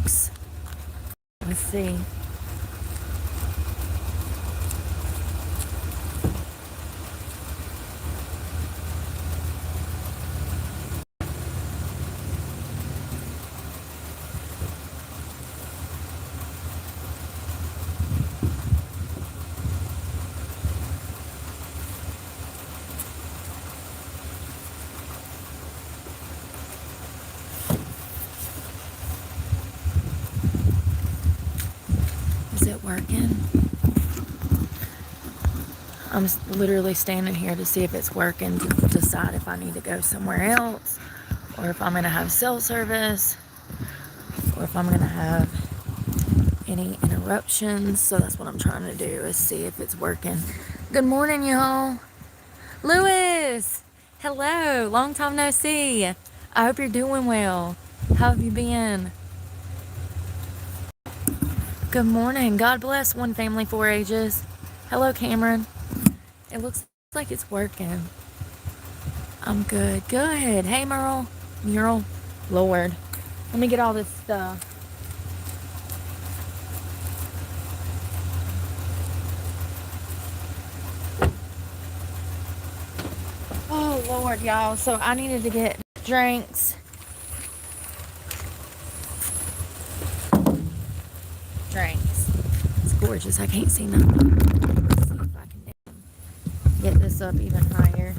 works. Let's see. Is it working? I'm literally standing here to see if it's working, to decide if I need to go somewhere else, or if I'm going to have cell service, or if I'm going to have any interruptions. So that's what I'm trying to do, is see if it's working. Good morning, y'all. Lewis! Hello. Long time no see. I hope you're doing well. How have you been? Good morning. God bless One Family, Four Ages. Hello, Cameron. It looks like it's working. I'm good. Good. Hey, Merle. Mural. Lord. Let me get all this stuff. Oh, Lord, y'all. So I needed to get drinks. It's gorgeous. I can't see nothing. Let's see if I can get this up even higher.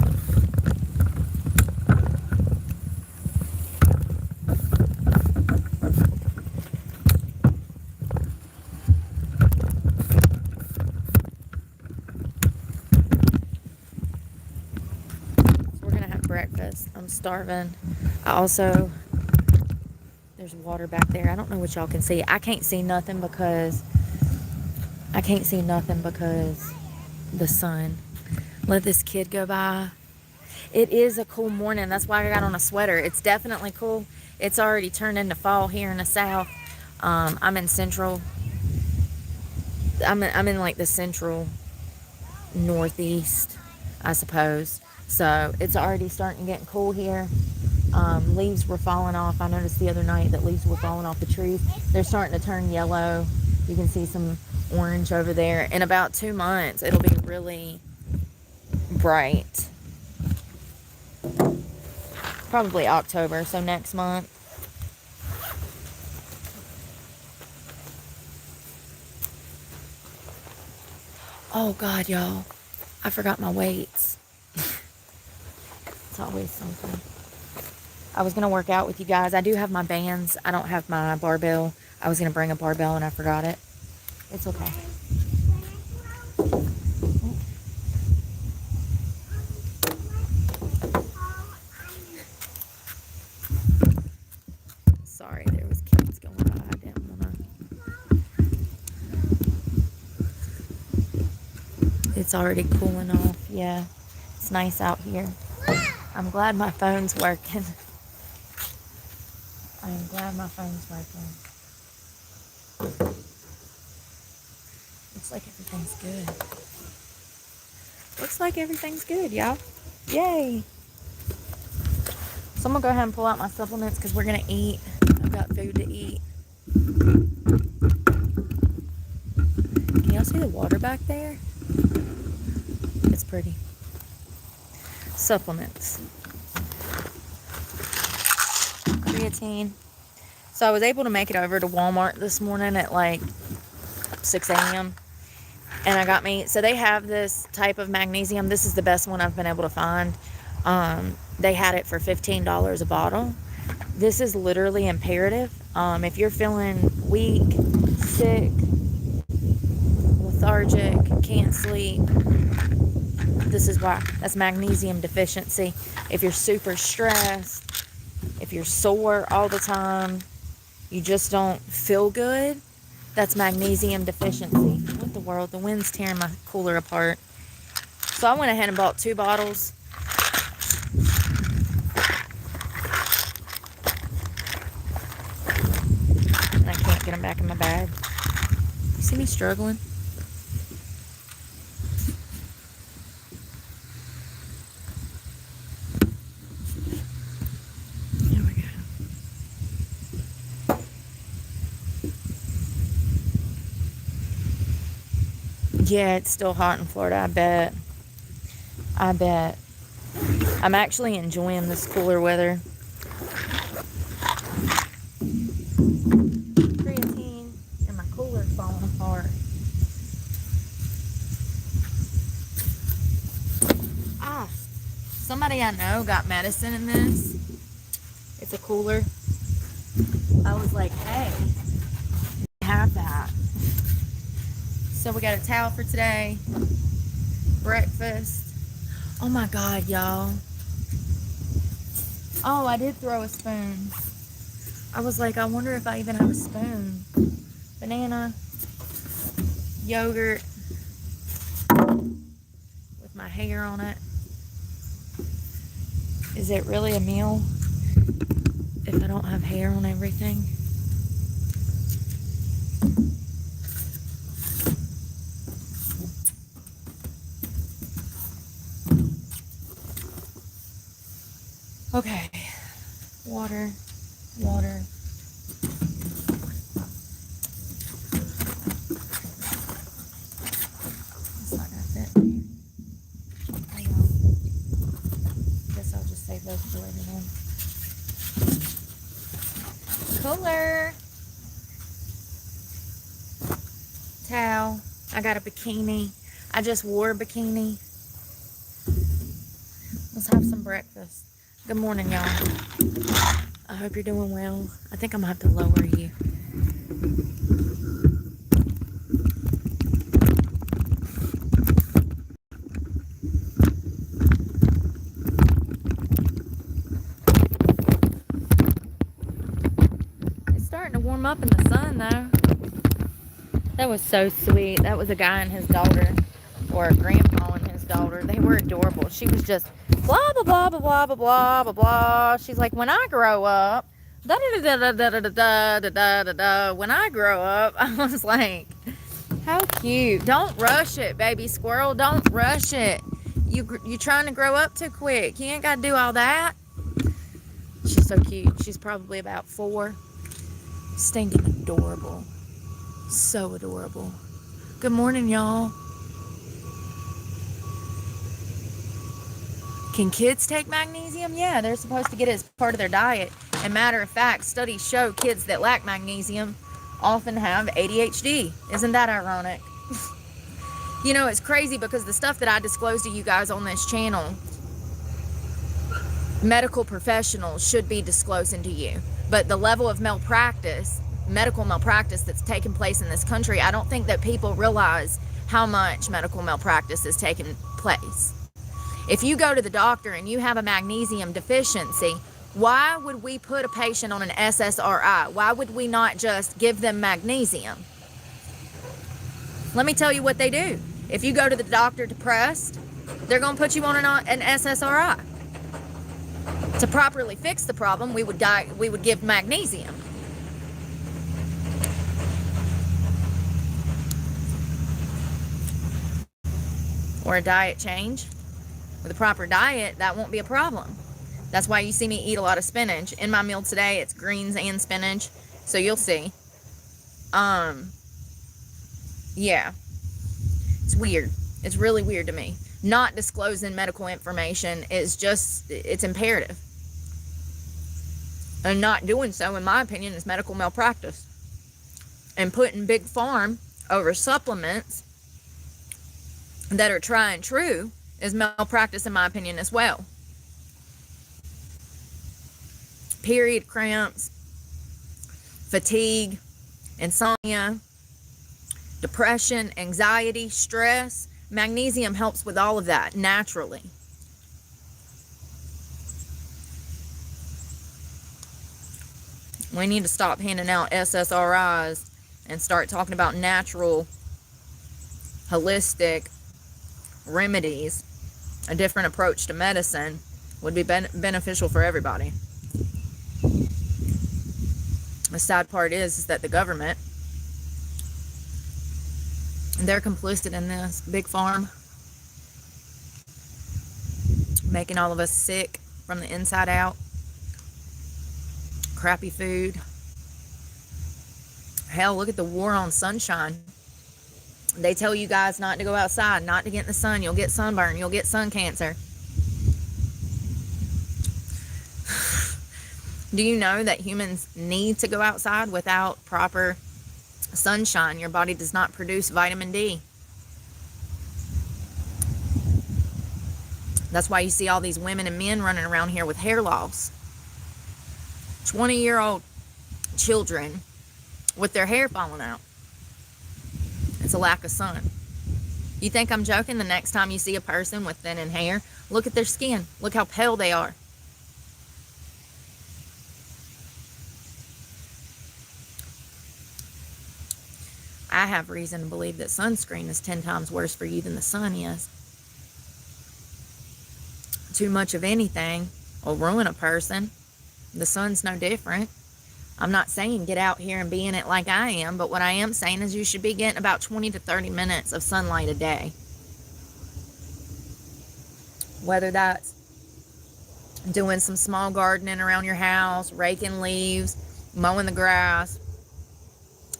Breakfast. I'm starving. There's water back there. I don't know what y'all can see. I can't see nothing because the sun. Let this kid go by. It is a cool morning. That's why I got on a sweater. It's definitely cool. It's already turned into fall here in the south. I'm in central. I'm in like the central northeast, I suppose. So it's already starting to get cool here. Leaves were falling off. I noticed the other night that leaves were falling off the trees. They're starting to turn yellow. You can see some orange over there. In about 2 months, it'll be really bright. Probably October, so next month. Oh, God, y'all. I forgot my weights. It's always something. I was going to work out with you guys. I do have my bands. I don't have my barbell. I was going to bring a barbell and I forgot it. It's okay. Sorry, there was kids going by. I didn't want to. It's already cooling off. Yeah, it's nice out here. I'm glad my phone's working. I am glad my phone's working. Looks like everything's good. Looks like everything's good, y'all. Yay. So I'm going to go ahead and pull out my supplements because we're going to eat. I've got food to eat. Can y'all see the water back there? It's pretty. Supplements. Creatine. So I was able to make it over to Walmart this morning at like 6 a.m. And I got me, so they have this type of magnesium. This is the best one I've been able to find. They had it for $15 a bottle. This is literally imperative. If you're feeling weak, sick, lethargic, can't sleep, this is why. That's magnesium deficiency. If you're super stressed, if you're sore all the time, you just don't feel good, that's magnesium deficiency. What the world? The wind's tearing my cooler apart. So I went ahead and bought 2 bottles. And I can't get them back in my bag. You see me struggling? There we go. Yeah, it's still hot in Florida, I bet. I bet. I'm actually enjoying this cooler weather. Creatine and my cooler's falling apart. Ah, somebody I know got medicine in this. It's a cooler. I was like, hey, have that. So we got a towel for today. Breakfast. Oh my God, y'all. Oh, I did throw a spoon. I was like, I wonder if I even have a spoon. Banana, yogurt with my hair on it. Is it really a meal if I don't have hair on everything? Okay. Water. It's not gonna fit me. Oh well. Guess I'll just save those for later then. Cooler. Towel. I got a bikini. I just wore a bikini. Let's have some breakfast. Good morning, y'all. I hope you're doing well. I think I'm gonna have to lower you. It's starting to warm up in the sun, though. That was so sweet. That was a guy and his daughter, or a grandpa and his daughter. They were adorable. She was just blah, blah, blah, blah, blah, blah, blah, blah, blah. She's like, when I grow up, da da da da da da da da da da da. When I grow up, I was like, how cute. Don't rush it, baby squirrel. Don't rush it. You trying to grow up too quick. You ain't got to do all that. She's so cute. She's probably about 4. Stinking adorable. So adorable. Good morning, y'all. Can kids take magnesium? Yeah, they're supposed to get it as part of their diet. And matter of fact, studies show kids that lack magnesium often have ADHD. Isn't that ironic? You know, it's crazy because the stuff that I disclose to you guys on this channel, medical professionals should be disclosing to you. But the level of medical malpractice that's taking place in this country, I don't think that people realize how much medical malpractice is taking place. If you go to the doctor and you have a magnesium deficiency, why would we put a patient on an SSRI? Why would we not just give them magnesium? Let me tell you what they do. If you go to the doctor depressed, they're going to put you on an SSRI. To properly fix the problem, we would give magnesium. Or a diet change. With a proper diet, that won't be a problem. That's why you see me eat a lot of spinach. In my meal today, it's greens and spinach. So you'll see. Yeah. It's weird. It's really weird to me. Not disclosing medical information is just, it's imperative. And not doing so, in my opinion, is medical malpractice. And putting big farm over supplements that are tried and true is malpractice, in my opinion, as well. Period cramps, fatigue, insomnia, depression, anxiety, stress. Magnesium helps with all of that naturally. We need to stop handing out SSRIs and start talking about natural, holistic remedies. A different approach to medicine would be beneficial for everybody. The sad part is that the government, they're complicit in this. Big Farm, making all of us sick from the inside out. Crappy food. Hell, look at the war on sunshine. They tell you guys not to go outside, not to get in the sun. You'll get sunburn. You'll get sun cancer. Do you know that humans need to go outside? Without proper sunshine, your body does not produce vitamin D. That's why you see all these women and men running around here with hair loss. 20-year-old children with their hair falling out. It's a lack of sun. You think I'm joking? The next time you see a person with thinning hair, look at their skin. Look how pale they are. I have reason to believe that sunscreen is 10 times worse for you than the sun is. Too much of anything will ruin a person. The sun's no different. I'm not saying get out here and be in it like I am, but what I am saying is you should be getting about 20 to 30 minutes of sunlight a day. Whether that's doing some small gardening around your house, raking leaves, mowing the grass,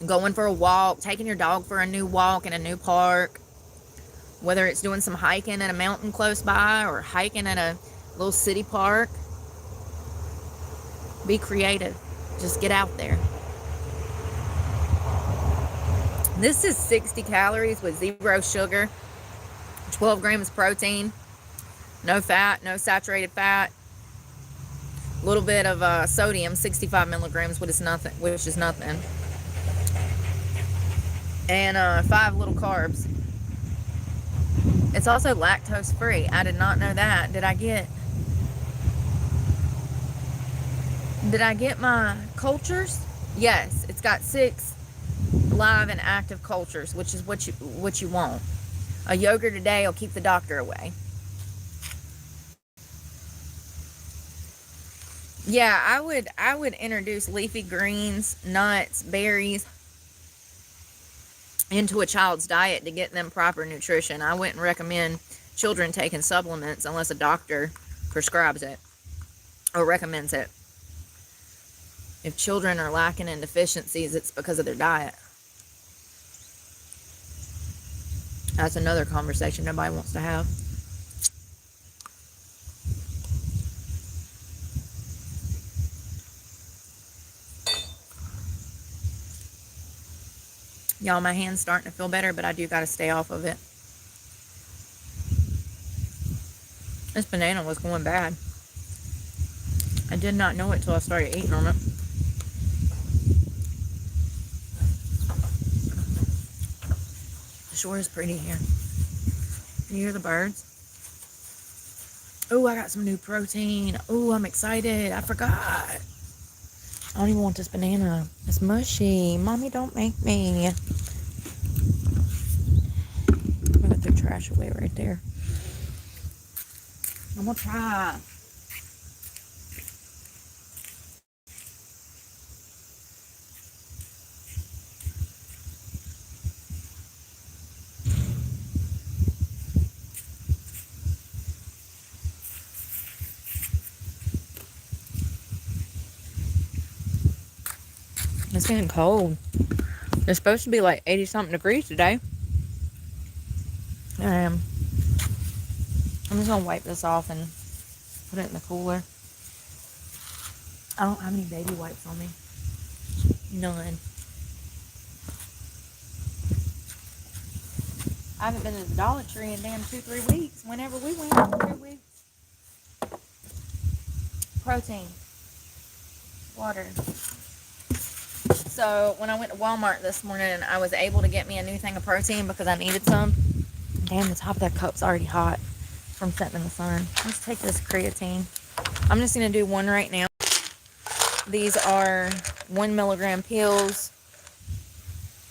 going for a walk, taking your dog for a new walk in a new park, whether it's doing some hiking at a mountain close by or hiking at a little city park. Be creative. Just get out there. This is 60 calories with 0 sugar, 12 grams protein, no fat, no saturated fat, a little bit of sodium, 65 milligrams, which is nothing, and 5 little carbs. It's also lactose free. I did not know that. Did I get my cultures? Yes, it's got 6 live and active cultures, which is what you want. A yogurt a day will keep the doctor away. Yeah, I would introduce leafy greens, nuts, berries into a child's diet to get them proper nutrition. I wouldn't recommend children taking supplements unless a doctor prescribes it or recommends it. If children are lacking in deficiencies, it's because of their diet. That's another conversation nobody wants to have. Y'all, my hand's starting to feel better, but I do got to stay off of it. This banana was going bad. I did not know it till I started eating on it. It sure is pretty here. You hear the birds? Oh, I got some new protein. Oh, I'm excited. I forgot. I don't even want this banana. It's mushy. Mommy, don't make me. I'm going to throw trash away right there. I'm going to try. It's getting cold. It's supposed to be like 80 something degrees today. I'm just gonna wipe this off and put it in the cooler. I don't have any baby wipes on me. None. I haven't been to the Dollar Tree in damn 2-3 weeks. Whenever we went, 3 weeks. Protein. Water. So when I went to Walmart this morning, I was able to get me a new thing of protein because I needed some. Damn, the top of that cup's already hot from sitting in the sun. Let's take this creatine. I'm just going to do one right now. These are 1 milligram pills.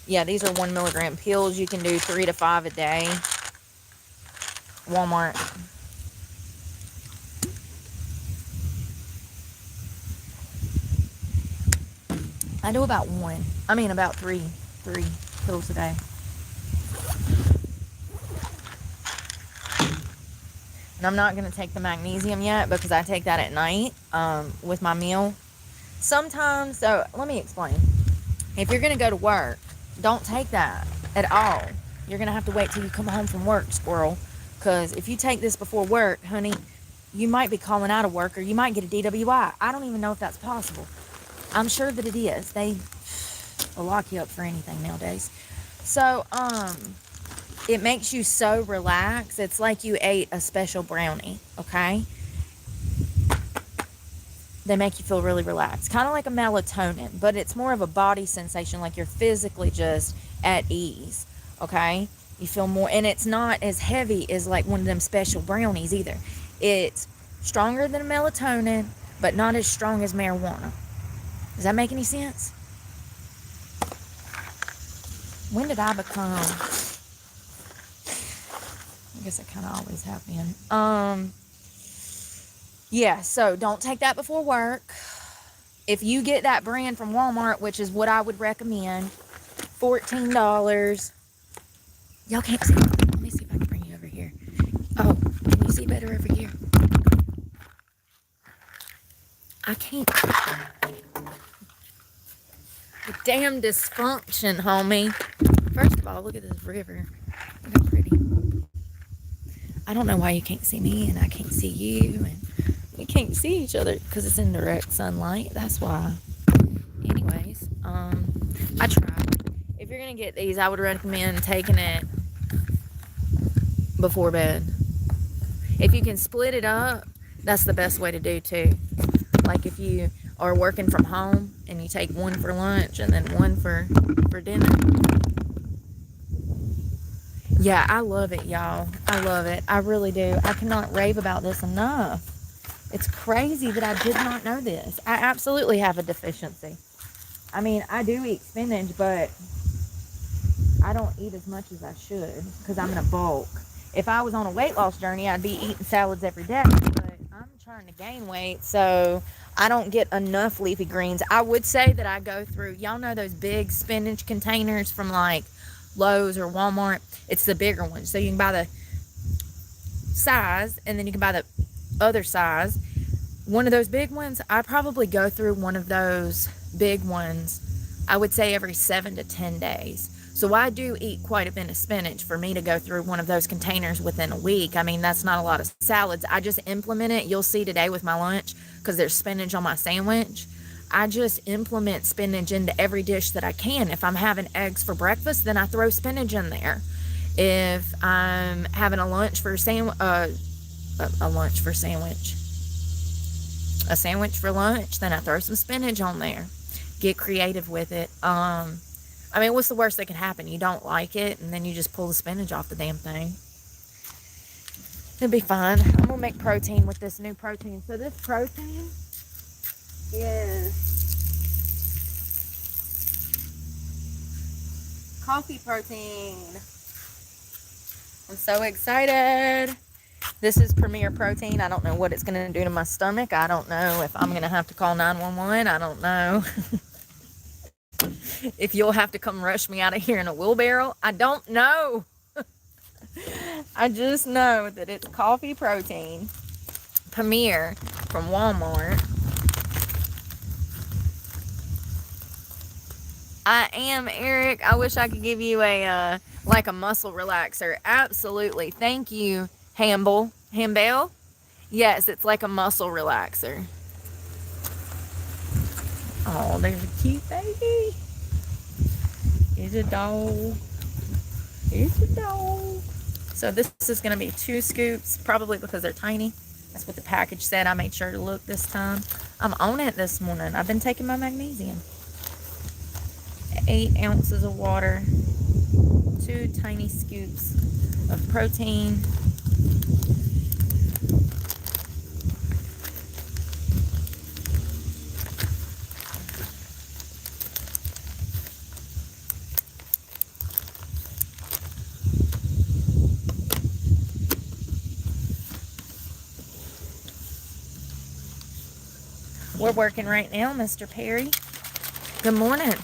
Yeah, these are 1 milligram pills. You can do 3 to 5 a day. Walmart. I do about about three pills a day. And I'm not going to take the magnesium yet because I take that at night with my meal. Sometimes, so let me explain. If you're going to go to work, don't take that at all. You're going to have to wait till you come home from work, squirrel. Because if you take this before work, honey, you might be calling out of work or you might get a DWI. I don't even know if that's possible. I'm sure that it is. They will lock you up for anything nowadays. So, it makes you so relaxed. It's like you ate a special brownie, okay? They make you feel really relaxed. Kind of like a melatonin, but it's more of a body sensation, like you're physically just at ease, okay? You feel more, and it's not as heavy as like one of them special brownies either. It's stronger than melatonin, but not as strong as marijuana. Does that make any sense? When did I become... I guess I kind of always have been. Yeah, so don't take that before work. If you get that brand from Walmart, which is what I would recommend, $14. Y'all can't see. Let me see if I can bring you over here. Oh, can you see better over here? I can't. The damn dysfunction, homie. First of all, look at this river. Look how pretty. I don't know why you can't see me and I can't see you, and we can't see each other because it's in direct sunlight. That's why. Anyways, I tried. If you're gonna get these, I would recommend taking it before bed. If you can split it up, that's the best way to do too. Like if you are working from home and you take one for lunch and then one for dinner. Yeah, I love it, y'all. I love it. I really do. I cannot rave about this enough. It's crazy that I did not know this. I absolutely have a deficiency. I mean, I do eat spinach, but I don't eat as much as I should because I'm in a bulk. If I was on a weight loss journey, I'd be eating salads every day, but I'm trying to gain weight, so I don't get enough leafy greens. I would say that I go through, y'all know those big spinach containers from like Lowe's or Walmart? It's the bigger ones. So you can buy the size and then you can buy the other size. One of those big ones, I probably go through one of those big ones, I would say every 7 to 10 days. So I do eat quite a bit of spinach for me to go through one of those containers within a week. I mean, that's not a lot of salads. I just implement it. You'll see today with my lunch, because there's spinach on my sandwich. I just implement spinach into every dish that I can. If I'm having eggs for breakfast, then I throw spinach in there. If I'm having a sandwich for lunch, then I throw some spinach on there. Get creative with it. I mean, what's the worst that can happen? You don't like it, and then you just pull the spinach off the damn thing. It'll be fine. I'm going to make protein with this new protein. So this protein is coffee protein. I'm so excited. This is Premier Protein. I don't know what it's going to do to my stomach. I don't know if I'm going to have to call 911. I don't know. If you'll have to come rush me out of here in a wheelbarrow. I don't know. I just know that it's coffee protein. Premier from Walmart. I am Eric. I wish I could give you a like a muscle relaxer. Absolutely. Thank you, Hamble. Yes, it's like a muscle relaxer. Oh, there's a cute baby. Here's a dog. Here's a dog. So this is going to be 2 scoops, probably because they're tiny. That's what the package said. I made sure to look this time. I'm on it this morning. I've been taking my magnesium. 8 ounces of water. 2 tiny scoops of protein. We're working right now, Mr. Perry. Good morning.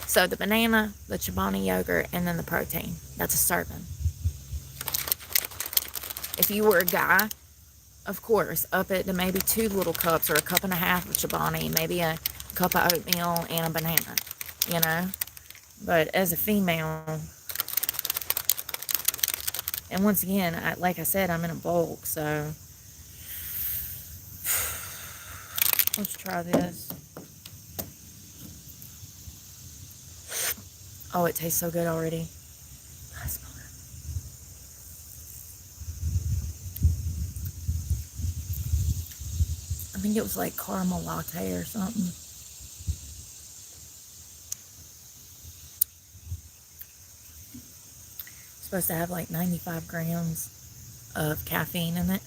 So the banana, the Chobani yogurt, and then the protein. That's a serving. If you were a guy, of course, up it to maybe 2 little cups or a cup and a half of Chobani, maybe a cup of oatmeal and a banana, you know. But as a female, And once again, like I said, I'm in a bulk, so let's try this. Oh, it tastes so good already. I smell it. I think it was like caramel latte or something. It's supposed to have like 95 grams of caffeine in it.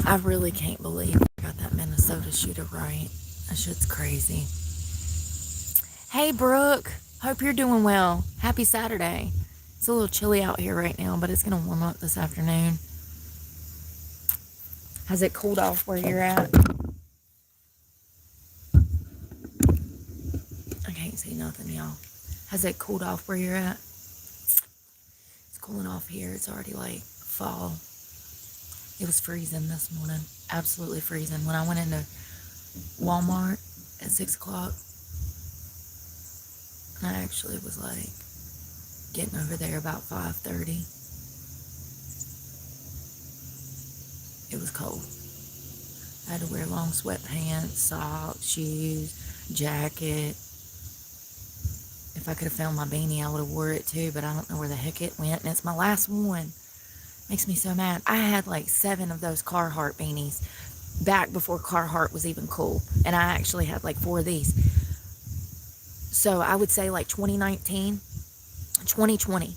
I really can't believe I got that Minnesota shooter right. That shit's crazy. Hey, Brooke. Hope you're doing well. Happy Saturday. It's a little chilly out here right now, but it's going to warm up this afternoon. Has it cooled off where you're at? I can't see nothing, y'all. Has it cooled off where you're at? It's cooling off here. It's already like fall. It was freezing this morning. Absolutely freezing. When I went into Walmart at 6 o'clock, I actually was like getting over there about 5:30. It was cold. I had to wear long sweatpants, socks, shoes, jacket. If I could have found my beanie, I would have wore it too, but I don't know where the heck it went, and it's my last one. Makes me so mad. I had like 7 of those Carhartt beanies back before Carhartt was even cool, and I actually had like 4 of these. So I would say like 2019, 2020,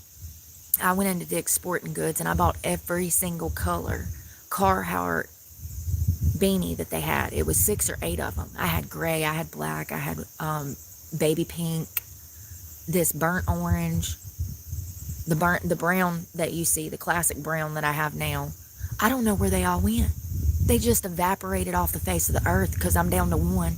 I went into Dick's Sporting Goods and I bought every single color Carhartt beanie that they had. It was 6 or 8 of them. I had gray, I had black, I had baby pink, this burnt orange, the brown that you see, the classic brown that I have now. I don't know where they all went. They just evaporated off the face of the earth because I'm down to 1.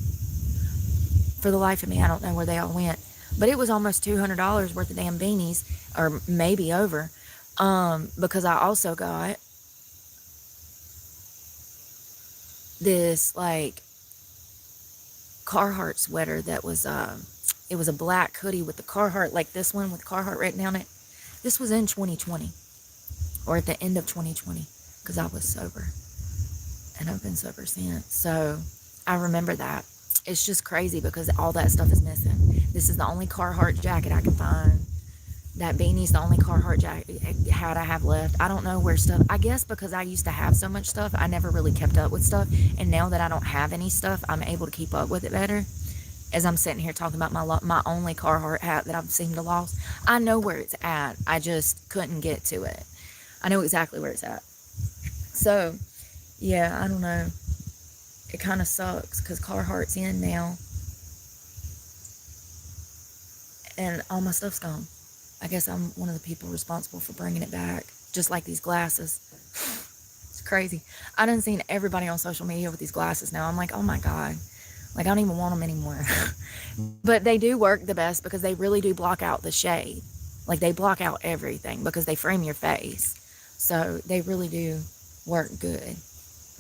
For the life of me, I don't know where they all went. But it was almost $200 worth of damn beanies, or maybe over, because I also got this like Carhartt sweater that was it was a black hoodie with the Carhartt, like this one with Carhartt written down it. This was in 2020, or at the end of 2020, because I was sober, and I've been sober since. So I remember that. It's just crazy because all that stuff is missing. This is the only Carhartt jacket I can find. That beanie's the only Carhartt jacket hat I have left. I don't know where stuff, I guess because I used to have so much stuff, I never really kept up with stuff. And now that I don't have any stuff, I'm able to keep up with it better. As I'm sitting here talking about my only Carhartt hat that I've seemed to lost. I know where it's at. I just couldn't get to it. I know exactly where it's at. So, yeah, I don't know. It kind of sucks because Carhartt's in now. And all my stuff's gone. I guess I'm one of the people responsible for bringing it back. Just like these glasses. It's crazy. I done seen everybody on social media with these glasses now. I'm like, oh my God. Like, I don't even want them anymore. But they do work the best because they really do block out the shade. Like, they block out everything because they frame your face. So they really do work good.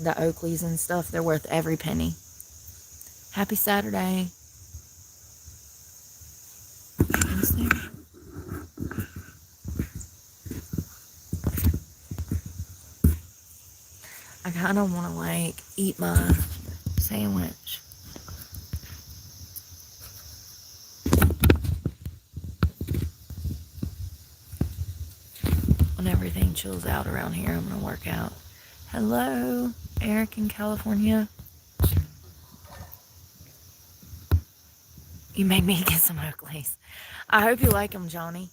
The Oakleys and stuff, they're worth every penny. Happy Saturday. I kind of want to like eat my sandwich. chills out around here. I'm gonna work out. Hello, Eric in California. You made me get some Oakleys. I hope you like them, Johnny.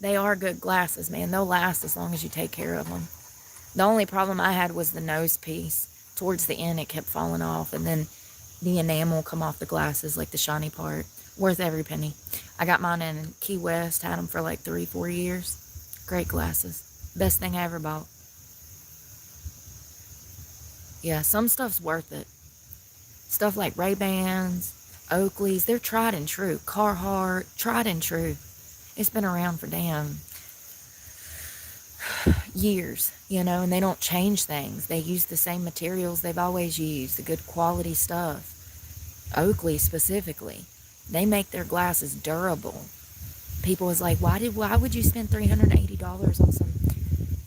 They are good glasses, man. They'll last as long as you take care of them. The only problem I had was the nose piece. Towards the end, it kept falling off, and then the enamel come off the glasses, like the shiny part. Worth every penny. I got mine in Key West, had them for like 3-4 years. Great glasses. Best thing I ever bought. Yeah, some stuff's worth it. Stuff like Ray-Bans, Oakleys, they're tried and true. Carhartt, tried and true. It's been around for damn years, you know, and they don't change things. They use the same materials they've always used, the good quality stuff. Oakley specifically, they make their glasses durable. People was like, why would you spend $380 on some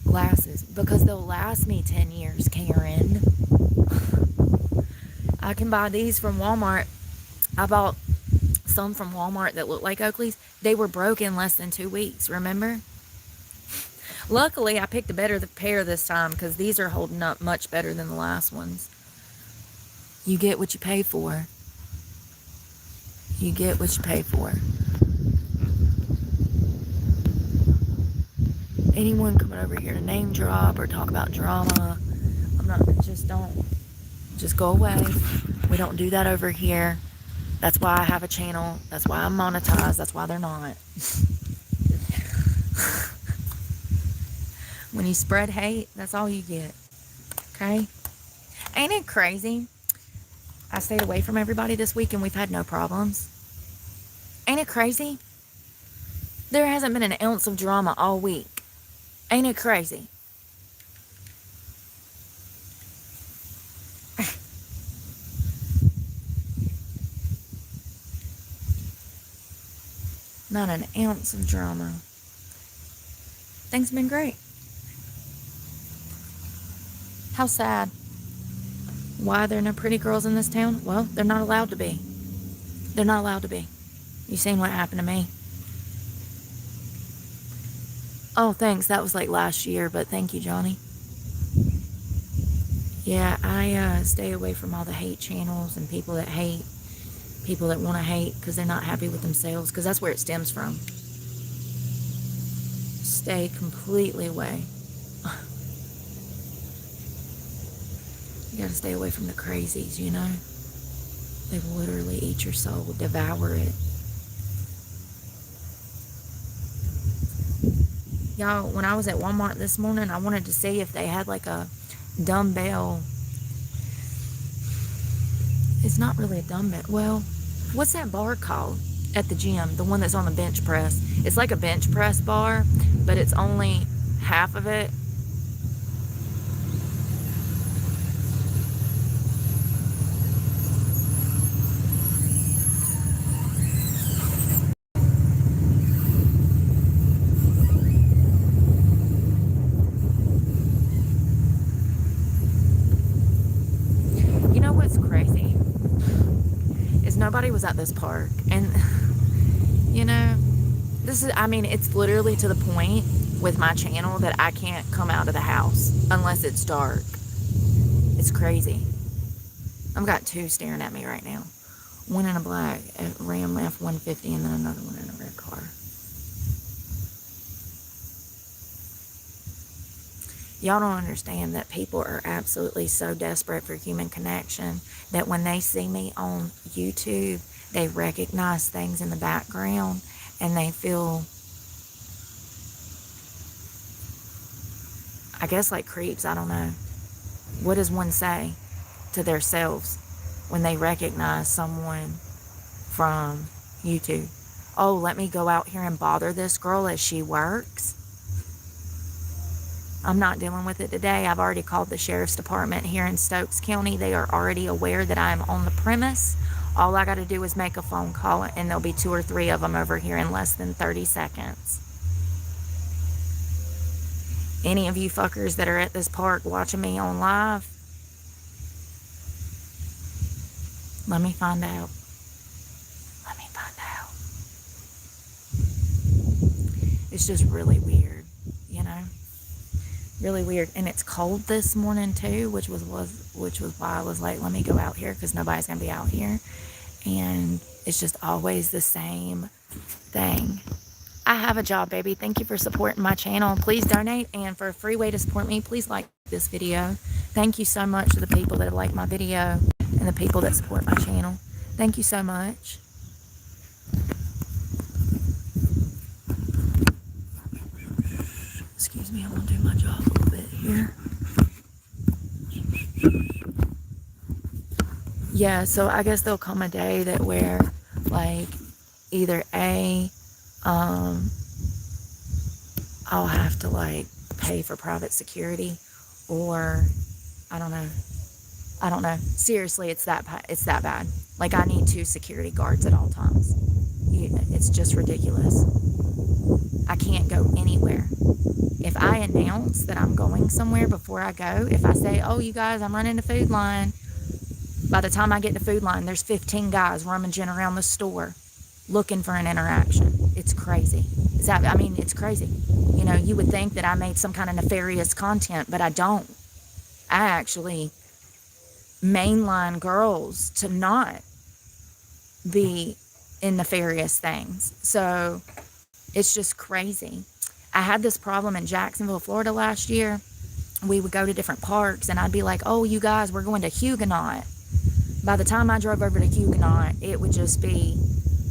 glasses? Because they'll last me 10 years, Karen. I can buy these from Walmart. I bought some from Walmart that looked like Oakleys. They were broke in less than 2 weeks, remember? Luckily, I picked a better pair this time because these are holding up much better than the last ones. You get what you pay for. You get what you pay for. Anyone coming over here to name drop or talk about drama, I'm not, just go away. We don't do that over here. That's why I have a channel. That's why I'm monetized. That's why they're not. When you spread hate, that's all you get. Okay? Ain't it crazy? I stayed away from everybody this week and we've had no problems. Ain't it crazy? There hasn't been an ounce of drama all week. Ain't it crazy? Not an ounce of drama. Things have been great. How sad. Why are there no pretty girls in this town? Well, they're not allowed to be. They're not allowed to be. You seen what happened to me? Oh, thanks. That was like last year, but thank you, Johnny. Yeah, I stay away from all the hate channels and people that hate, people that want to hate because they're not happy with themselves, because that's where it stems from. Stay completely away. You gotta stay away from the crazies, you know? They will literally eat your soul, devour it. Y'all, when I was at Walmart this morning, I wanted to see if they had like a dumbbell. It's not really a dumbbell. Well, what's that bar called at the gym? The one that's on the bench press. It's like a bench press bar, but it's only half of it. You know what's crazy? Is nobody was at this park. And, you know, this is, I mean, it's literally to the point with my channel that I can't come out of the house unless it's dark. It's crazy. I've got two staring at me right now. One in a black Ram F-150 and then another one in a red car. Y'all don't understand that people are absolutely so desperate for human connection that when they see me on YouTube, they recognize things in the background and they feel, I guess, like creeps. I don't know. What does one say to themselves when they recognize someone from YouTube? Oh, let me go out here and bother this girl as she works. I'm not dealing with it today. I've already called the sheriff's department here in Stokes County. They are already aware that I'm on the premise. All I got to do is make a phone call and there'll be 2 or 3 of them over here in less than 30 seconds. Any of you fuckers that are at this park watching me on live, let me find out. Let me find out. It's just really weird, you know? Really weird. And it's cold this morning too, which was why I was like, let me go out here because nobody's gonna be out here. And it's just always the same thing. I have a job, baby. Thank you for supporting my channel. Please donate, and for a free way to support me, please like this video. Thank you so much to the people that have liked my video and the people that support my channel. Thank you so much. Excuse me, I'm gonna do my job a little bit here. Yeah, so I guess there'll come a day that where, like, either I'll have to, like, pay for private security, or I don't know. Seriously, it's that bad. Like, I need 2 security guards at all times. It's just ridiculous. I can't go anywhere. If I announce that I'm going somewhere before I go, if I say, oh, you guys, I'm running the food line, by the time I get to food line, there's 15 guys rummaging around the store looking for an interaction. It's crazy. It's crazy. You know, you would think that I made some kind of nefarious content, but I don't. I actually mainline girls to not be in nefarious things. So it's just crazy. I had this problem in Jacksonville, Florida last year. We would go to different parks and I'd be like, oh, you guys, we're going to Huguenot. By the time I drove over to Huguenot, it would just be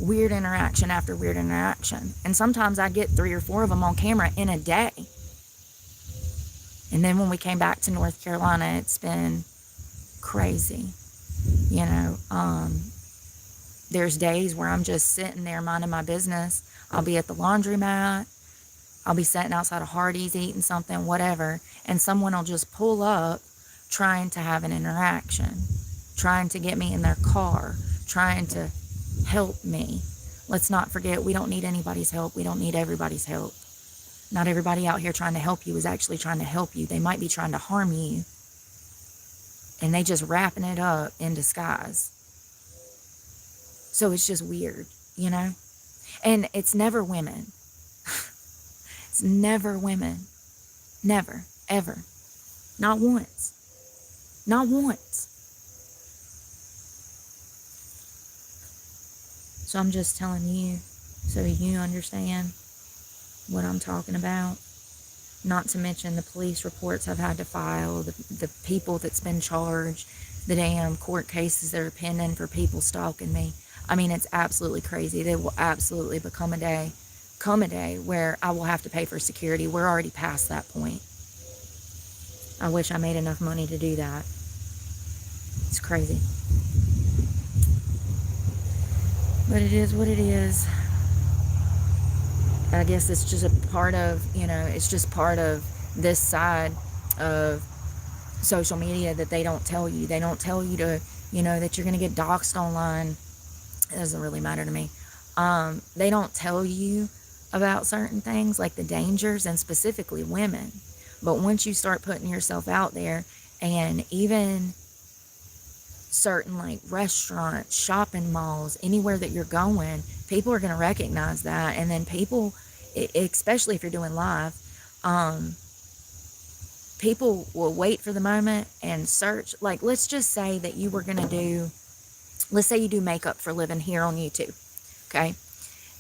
weird interaction after weird interaction. And sometimes I'd get 3 or 4 of them on camera in a day. And then when we came back to North Carolina, it's been crazy. You know, there's days where I'm just sitting there minding my business. I'll be at the laundromat. I'll be sitting outside of Hardee's eating something, whatever. And someone will just pull up trying to have an interaction, trying to get me in their car, trying to help me. Let's not forget, we don't need anybody's help. We don't need everybody's help. Not everybody out here trying to help you is actually trying to help you. They might be trying to harm you. And they just wrapping it up in disguise. So it's just weird, you know? And it's never women. It's never women. Never, ever. Not once. Not once. So I'm just telling you so you understand what I'm talking about. Not to mention the police reports I've had to file, the people that's been charged, the damn court cases that are pending for people stalking me. I mean, it's absolutely crazy. There will absolutely come a day where I will have to pay for security. We're already past that point. I wish I made enough money to do that. It's crazy. But it is what it is. I guess it's just a part of, you know, it's just part of this side of social media that they don't tell you. They don't tell you to, you know, that you're going to get doxxed online. It doesn't really matter to me. They don't tell you about certain things like the dangers, and specifically women. But once you start putting yourself out there, and even certain like restaurants, shopping malls, anywhere that you're going, people are going to recognize that. And then people, especially if you're doing live, people will wait for the moment and search. Like, let's just say that you were going to do, let's say you do makeup for a living here on YouTube, okay?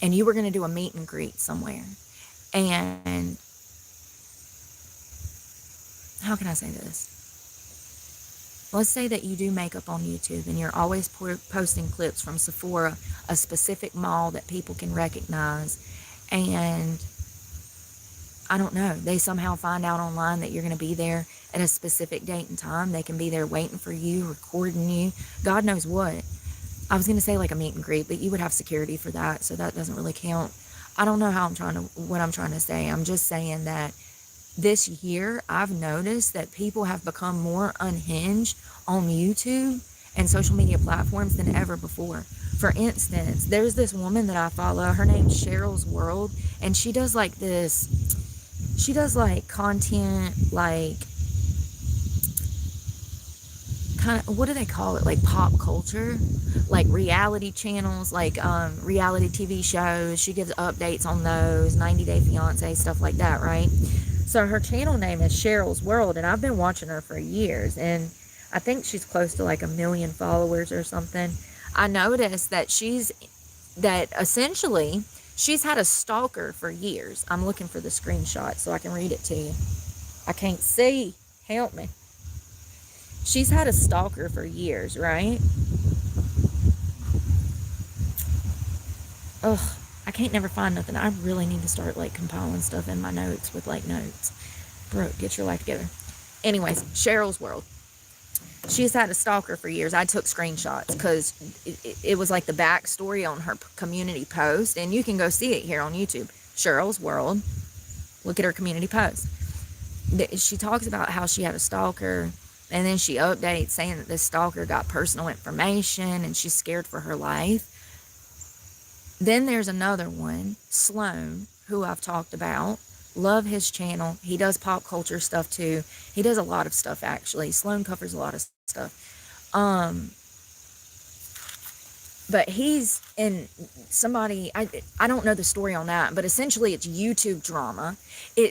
And you were going to do a meet and greet somewhere. And how can I say this? Let's say that you do makeup on YouTube and you're always posting clips from Sephora, a specific mall that people can recognize. And I don't know, they somehow find out online that you're going to be there at a specific date and time. They can be there waiting for you, recording you, God knows what. I was going to say like a meet and greet, but you would have security for that, so that doesn't really count. I don't know what I'm trying to say. I'm just saying that this year, I've noticed that people have become more unhinged on YouTube and social media platforms than ever before. For instance, there's this woman that I follow. Her name's Cheryl's World, and she does like content, like kind of, what do they call it? Like pop culture, like reality channels, like reality TV shows. She gives updates on those, 90 Day Fiance, stuff like that, right? So her channel name is Cheryl's World, and I've been watching her for years, and I think she's close to like 1 million followers or something. I noticed that essentially she's had a stalker for years. I'm looking for the screenshot so I can read it to you. I can't see. Help me. She's had a stalker for years, right? Ugh, I can't never find nothing. I really need to start like compiling stuff in my notes with like notes. Brooke, get your life together. Anyways, Cheryl's World. She's had a stalker for years. I took screenshots because it was like the backstory on her community post, and you can go see it here on YouTube. Cheryl's World. Look at her community post. She talks about how she had a stalker, and then she updates saying that this stalker got personal information and she's scared for her life. Then there's another one, Sloan, who I've talked about. Love his channel. He does pop culture stuff too. He does a lot of stuff, actually. Sloan covers a lot of stuff. But he's in somebody, I don't know the story on that, but essentially it's YouTube drama.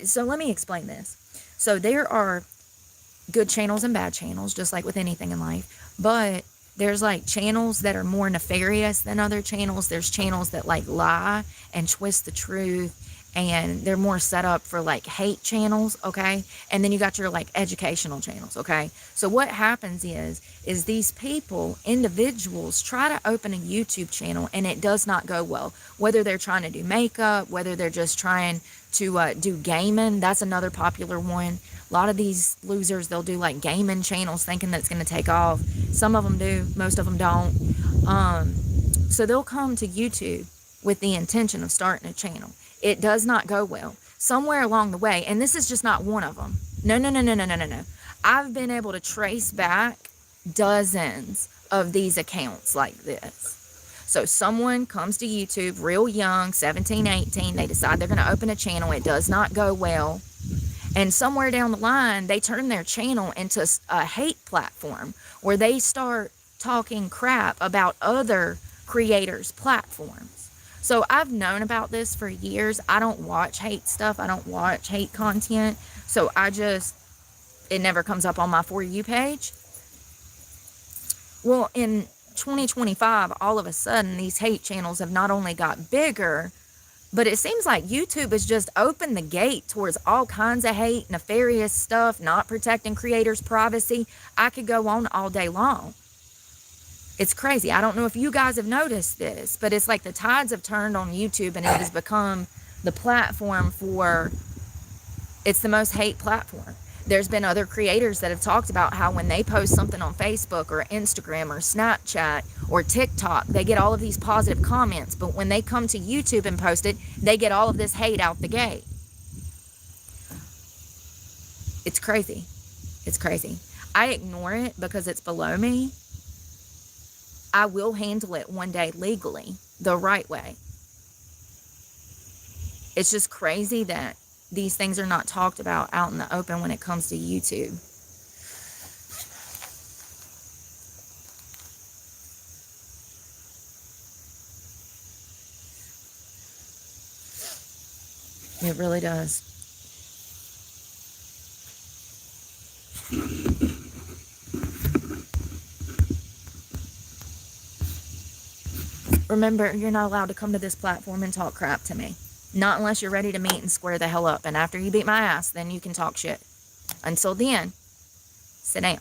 So let me explain this. So there are good channels and bad channels, just like with anything in life. But there's like channels that are more nefarious than other channels. There's channels that like lie and twist the truth, and they're more set up for like hate channels, okay? And then you got your like educational channels, okay? So what happens is these people, individuals, try to open a YouTube channel and it does not go well. Whether they're trying to do makeup, whether they're just trying to do gaming, that's another popular one. A lot of these losers, they'll do like gaming channels thinking that it's going to take off. Some of them do, most of them don't. So they'll come to YouTube with the intention of starting a channel. It does not go well. Somewhere along the way, and this is just not one of them. No. I've been able to trace back dozens of these accounts like this. So someone comes to YouTube real young, 17, 18. They decide they're going to open a channel. It does not go well. And somewhere down the line, they turn their channel into a hate platform where they start talking crap about other creators' platforms. So I've known about this for years. I don't watch hate stuff. I don't watch hate content. So it never comes up on my For You page. Well, in 2025, all of a sudden, these hate channels have not only got bigger, but it seems like YouTube has just opened the gate towards all kinds of hate, nefarious stuff, not protecting creators' privacy. I could go on all day long. It's crazy. I don't know if you guys have noticed this, but it's like the tides have turned on YouTube, and it has become the platform it's the most hate platform. There's been other creators that have talked about how when they post something on Facebook or Instagram or Snapchat or TikTok, they get all of these positive comments, but when they come to YouTube and post it, they get all of this hate out the gate. It's crazy. It's crazy. I ignore it because it's below me. I will handle it one day legally, the right way. It's just crazy that these things are not talked about out in the open when it comes to YouTube. It really does. Remember, you're not allowed to come to this platform and talk crap to me. Not unless you're ready to meet and square the hell up. And after you beat my ass, then you can talk shit. Until then, sit down.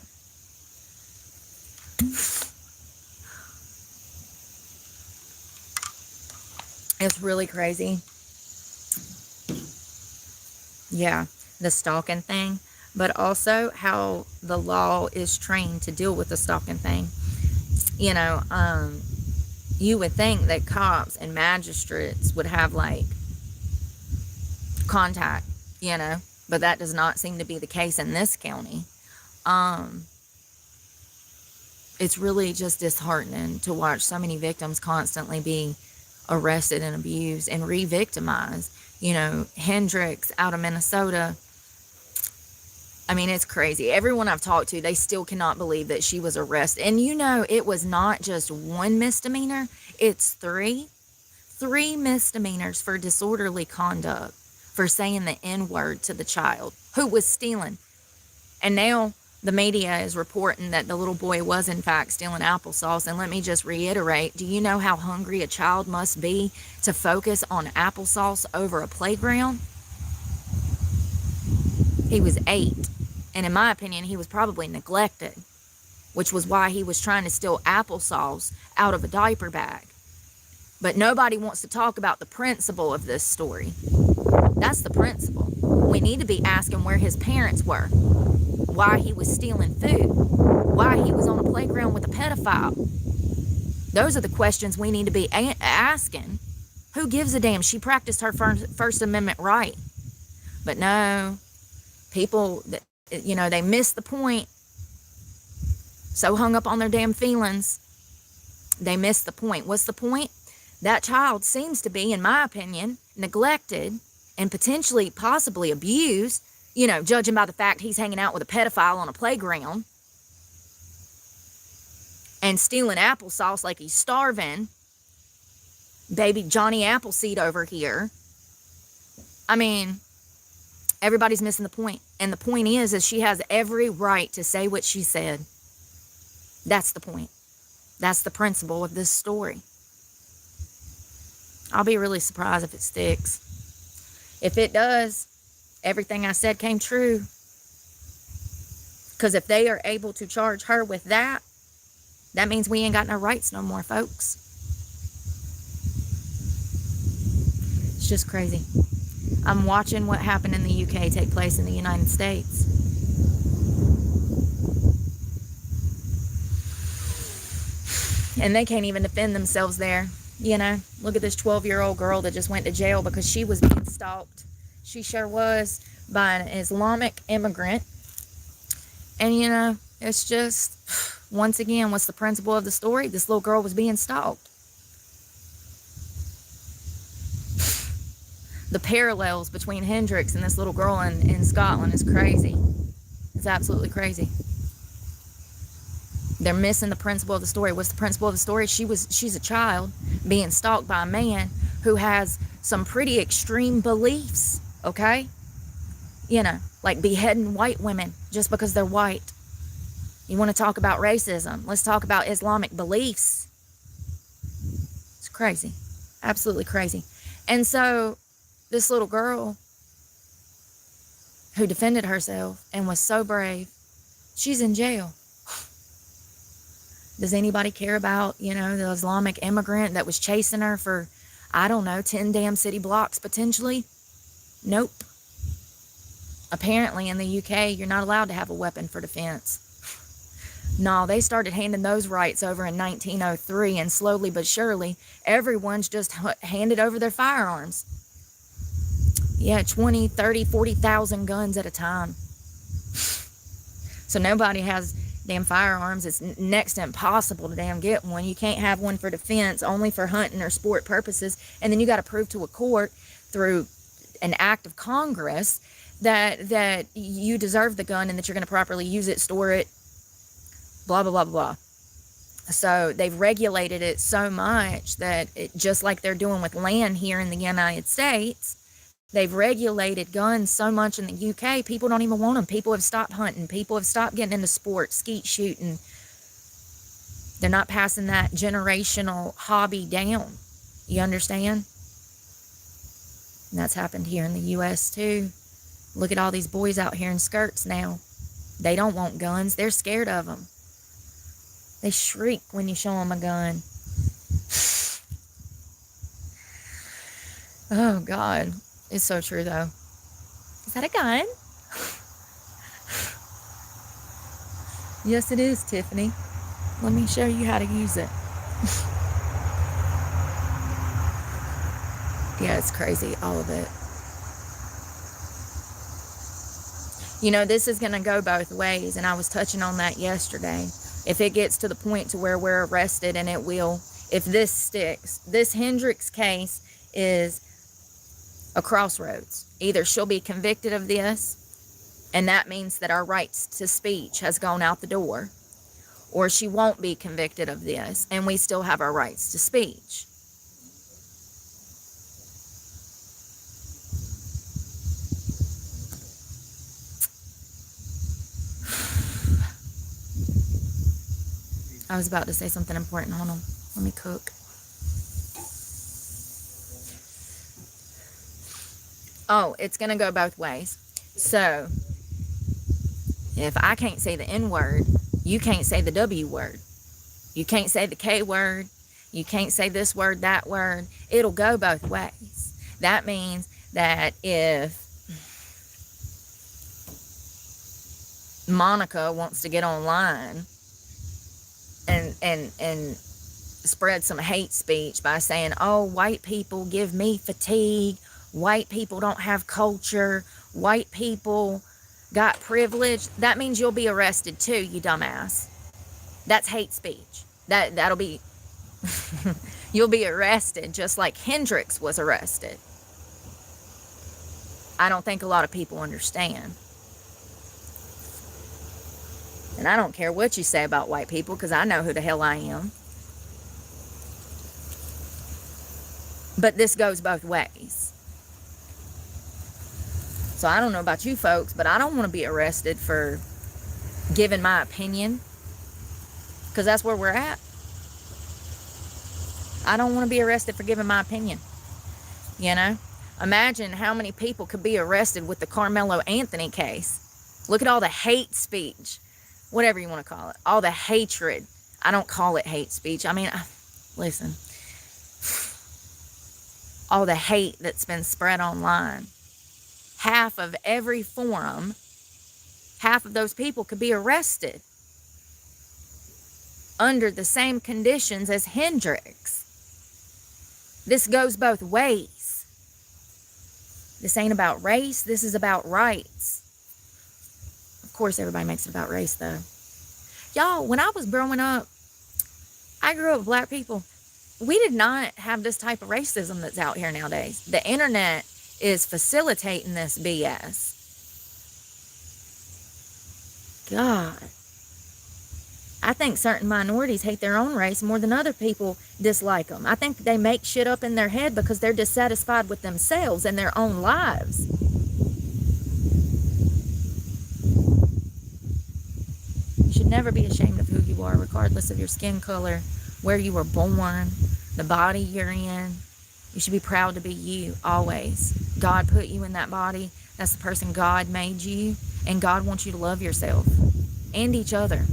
It's really crazy. Yeah, the stalking thing. But also how the law is trained to deal with the stalking thing. You know, you would think that cops and magistrates would have like contact, you know, but that does not seem to be the case in this county. It's really just disheartening to watch so many victims constantly be arrested and abused and re-victimized. You know, Hendricks out of Minnesota. I mean, it's crazy. Everyone I've talked to, they still cannot believe that she was arrested. And you know, it was not just one misdemeanor. It's three misdemeanors for disorderly conduct. for saying the N-word to the child who was stealing. And now the media is reporting that the little boy was in fact stealing applesauce. And let me just reiterate, do you know how hungry a child must be to focus on applesauce over a playground? He was 8. And in my opinion, he was probably neglected, which was why he was trying to steal applesauce out of a diaper bag. But nobody wants to talk about the principle of this story. That's the principle. We need to be asking where his parents were, why he was stealing food, why he was on a playground with a pedophile. Those are the questions we need to be asking. Who gives a damn? She practiced her First Amendment right. But no, people, they miss the point. So hung up on their damn feelings, they miss the point. What's the point? That child seems to be, in my opinion, neglected and potentially, possibly abused, judging by the fact he's hanging out with a pedophile on a playground and stealing applesauce like he's starving. Baby Johnny Appleseed over here. I mean, everybody's missing the point. And the point is she has every right to say what she said. That's the point. That's the principle of this story. I'll be really surprised if it sticks. If it does, everything I said came true. Because if they are able to charge her with that, that means we ain't got no rights no more, folks. It's just crazy. I'm watching what happened in the UK take place in the United States. And they can't even defend themselves there. Look at this 12-year-old girl that just went to jail because she was being stalked. She sure was, by an Islamic immigrant. And, it's just, once again, what's the principle of the story? This little girl was being stalked. The parallels between Hendrix and this little girl in Scotland is crazy. It's absolutely crazy. They're missing the principle of the story. What's the principle of the story? She's a child being stalked by a man who has some pretty extreme beliefs, okay? Like beheading white women just because they're white. You want to talk about racism? Let's talk about Islamic beliefs. It's crazy. Absolutely crazy. And so this little girl who defended herself and was so brave, she's in jail. Does anybody care about, the Islamic immigrant that was chasing her for, 10 damn city blocks potentially? Nope. Apparently in the UK, you're not allowed to have a weapon for defense. No, they started handing those rights over in 1903, and slowly but surely, everyone's just handed over their firearms. Yeah, 20, 30, 40,000 guns at a time. So nobody has damn firearms. It's next to impossible to damn get one. You can't have one for defense, only for hunting or sport purposes. And then you got to prove to a court through an act of Congress that you deserve the gun and that you're going to properly use it, store it, blah, blah, blah, blah. So they've regulated it so much that just like they're doing with land here in the United States, they've regulated guns so much in the UK, people don't even want them. People have stopped hunting. People have stopped getting into sports, skeet shooting. They're not passing that generational hobby down. You understand? And that's happened here in the US too. Look at all these boys out here in skirts now. They don't want guns. They're scared of them. They shriek when you show them a gun. Oh, God. It's so true, though. Is that a gun? Yes, it is, Tiffany. Let me show you how to use it. Yeah, it's crazy, all of it. This is going to go both ways, and I was touching on that yesterday. If it gets to the point to where we're arrested, and it will, if this sticks, this Hendrix case is a crossroads. Either she'll be convicted of this, and that means that our rights to speech has gone out the door, or she won't be convicted of this, and we still have our rights to speech. I was about to say something important. Hold on. Let me cook. Oh, it's going to go both ways. So, if I can't say the N word, you can't say the W word. You can't say the K word. You can't say this word, that word. It'll go both ways. That means that if Monica wants to get online and spread some hate speech by saying, oh, white people give me fatigue, white people don't have culture, white people got privilege, that means you'll be arrested too, you dumbass. That's hate speech. That'll be you'll be arrested just like Hendrix was arrested. I don't think a lot of people understand. And I don't care what you say about white people, because I know who the hell I am. But this goes both ways. So I don't know about you folks, but I don't want to be arrested for giving my opinion, because that's where we're at. I don't want to be arrested for giving my opinion. You know? Imagine how many people could be arrested with the Carmelo Anthony case. Look at all the hate speech, whatever you want to call it, all the hatred. I don't call it hate speech. I mean, listen, all the hate that's been spread online. Half of every forum, half of those people could be arrested under the same conditions as Hendrix. This goes both ways. This ain't about race. This is about rights. Of course, everybody makes it about race, though. Y'all, when I was growing up, I grew up with black people. We did not have this type of racism that's out here nowadays. The internet is facilitating this BS. God. I think certain minorities hate their own race more than other people dislike them. I think they make shit up in their head because they're dissatisfied with themselves and their own lives. You should never be ashamed of who you are, regardless of your skin color, where you were born, the body you're in. You should be proud to be you, always. God put you in that body. That's the person God made you. And God wants you to love yourself and each other.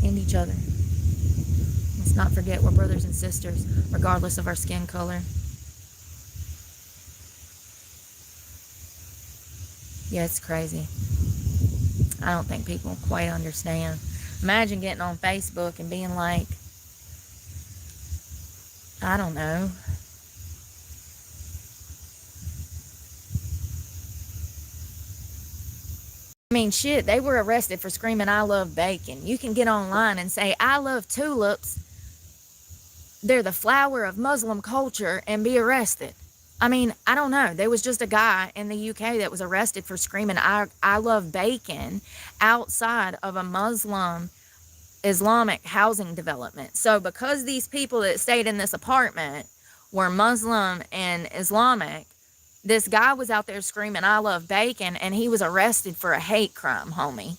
And each other. Let's not forget we're brothers and sisters, regardless of our skin color. Yeah, it's crazy. I don't think people quite understand. Imagine getting on Facebook and being like, I don't know, I mean, shit, they were arrested for screaming, I love bacon. You can get online and say, I love tulips. They're the flower of Muslim culture, and be arrested. I mean, I don't know. There was just a guy in the UK that was arrested for screaming, I love bacon outside of a Muslim Islamic housing development. So because these people that stayed in this apartment were Muslim and Islamic, this guy was out there screaming, I love bacon, and he was arrested for a hate crime, homie.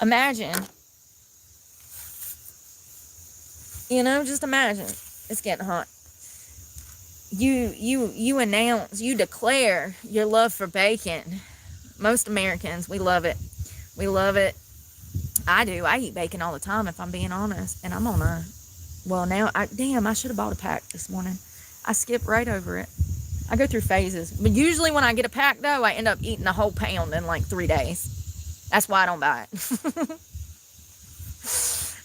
Imagine, just imagine. It's getting hot. You announce, you declare your love for bacon. Most Americans, we love it. We love it. I do. I eat bacon all the time, if I'm being honest. And I'm on a, well, now, I should have bought a pack this morning. I skipped right over it. I go through phases. But usually when I get a pack, though, I end up eating a whole pound in like 3 days. That's why I don't buy it.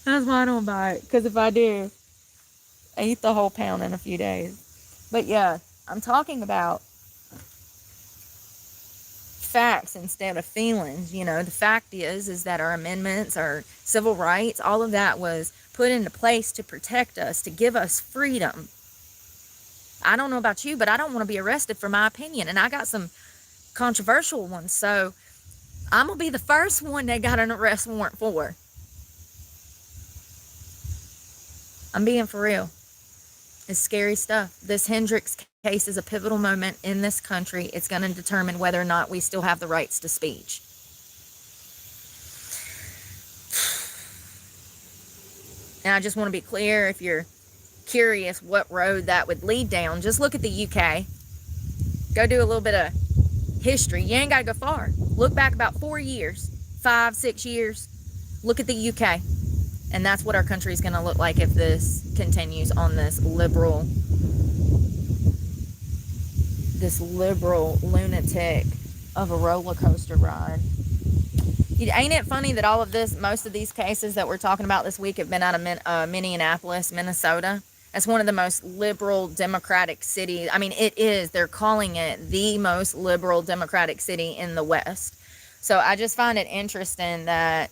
That's why I don't buy it. Because if I do, I eat the whole pound in a few days. But yeah, I'm talking about facts instead of feelings. The fact is that our amendments, our civil rights, all of that was put into place to protect us, to give us freedom. I don't know about you, but I don't want to be arrested for my opinion, and I got some controversial ones, so I'm gonna be the first one they got an arrest warrant for. I'm being for real. It's scary stuff. This Hendrix case is a pivotal moment in this country. It's going to determine whether or not we still have the rights to speech. And I just want to be clear, if you're curious what road that would lead down, just look at the UK. Go do a little bit of history. You ain't got to go far. Look back about 4 years, 5, 6 years. Look at the UK. And that's what our country is going to look like if this continues on this liberal lunatic of a roller coaster ride. Ain't it funny that all of this, most of these cases that we're talking about this week have been out of Minneapolis, Minnesota? That's one of the most liberal democratic cities. I mean, it is. They're calling it the most liberal democratic city in the West. So I just find it interesting that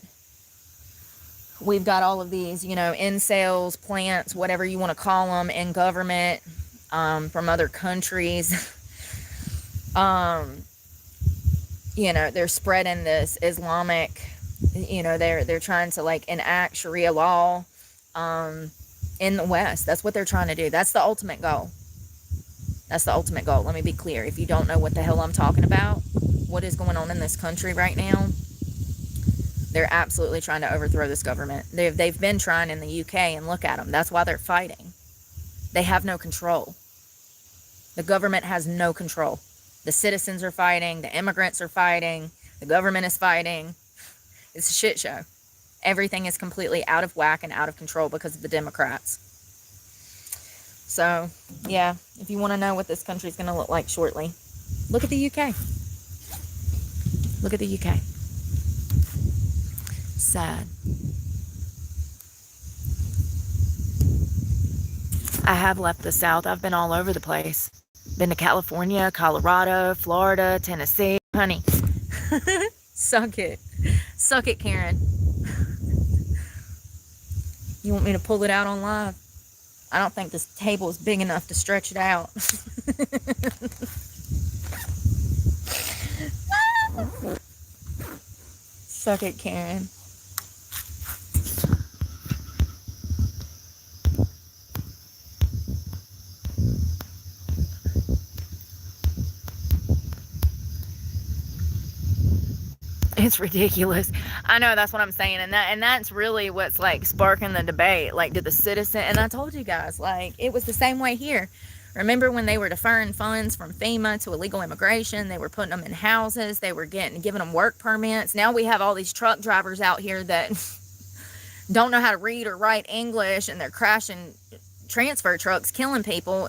we've got all of these, incels, plants, whatever you want to call them, in government, from other countries. They're spreading this Islamic, they're trying to enact Sharia law, in the West. That's what they're trying to do. That's the ultimate goal. That's the ultimate goal. Let me be clear. If you don't know what the hell I'm talking about, what is going on in this country right now, they're absolutely trying to overthrow this government. They've been trying in the UK, and look at them. That's why they're fighting. They have no control. The government has no control. The citizens are fighting. The immigrants are fighting. The government is fighting. It's a shit show. Everything is completely out of whack and out of control because of the Democrats. So, yeah, if you want to know what this country is going to look like shortly, look at the UK. Look at the UK. Sad. I have left the South. I've been all over the place. Been to California, Colorado, Florida, Tennessee. Honey, suck it. Suck it, Karen. You want me to pull it out on live? I don't think this table is big enough to stretch it out. Suck it, Karen. It's ridiculous. I know, that's what I'm saying. And that's really what's sparking the debate. Did the citizen, and I told you guys, it was the same way here. Remember when they were deferring funds from FEMA to illegal immigration? They were putting them in houses. They were giving them work permits. Now we have all these truck drivers out here that don't know how to read or write English, and they're crashing transfer trucks, killing people.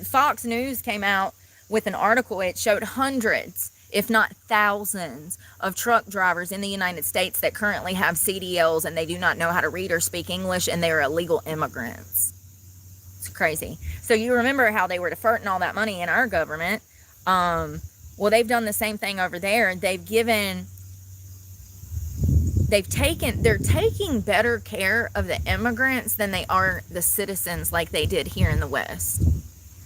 Fox News came out with an article. It showed hundreds, if not thousands, of truck drivers in the United States that currently have CDLs, and they do not know how to read or speak English, and they're illegal immigrants. It's crazy. So you remember how they were deferring all that money in our government. Well, they've done the same thing over there. They're taking better care of the immigrants than they are the citizens, like they did here in the West.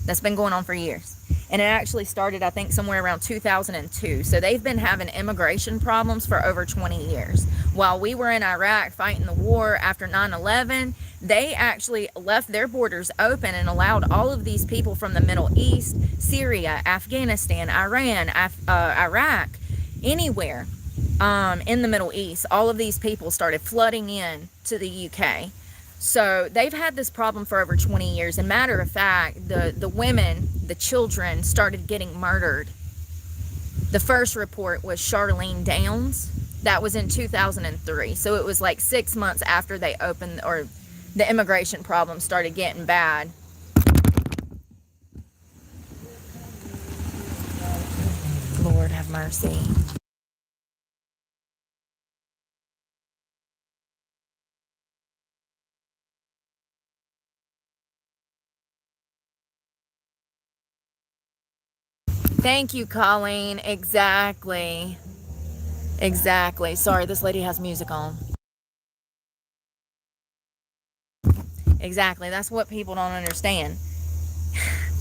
That's been going on for years. And it actually started, I think, somewhere around 2002. So they've been having immigration problems for over 20 years. While we were in Iraq fighting the war after 9/11, they actually left their borders open and allowed all of these people from the Middle East, Syria, Afghanistan, Iran, Iraq, anywhere in the Middle East. All of these people started flooding in to the UK. So they've had this problem for over 20 years. And matter of fact, the women, the children started getting murdered. The first report was Charlene Downs. That was in 2003. So it was 6 months after they opened, or the immigration problem started getting bad. Lord have mercy. Thank you, Colleen. Exactly. Sorry, this lady has music on. Exactly. That's what people don't understand.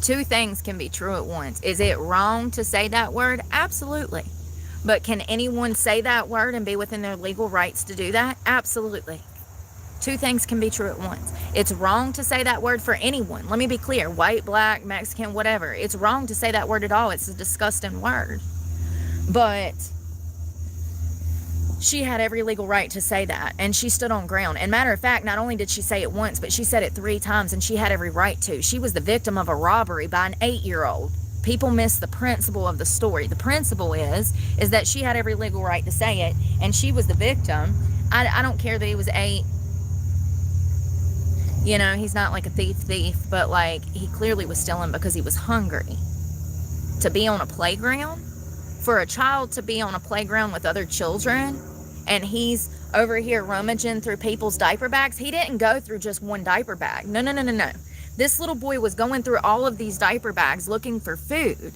Two things can be true at once. Is it wrong to say that word? Absolutely. But can anyone say that word and be within their legal rights to do that? Absolutely. Two things can be true at once. It's wrong to say that word for anyone. Let me be clear. White, black, Mexican, whatever. It's wrong to say that word at all. It's a disgusting word. But she had every legal right to say that, and she stood on ground. And matter of fact, not only did she say it once, but she said it 3 times, and she had every right to. She was the victim of a robbery by an 8-year-old. People miss the principle of the story. The principle is that she had every legal right to say it, and she was the victim. I don't care that he was 8. You know, he's not like a thief, but like, he clearly was stealing because he was hungry. To be on a playground, for a child to be on a playground with other children, and he's over here rummaging through people's diaper bags. He didn't go through just one diaper bag. No. This little boy was going through all of these diaper bags looking for food.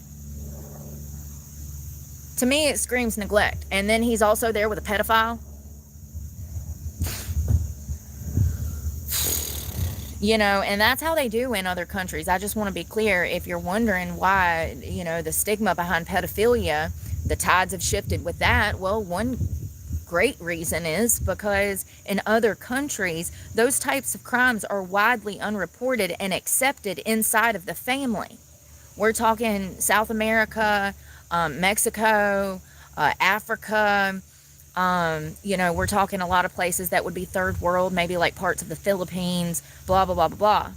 To me, it screams neglect. And then he's also there with a pedophile. You know, and that's how they do in other countries. I just want to be clear, if you're wondering why, you know, the stigma behind pedophilia, the tides have shifted with that. Well, one great reason is because in other countries, those types of crimes are widely unreported and accepted inside of the family. We're talking South America, Mexico, Africa. You know, we're talking a lot of places that would be third world, maybe like parts of the Philippines, blah, blah, blah, blah, blah.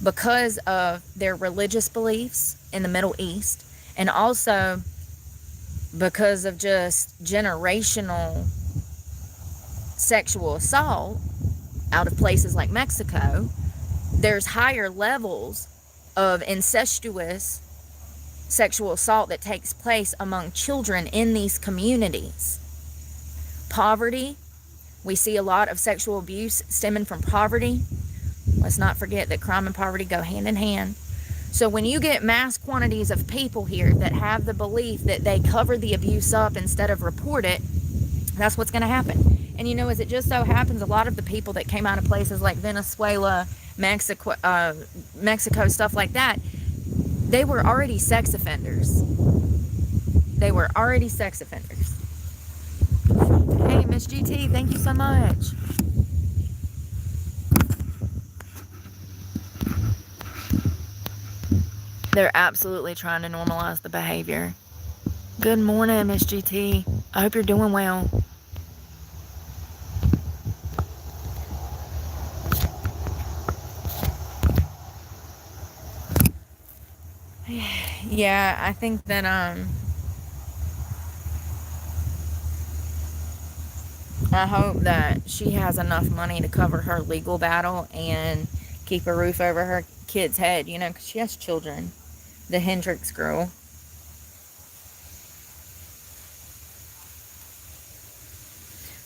Because of their religious beliefs in the Middle East, and also because of just generational sexual assault out of places like Mexico, there's higher levels of incestuous sexual assault that takes place among children in these communities. Poverty, we see a lot of sexual abuse stemming from poverty. Let's not forget that crime and poverty go hand in hand. So when you get mass quantities of people here that have the belief that they cover the abuse up instead of report it, that's what's going to happen. And you know, as it just so happens, a lot of the people that came out of places like Venezuela, Mexico, stuff like that, they were already sex offenders. They were already sex offenders. Hey, Miss GT, thank you so much. They're absolutely trying to normalize the behavior. Good morning, Miss GT. I hope you're doing well. Yeah, I think that I hope that she has enough money to cover her legal battle and keep a roof over her kid's head, you know, because she has children. The Hendricks girl.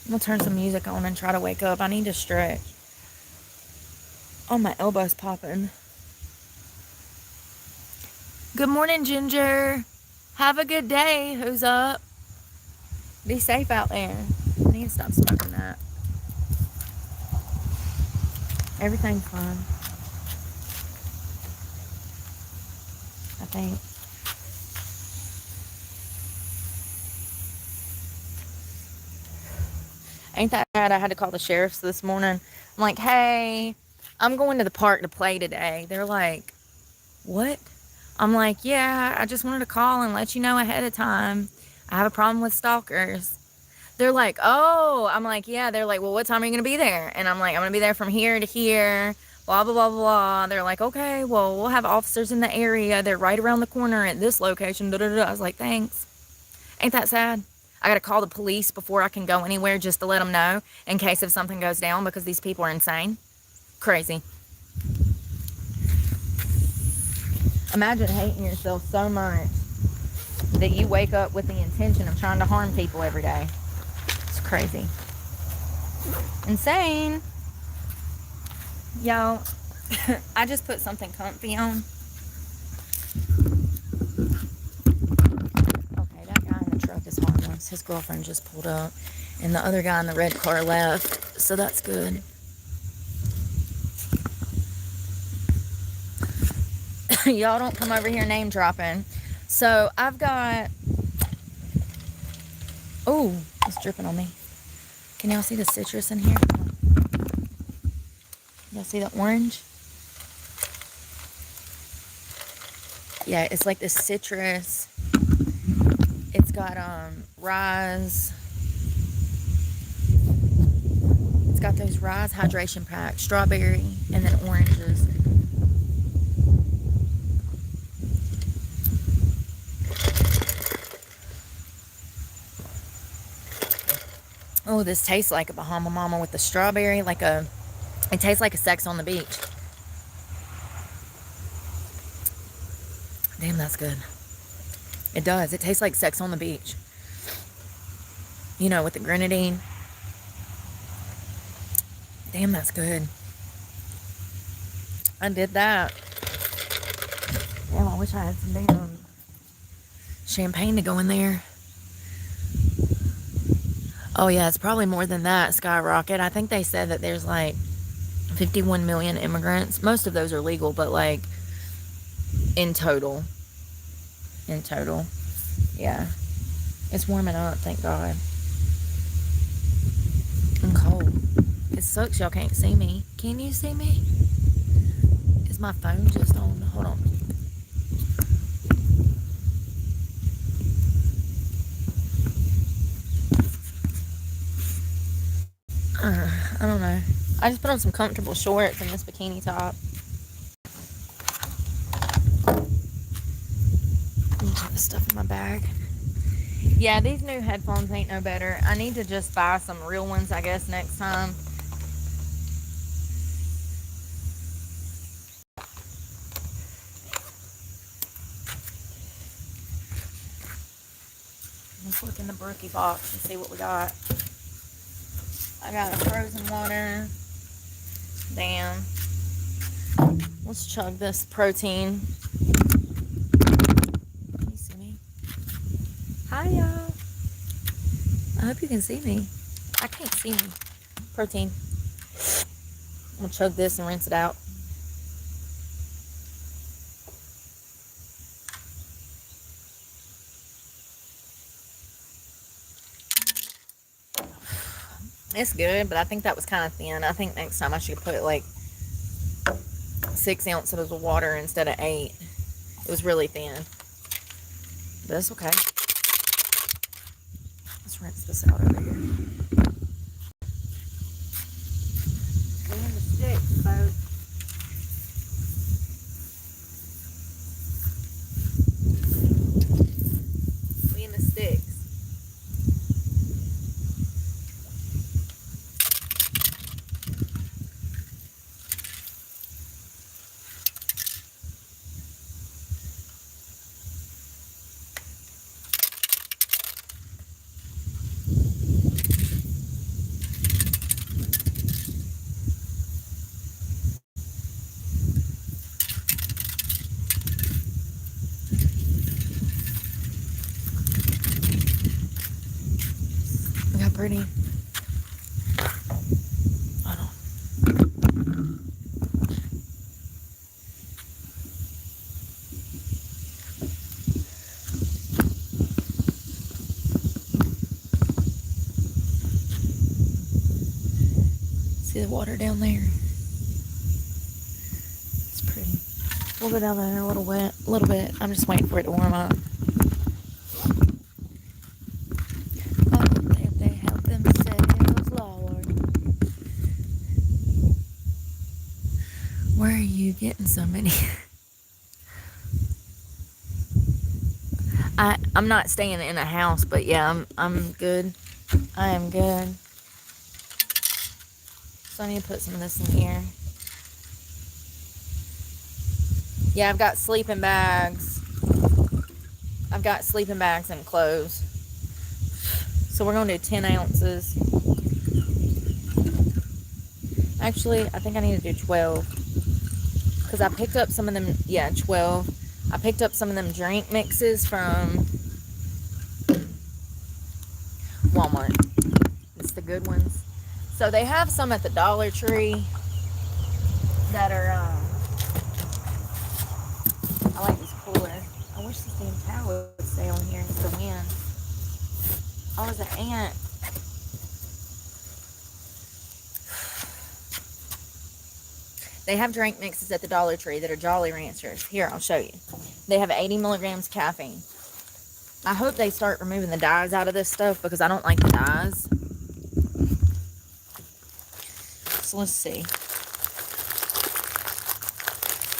I'm going to turn some music on and try to wake up. I need to stretch. Oh, my elbow's popping. Good morning, Ginger. Have a good day. Who's up? Be safe out there. I need to stop smoking that. Everything's fine. I think. Ain't that bad? I had to call the sheriffs this morning. I'm like, hey, I'm going to the park to play today. They're like, what? I'm like, yeah, I just wanted to call and let you know ahead of time. I have a problem with stalkers. They're like, oh. I'm like, yeah. They're like, well, what time are you going to be there? And I'm like, I'm going to be there from here to here, blah, blah, blah, blah. They're like, okay, well, we'll have officers in the area. They're right around the corner at this location. Da, da, da. I was like, thanks. Ain't that sad? I got to call the police before I can go anywhere just to let them know in case if something goes down because these people are insane. Crazy. Imagine hating yourself so much that you wake up with the intention of trying to harm people every day. It's crazy. Insane. Y'all, I just put something comfy on. Okay, that guy in the truck is harmless. His girlfriend just pulled up, and the other guy in the red car left, so that's good. Y'all don't come over here name dropping. So I've got, oh, it's dripping on me. Can y'all see the citrus in here? Y'all see the orange? Yeah, it's like the citrus. It's got Rise. It's got those Rise hydration packs, strawberry, and then oranges. Oh, this tastes like a Bahama Mama with the strawberry, it tastes like a Sex on the Beach. Damn, that's good. It does. It tastes like Sex on the Beach. You know, with the grenadine. Damn, that's good. I did that. Damn, I wish I had some damn champagne to go in there. Oh, yeah, it's probably more than that, skyrocket. I think they said that there's like 51 million immigrants. Most of those are legal, but like in total. Yeah. It's warming up, thank God. I'm cold. It sucks y'all can't see me. Can you see me? Is my phone just on? Hold on. I don't know. I just put on some comfortable shorts and this bikini top. Let me put this stuff in my bag. Yeah, these new headphones ain't no better. I need to just buy some real ones, I guess, next time. Let's look in the Brookie box and see what we got. I got a frozen water. Damn. Let's chug this protein. Can you see me? Hi, y'all. I hope you can see me. I can't see me. Protein. I'm gonna chug this and rinse it out. It's good, but I think that was kind of thin. I think next time I should put like 6 ounces of water instead of 8. It was really thin. But that's okay. Let's rinse this out over here. We in the sticks, folks. We in the sticks. Look how pretty. Hold on. See the water down there? It's pretty. We'll go down there a little bit. I'm just waiting for it to warm up. Where are you getting so many? I'm not staying in a house, but yeah, I'm good. I am good. So I need to put some of this in here. Yeah, I've got sleeping bags. I've got sleeping bags and clothes. So we're going to do 10 ounces. Actually, I think I need to do 12. Because I picked up some of them, 12. I picked up some of them drink mixes from Walmart. It's the good ones. So they have some at the Dollar Tree that are, I like this cooler. I wish this damn towel would stay on here. It's the wind. Oh, there's an ant. They have drink mixes at the Dollar Tree that are Jolly Ranchers. Here, I'll show you. They have 80 milligrams caffeine. I hope they start removing the dyes out of this stuff because I don't like the dyes. So let's see.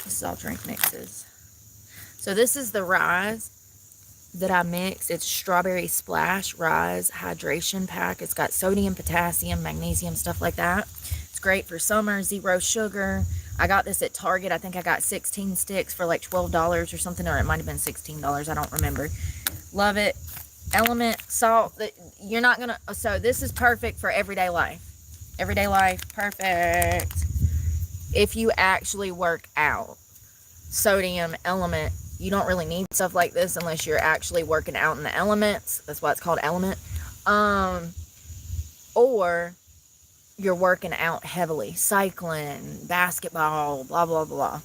This is all drink mixes. So this is the Rise that I mix. It's Strawberry Splash Rise Hydration Pack. It's got sodium, potassium, magnesium, stuff like that. It's great for summer, 0 sugar. I got this at Target. I think I got 16 sticks for like $12 or something, or it might have been $16. I don't remember. Love it. Element salt. You're not gonna. So this is perfect for everyday life. Everyday life, perfect. If you actually work out, sodium, element. You don't really need stuff like this unless you're actually working out in the elements. That's why it's called element. Or you're working out heavily, cycling, basketball, blah, blah, blah.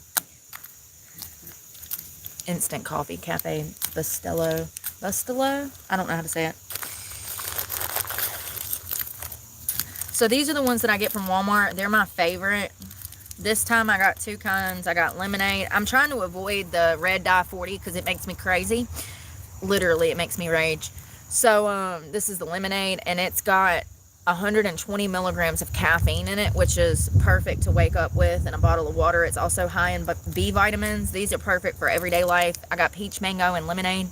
Instant coffee, Cafe Bustelo. Bustelo? I don't know how to say it. So these are the ones that I get from Walmart. They're my favorite. This time I got 2 kinds. I got lemonade. I'm trying to avoid the red dye 40 because it makes me crazy. Literally, it makes me rage. So this is the lemonade, and it's got 120 milligrams of caffeine in it, which is perfect to wake up with, and a bottle of water. It's also high in B vitamins. These are perfect for everyday life. I got peach mango and lemonade.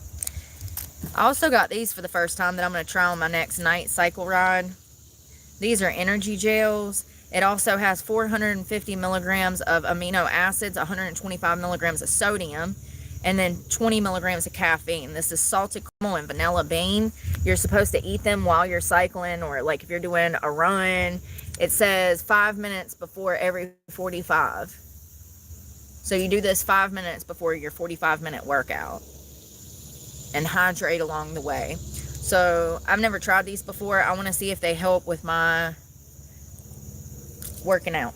I also got these for the first time that I'm going to try on my next night cycle ride. These are energy gels. It also has 450 milligrams of amino acids, 125 milligrams of sodium, and then 20 milligrams of caffeine. This is salted caramel and vanilla bean. You're supposed to eat them while you're cycling, or like if you're doing a run. It says 5 minutes before every 45. So you do this 5 minutes before your 45-minute workout and hydrate along the way. So I've never tried these before. I want to see if they help with my working out.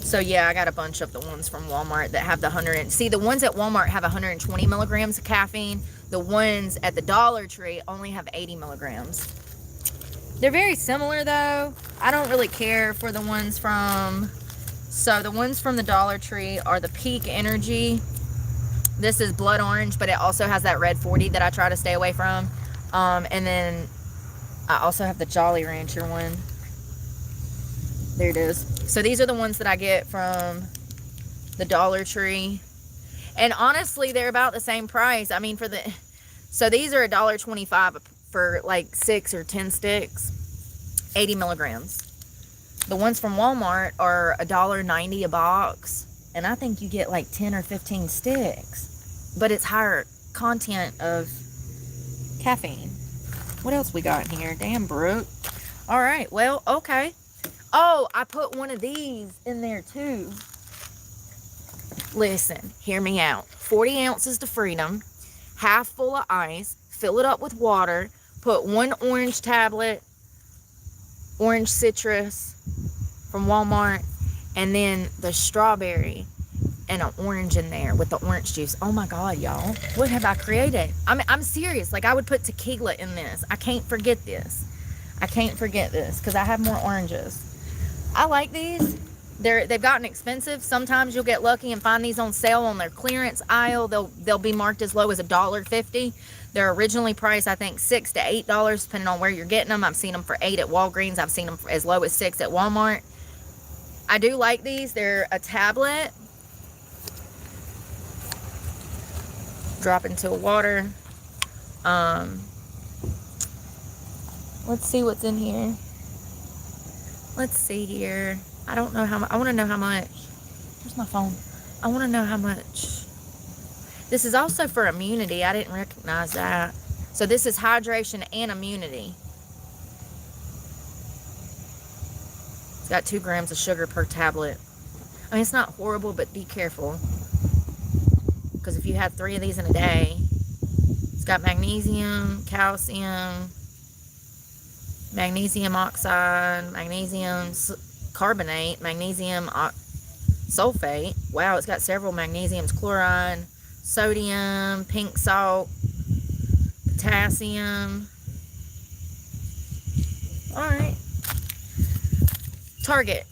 So yeah, I got a bunch of the ones from Walmart that have the 100. See, the ones at Walmart have 120 milligrams of caffeine. The ones at the Dollar Tree only have 80 milligrams. They're very similar though. I don't really care for the ones from. So the ones from the Dollar Tree are the Peak Energy. This is blood orange, but it also has that red 40 that I try to stay away from. And then I also have the Jolly Rancher one. There it is. So these are the ones that I get from the Dollar Tree. And honestly, they're about the same price. I mean, so these are $1.25 for like 6 or 10 sticks, 80 milligrams. The ones from Walmart are $1.90 a box. And I think you get like 10 or 15 sticks. But it's higher content of caffeine. What else we got in here? Damn, Brooke. All right, well, okay. Oh, I put one of these in there too. Listen, hear me out. 40 ounces to freedom, half full of ice, fill it up with water, put 1 orange tablet, orange citrus from Walmart, and then the strawberry and an orange in there with the orange juice. Oh my God, y'all. What have I created? I'm serious. Like, I would put tequila in this. I can't forget this. I can't forget this because I have more oranges. I like these. They've gotten expensive. Sometimes you'll get lucky and find these on sale on their clearance aisle. They'll be marked as low as $1.50. They're originally priced, I think, $6 to $8, depending on where you're getting them. I've seen them for $8 at Walgreens. I've seen them for as low as $6 at Walmart. I do like these. They're a tablet. Drop into water. Let's see what's in here. Let's see here. I don't know how much. I want to know how much. Where's my phone? I want to know how much. This is also for immunity. I didn't recognize that. So this is hydration and immunity. It's got 2 grams of sugar per tablet. I mean, it's not horrible, but be careful. Because if you have 3 of these in a day, it's got magnesium, calcium, magnesium oxide, magnesium carbonate, magnesium sulfate. Wow, it's got several magnesiums, chloride, sodium, pink salt, potassium. All right. Target.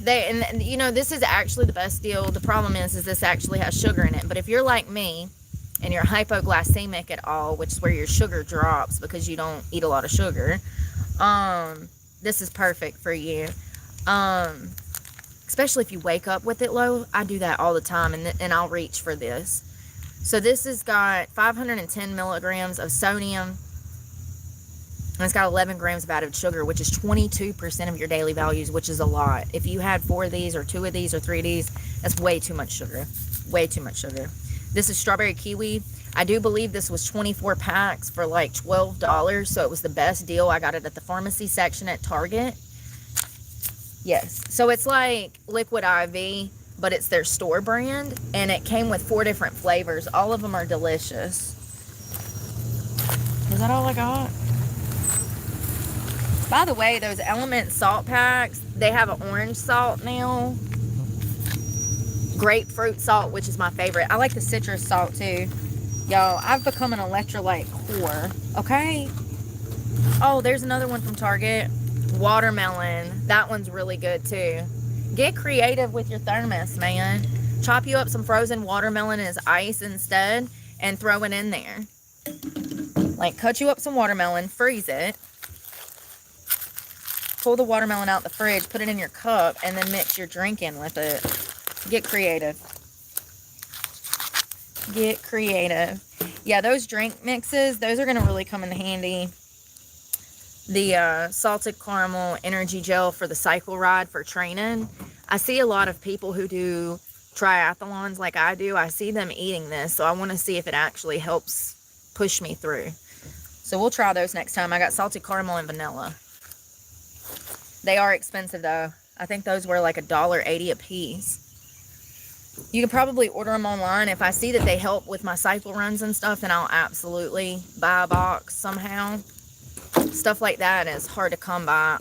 And you know, this is actually the best deal. The problem is this actually has sugar in it. But if you're like me and you're hypoglycemic at all, which is where your sugar drops because you don't eat a lot of sugar, this is perfect for you. Especially if you wake up with it low. I do that all the time, and I'll reach for this. So this has got 510 milligrams of sodium, and it's got 11 grams of added sugar, which is 22% of your daily values, which is a lot. If you had 4 of these or 2 of these or 3 of these, that's way too much sugar. Way too much sugar. This is strawberry kiwi. I do believe this was 24 packs for like $12, so it was the best deal. I got it at the pharmacy section at Target. Yes. So it's like Liquid IV, but it's their store brand, and it came with 4 different flavors. All of them are delicious. Is that all I got? By the way, those Element salt packs, they have an orange salt now. Grapefruit salt, which is my favorite. I like the citrus salt too. Y'all, I've become an electrolyte whore. Okay? Oh, there's another one from Target. Watermelon. That one's really good too. Get creative with your thermos, man. Chop you up some frozen watermelon as ice instead and throw it in there. Like, cut you up some watermelon, freeze it. Pull the watermelon out the fridge, put it in your cup, and then mix your drink in with it. Get creative. Get creative. Yeah, those drink mixes, those are going to really come in handy. The salted caramel energy gel for the cycle ride for training. I see a lot of people who do triathlons like I do. I see them eating this, so I want to see if it actually helps push me through. So we'll try those next time. I got salted caramel and vanilla. They are expensive though. I think those were like $1.80 a piece. You can probably order them online. If I see that they help with my cycle runs and stuff, then I'll absolutely buy a box somehow. Stuff like that is hard to come by.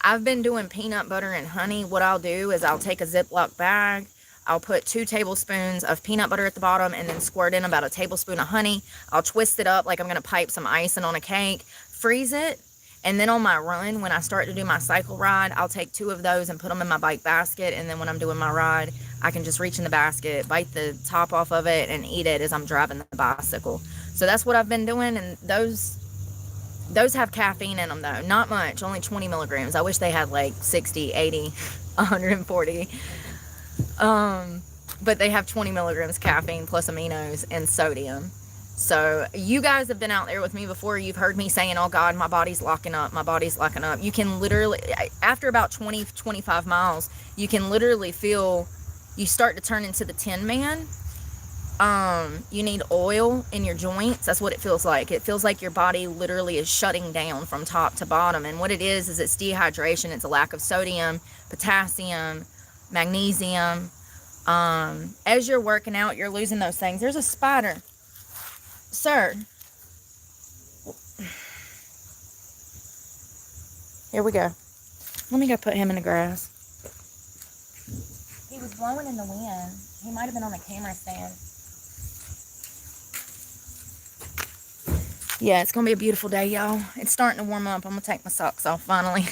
I've been doing peanut butter and honey. What I'll do is I'll take a Ziploc bag. I'll put 2 tablespoons of peanut butter at the bottom and then squirt in about a tablespoon of honey. I'll twist it up like I'm going to pipe some icing on a cake. Freeze it. And then on my run, when I start to do my cycle ride, I'll take 2 of those and put them in my bike basket. And then when I'm doing my ride, I can just reach in the basket, bite the top off of it, and eat it as I'm driving the bicycle. So that's what I've been doing. And those have caffeine in them, though. Not much, only 20 milligrams. I wish they had like 60, 80, 140. But they have 20 milligrams caffeine plus aminos and sodium. So you guys have been out there with me before. You've heard me saying, oh God, my body's locking up. My body's locking up. You can literally, after about 20, 25 miles, you can literally feel, you start to turn into the Tin Man. You need oil in your joints. That's what it feels like. It feels like your body literally is shutting down from top to bottom. And what it is it's dehydration. It's a lack of sodium, potassium, magnesium. As you're working out, you're losing those things. There's a spider. Sir. Here we go. Let me go put him in the grass. He was blowing in the wind. He might have been on the camera stand. Yeah, it's going to be a beautiful day, y'all. It's starting to warm up. I'm going to take my socks off finally.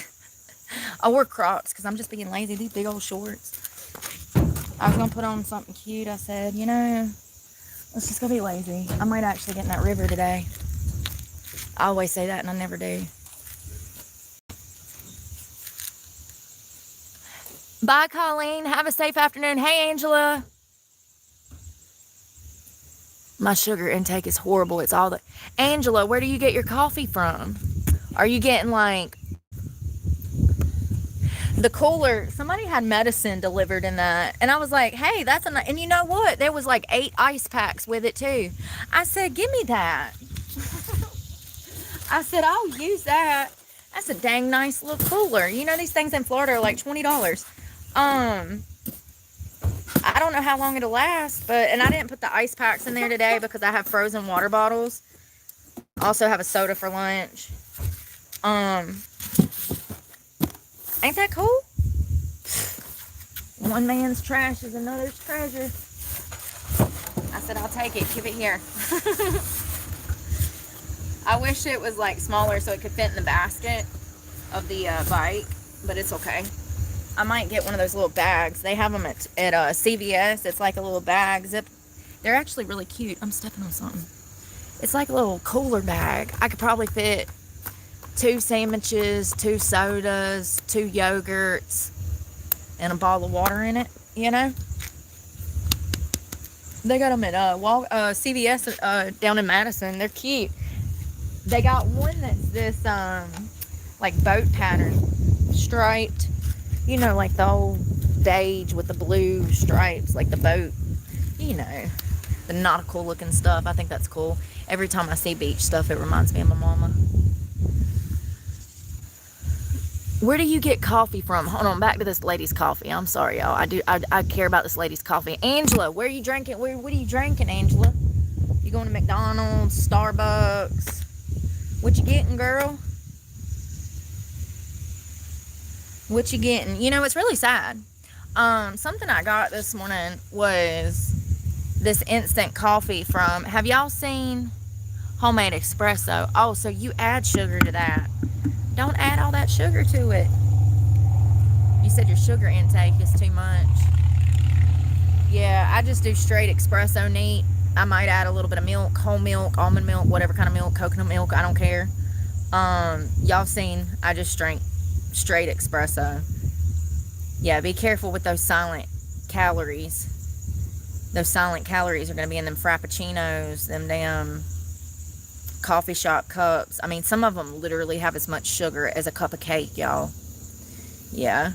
I wore Crocs because I'm just being lazy. These big old shorts. I was going to put on something cute. I said, you know, let's just go be lazy. I might actually get in that river today. I always say that and I never do. Bye, Colleen. Have a safe afternoon. Hey, Angela. My sugar intake is horrible. It's all the... Angela, where do you get your coffee from? Are you getting like... The cooler, somebody had medicine delivered in that. And I was like, hey, that's a... And you know what? There was like 8 ice packs with it too. I said, give me that. I said, I'll use that. That's a dang nice little cooler. You know, these things in Florida are like $20. I don't know how long it'll last, but... And I didn't put the ice packs in there today because I have frozen water bottles. Also have a soda for lunch. Ain't that cool? One man's trash is another's treasure. I said, I'll take it. Give it here. I wish it was like smaller so it could fit in the basket of the bike, but it's okay. I might get one of those little bags. They have them at CVS. It's like a little bag zip. They're actually really cute. I'm stepping on something. It's like a little cooler bag. I could probably fit 2 sandwiches, 2 sodas, 2 yogurts, and a bottle of water in it, you know? They got them at CVS down in Madison. They're cute. They got one that's this like boat pattern, striped. You know, like the old beige with the blue stripes, like the boat. You know, the nautical looking stuff. I think that's cool. Every time I see beach stuff, it reminds me of my mama. Where do you get coffee from? Hold on, back to this lady's coffee. I'm sorry, y'all. I care about this lady's coffee. Angela, where are you drinking? What are you drinking, Angela? You going to McDonald's, Starbucks? What you getting, girl? What you getting? You know, it's really sad. Something I got this morning was this instant coffee from, have y'all seen Homemade Espresso? Oh, so you add sugar to that. Don't add all that sugar to it. You said your sugar intake is too much. Yeah, I just do straight espresso neat. I might add a little bit of milk, whole milk, almond milk, whatever kind of milk, coconut milk, I don't care. Y'all seen, I just drink straight espresso. Yeah, be careful with those silent calories. Those silent calories are going to be in them frappuccinos, them damn coffee shop cups. I mean, some of them literally have as much sugar as a cup of cake, y'all. Yeah.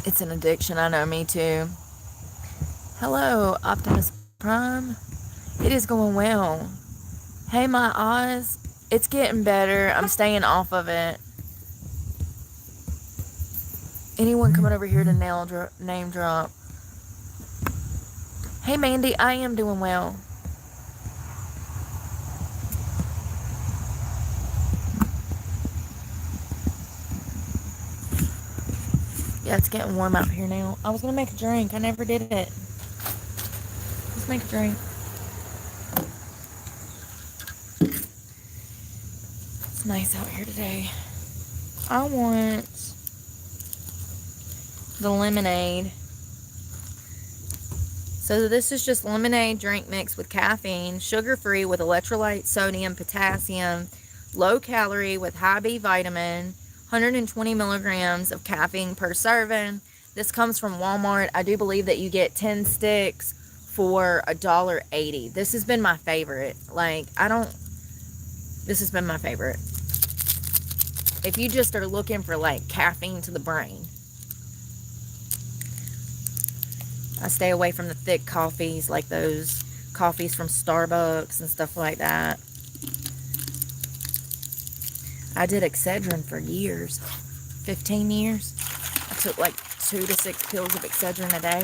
It's an addiction. I know, me too. Hello, Optimus Prime. It is going well. Hey, my Oz. It's getting better. I'm staying off of it. Anyone coming over here to name drop? Hey, Mandy. I am doing well. Yeah, it's getting warm out here now. I was going to make a drink. I never did it. Let's make a drink. It's nice out here today. I want the lemonade. So this is just lemonade drink mix with caffeine, sugar-free with electrolyte, sodium, potassium, low calorie with high B vitamin, 120 milligrams of caffeine per serving. This comes from Walmart. I do believe that you get 10 sticks for $1.80. This has been my favorite. This has been my favorite. If you just are looking for like caffeine to the brain. I stay away from the thick coffees, like those coffees from Starbucks and stuff like that. I did Excedrin for years, 15 years. I took like 2 to 6 pills of Excedrin a day.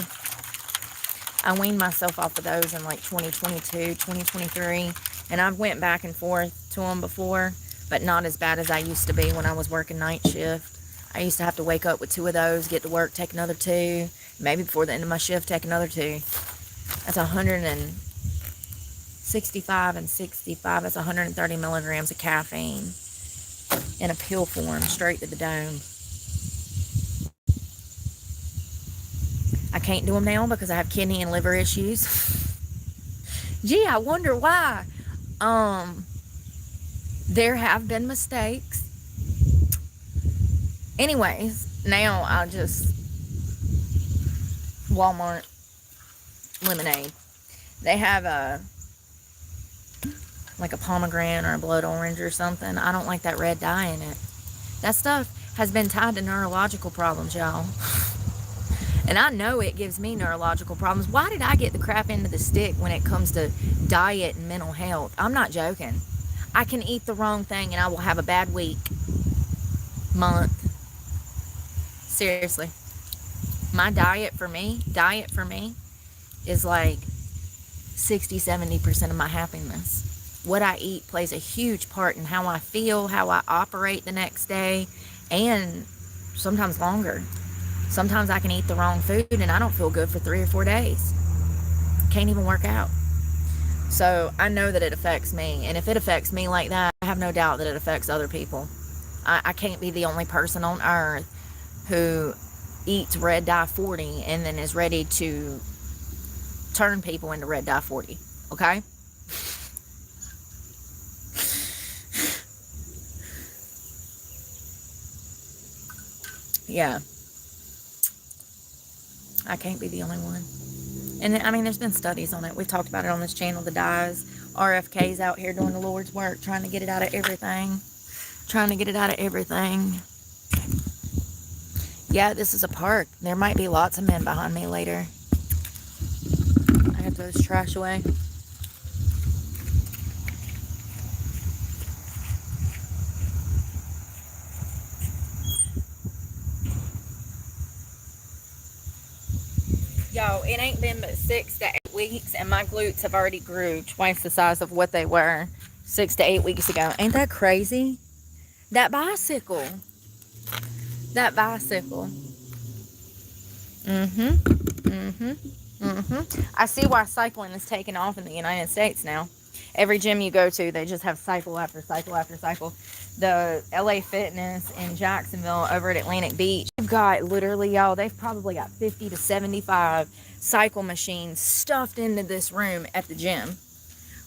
I weaned myself off of those in like 2022, 2023, and I've went back and forth to them before, but not as bad as I used to be when I was working night shift. I used to have to wake up with 2 of those, get to work, take another 2, maybe before the end of my shift, take another 2. That's 165 and 65. That's 130 milligrams of caffeine in a pill form, straight to the dome. I can't do them now because I have kidney and liver issues. Gee, I wonder why. There have been mistakes. Anyways, now I just Walmart lemonade. They have like a pomegranate or a blood orange or something. I don't like that red dye in it. That stuff has been tied to neurological problems, y'all. And I know it gives me neurological problems. Why did I get the crap into the stick when it comes to diet and mental health? I'm not joking. I can eat the wrong thing and I will have a bad week, month. Seriously. My diet for me is like 60-70% of my happiness. what I eat plays a huge part in how I feel, how I operate the next day, and sometimes longer. Sometimes I can eat the wrong food and I don't feel good for 3 or 4 days. Can't even work out. So I know that it affects me. And if it affects me like that, I have no doubt that it affects other people. I can't be the only person on earth who eats red dye 40 and then is ready to turn people into red dye 40. Okay? Yeah. I can't be the only one. And I mean, there's been studies on it. We've talked about it on this channel, the dyes. RFK's out here doing the Lord's work, trying to get it out of everything. Trying to get it out of everything. Yeah, this is a park. There might be lots of men behind me later. I have to throw this trash away. Yo, it ain't been but 6 to 8 weeks, and my glutes have already grew twice the size of what they were 6 to 8 weeks ago. Ain't that crazy? That bicycle. That bicycle. I see why cycling is taking off in the United States now. Every gym you go to, they just have cycle after cycle after cycle. The LA Fitness in Jacksonville over at Atlantic Beach, they've got literally, y'all, they've probably got 50 to 75 cycle machines stuffed into this room at the gym.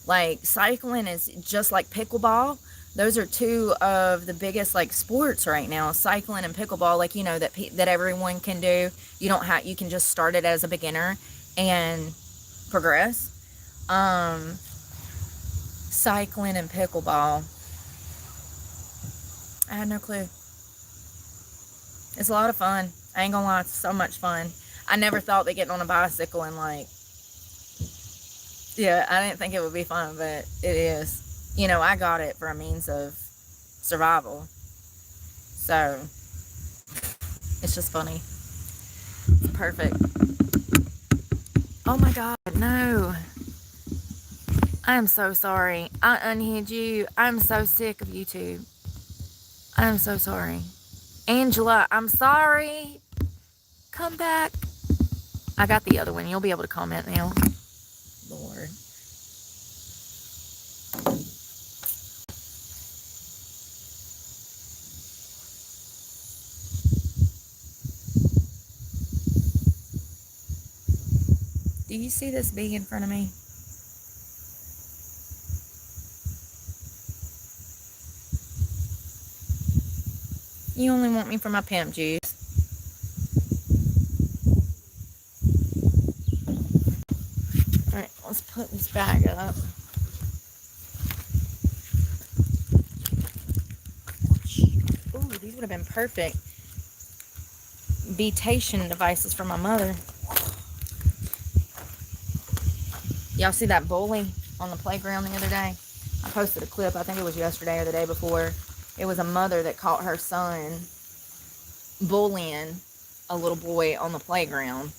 Like, cycling is just like pickleball. Those are two of the biggest, like, sports right now, cycling and pickleball. Like, you know, that everyone can do. You can just start it as a beginner and progress. Cycling and pickleball. I had no clue. It's a lot of fun. I ain't gonna lie, it's so much fun. I never thought that getting on a bicycle and, like, yeah, I didn't think it would be fun, but it is. You know, I got it for a means of survival. So, it's just funny. It's perfect. Oh my God, no. I am so sorry. I unhinged you. I'm so sick of YouTube. I'm so sorry. Angela, I'm sorry. Come back. I got the other one. You'll be able to comment now. Lord. Do you see this bee in front of me? You only want me for my pimp juice. Alright, let's put this bag up. Ooh, these would have been perfect betation devices for my mother. Y'all see that bully on the playground the other day? I posted a clip, I think it was yesterday or the day before. It was a mother that caught her son bullying a little boy on the playground.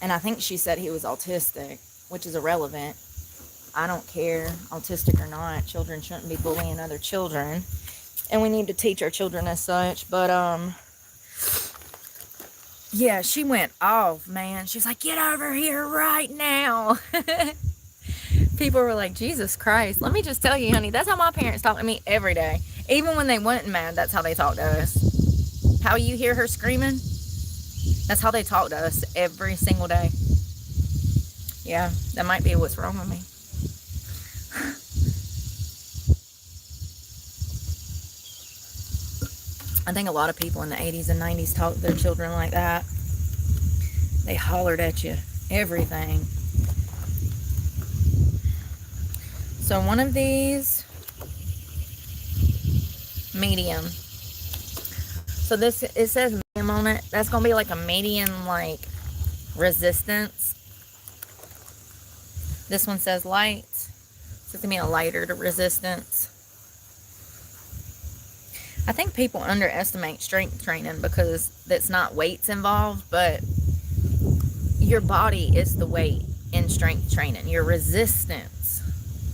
And I think she said he was autistic, which is irrelevant. I don't care, autistic or not. Children shouldn't be bullying other children. And we need to teach our children as such. But, yeah, she went off, man. She's like, get over here right now. People were like, Jesus Christ. Let me just tell you, honey, that's how my parents talk to me every day. Even when they weren't mad, that's how they talk to us. How you hear her screaming, that's how they talk to us every single day. Yeah, that might be what's wrong with me. I think a lot of people in the 80s and 90s talked to their children like that. They hollered at you, everything. So one of these, medium. So this, it says medium on it. That's going to be like a medium, like, resistance. This one says light. So it's going to be a lighter resistance. I think people underestimate strength training because it's not weights involved, but your body is the weight in strength training. Your resistance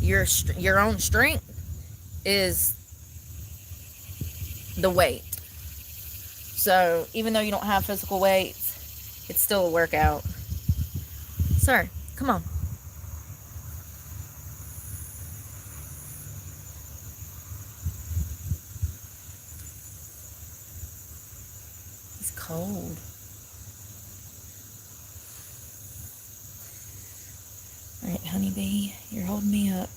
your own strength is the weight. So even though you don't have physical weights, it's still a workout. Sir, come on. He's cold. All right, honeybee, you're holding me up.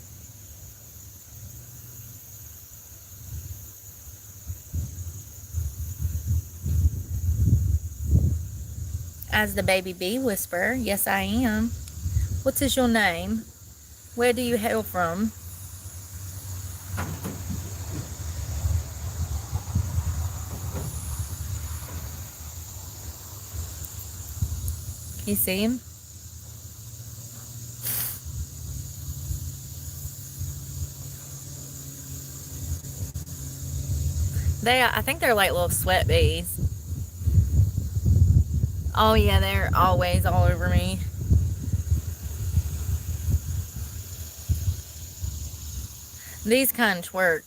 As the baby bee whisperer, yes I am. What is your name? Where do you hail from? You see him? I think they're like little sweat bees. Oh yeah, they're always all over me. These kind of twerk.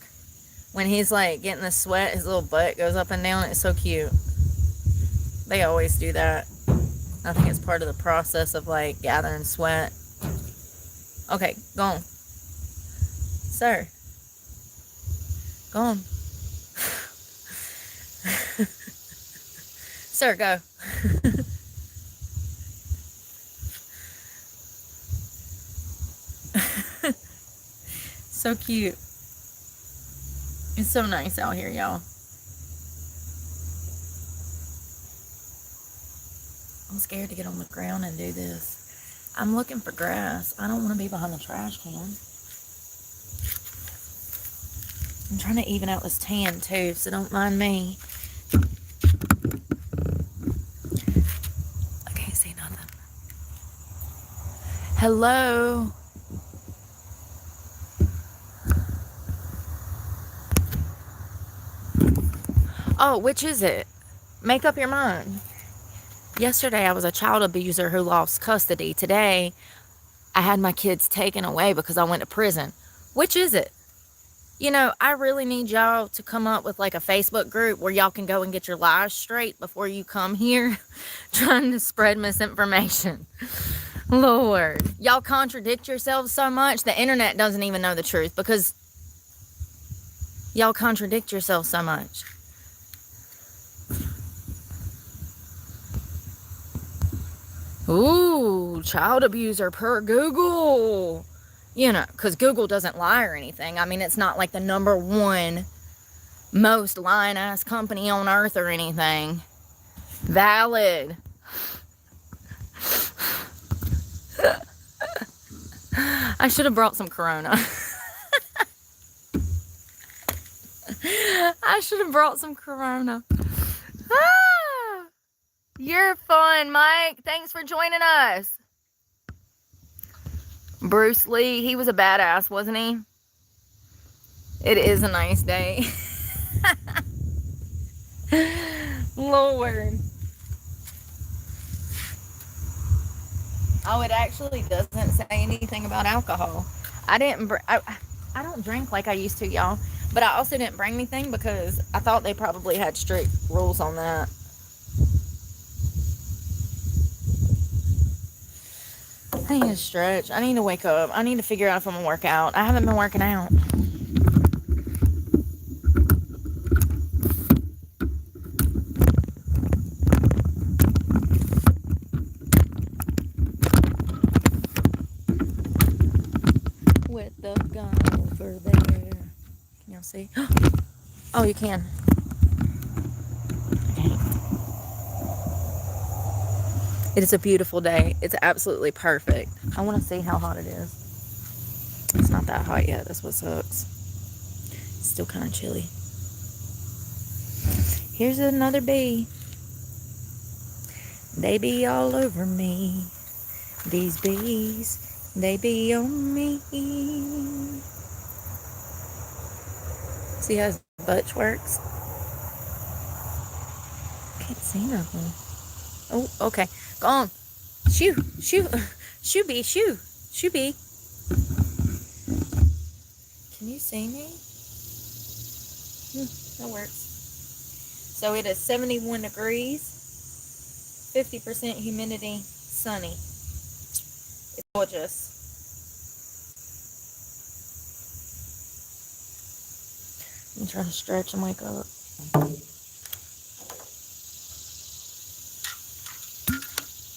When he's like getting the sweat, his little butt goes up and down. It's so cute. They always do that. I think it's part of the process of like gathering sweat. Okay, go on. Sir. Go on. Sir, go. So cute. It's so nice out here, y'all. I'm scared to get on the ground and do this. I'm looking for grass. I don't want to be behind the trash can. I'm trying to even out this tan too, so don't mind me. I can't see nothing. Hello. Oh, which is it? Make up your mind. Yesterday, I was a child abuser who lost custody. Today, I had my kids taken away because I went to prison. Which is it? You know, I really need y'all to come up with like a Facebook group where y'all can go and get your lies straight before you come here trying to spread misinformation. Lord, y'all contradict yourselves so much, the internet doesn't even know the truth because y'all contradict yourselves so much. Ooh, child abuser per Google. You know, because Google doesn't lie or anything. I mean, it's not like the #1 most lying ass company on earth or anything. Valid. I should have brought some Corona. I should have brought some Corona. Ah, you're fun, Mike. Thanks for joining us. Bruce Lee, he was a badass, wasn't he? It is a nice day. Lord. Oh, it actually doesn't say anything about alcohol. I don't drink like I used to, y'all. But I also didn't bring anything because I thought they probably had strict rules on that. I need to stretch. I need to wake up. I need to figure out if I'm going to work out. I haven't been working out. With the gun over there. Can y'all see? Oh, you can. Okay. It is a beautiful day. It's absolutely perfect. I want to see how hot it is. It's not that hot yet. That's what sucks. It's still kind of chilly. Here's another bee. They be all over me. These bees, they be on me. See how his butt works? Can't see nothing. Oh, okay. Go on. Shoo, shoo, shoo bee, shoo, shoo bee. Can you see me? That works. So it is 71 degrees, 50% humidity, sunny. It's gorgeous. I'm trying to stretch and wake up.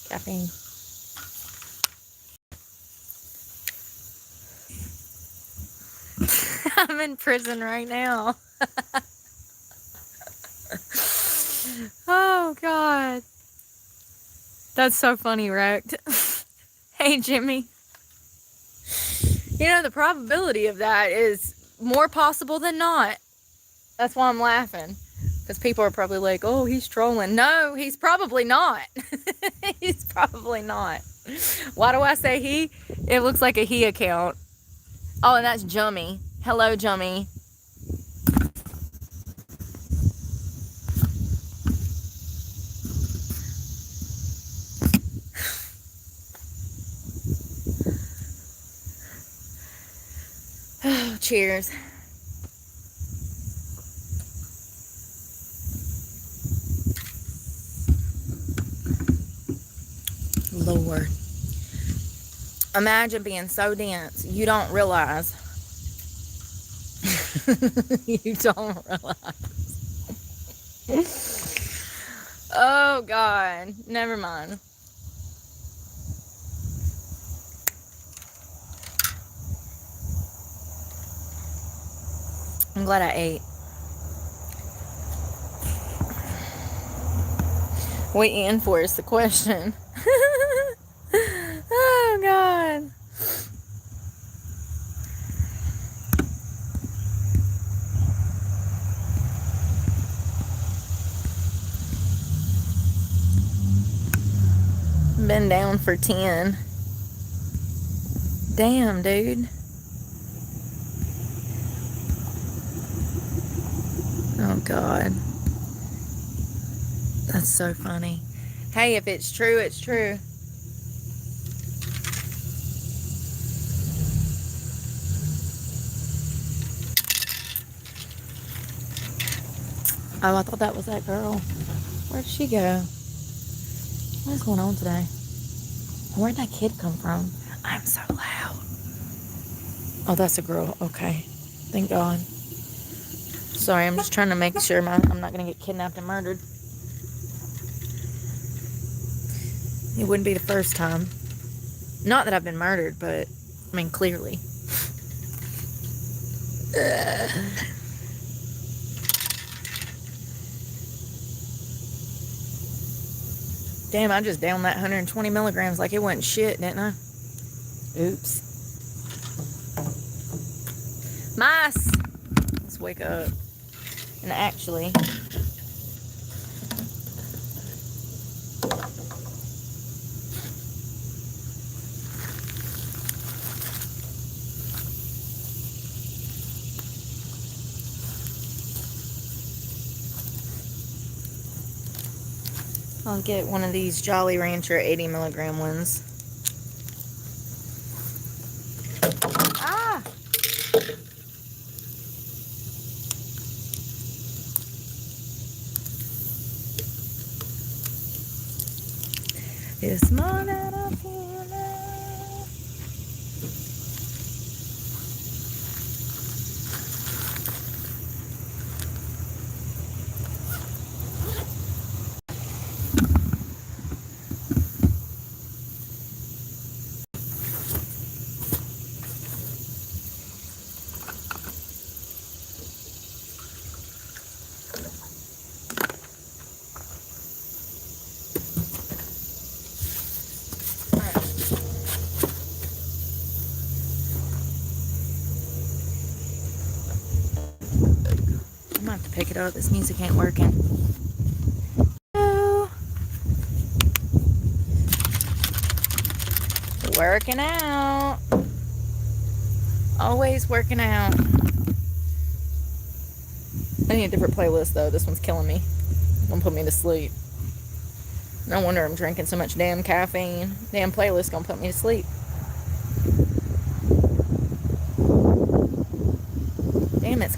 Caffeine. I'm in prison right now. Oh, God. That's so funny, wrecked. Hey, Jimmy. You know, the probability of that is more possible than not. That's why I'm laughing. Because people are probably like, oh, he's trolling. No, he's probably not. He's probably not. Why do I say he? It looks like a he account. Oh, and that's Jummy. Hello, Jummy. Cheers. Lord. Imagine being so dense, you don't realize. You don't realize. Oh, God. Never mind. I'm glad I ate. What you in for is the question. Oh, God. Been down for 10. Damn, dude. Oh, God. That's so funny. Hey, if it's true, it's true. Oh, I thought that was that girl. Where'd she go? What is going on today? Where'd that kid come from? I'm so loud. Oh, that's a girl. Okay. Thank God. Sorry, I'm just trying to make sure I'm not going to get kidnapped and murdered. It wouldn't be the first time. Not that I've been murdered, but, I mean, clearly. Damn, I just downed that 120 milligrams like it wasn't shit, didn't I? Oops. Mice! Let's wake up. And actually... I'll get one of these Jolly Rancher 80 milligram ones. Ah! It's more than a feeling. I'm gonna have to pick it up. This music ain't working. Hello. Working out. Always working out. I need a different playlist though. This one's killing me. It's gonna put me to sleep. No wonder I'm drinking so much damn caffeine. Damn playlist gonna put me to sleep.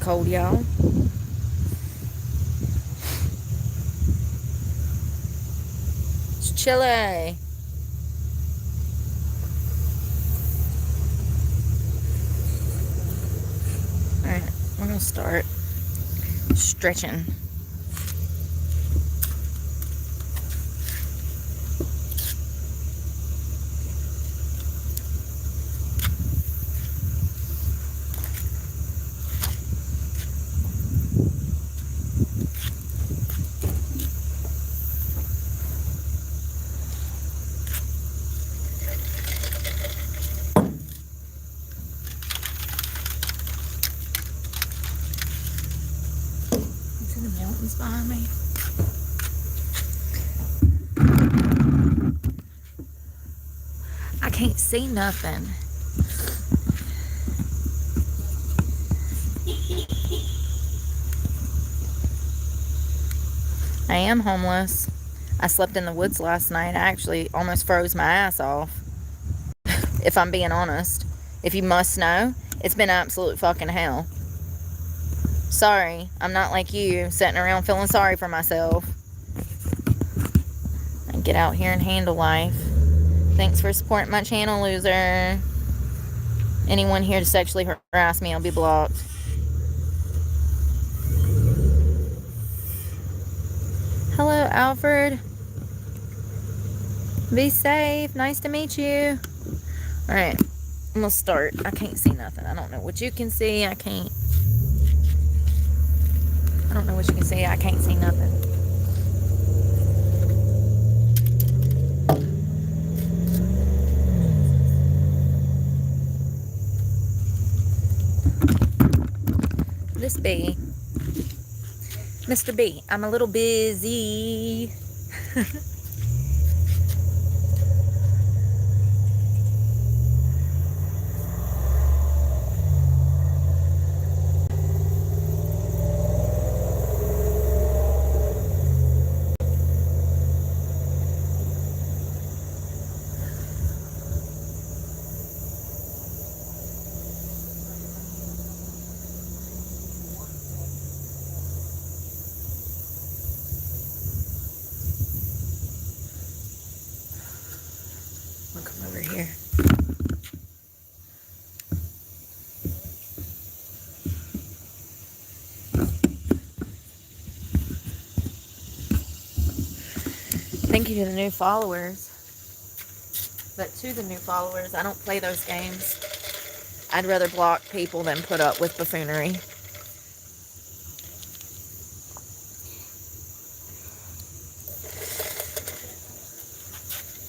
cold, y'all. It's chilly. Alright, we're gonna start stretching. The mountains behind me. I can't see nothing. I am homeless. I slept in the woods last night. I actually almost froze my ass off. If I'm being honest. If you must know, it's been absolute fucking hell. Sorry, I'm not like you, sitting around feeling sorry for myself. I get out here and handle life. Thanks for supporting my channel, loser. Anyone here to sexually harass me, I'll be blocked. Hello, Alfred. Be safe. Nice to meet you. Alright, I'm gonna start. I can't see nothing. I don't know what you can see. I don't know what you can see. I can't see nothing. This B. Mr. B, I'm a little busy. I'll come over here. Thank you to the new followers. But to the new followers, I don't play those games. I'd rather block people than put up with buffoonery.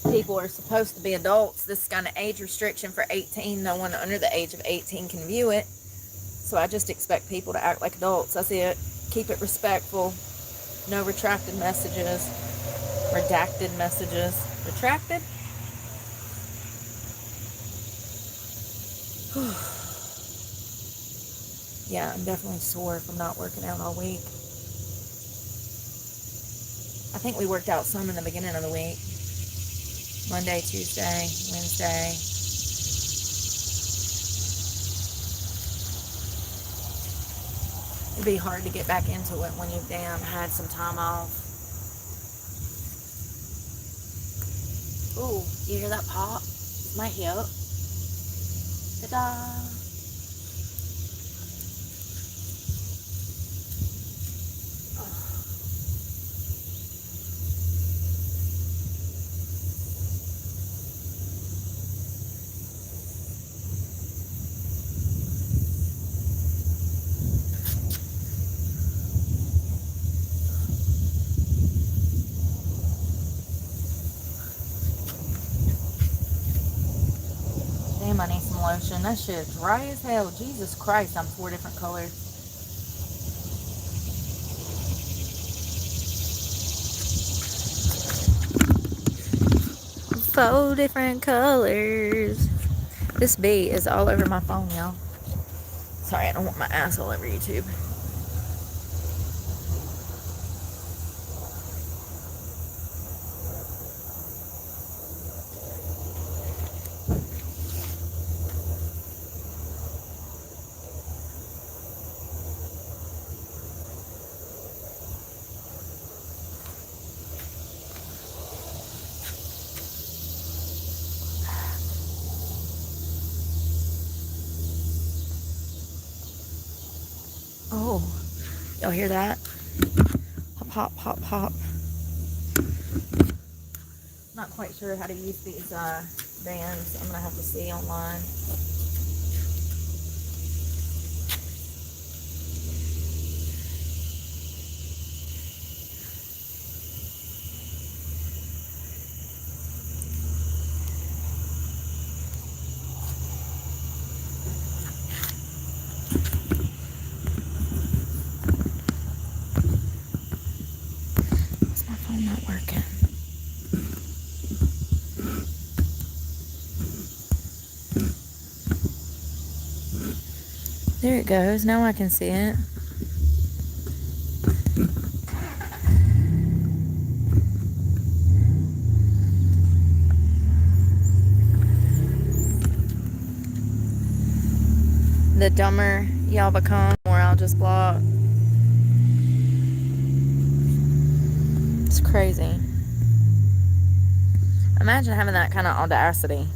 People are supposed to be adults. This kind of age restriction for 18. No one under the age of 18 can view it. So I just expect people to act like adults. That's it. Keep it respectful. No retracted messages. Redacted messages. Retracted? Yeah, I'm definitely sore from not working out all week. I think we worked out some in the beginning of the week. Monday, Tuesday, Wednesday. It'd be hard to get back into it when you've had some time off. Ooh, you hear that pop? It's my hip. Ta-da! Damn, I need some lotion. That shit is dry as hell. Jesus Christ, I'm 4 different colors. Four different colors. This bee is all over my phone, y'all. Sorry, I don't want my ass all over YouTube. Oh, y'all hear that? Hop, hop, hop, hop. Not quite sure how to use these bands. I'm gonna have to see online. Is my phone not working? There it goes. Now I can see it. The dumber y'all become, or I'll just block. It's crazy. Imagine having that kind of audacity.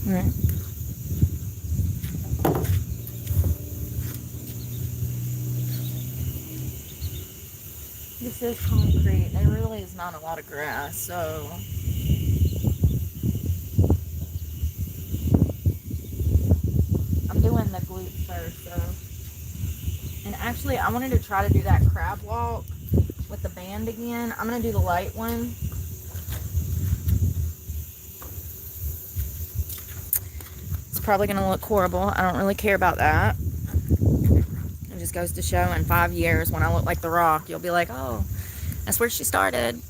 Right. This is concrete. There really is not a lot of grass, so I'm doing the glutes first. So, and actually, I wanted to try to do that crab walk with the band again. I'm gonna do the light one. It's probably gonna look horrible. I don't really care about that. It just goes to show in 5 years when I look like The Rock, you'll be like, oh, that's where she started.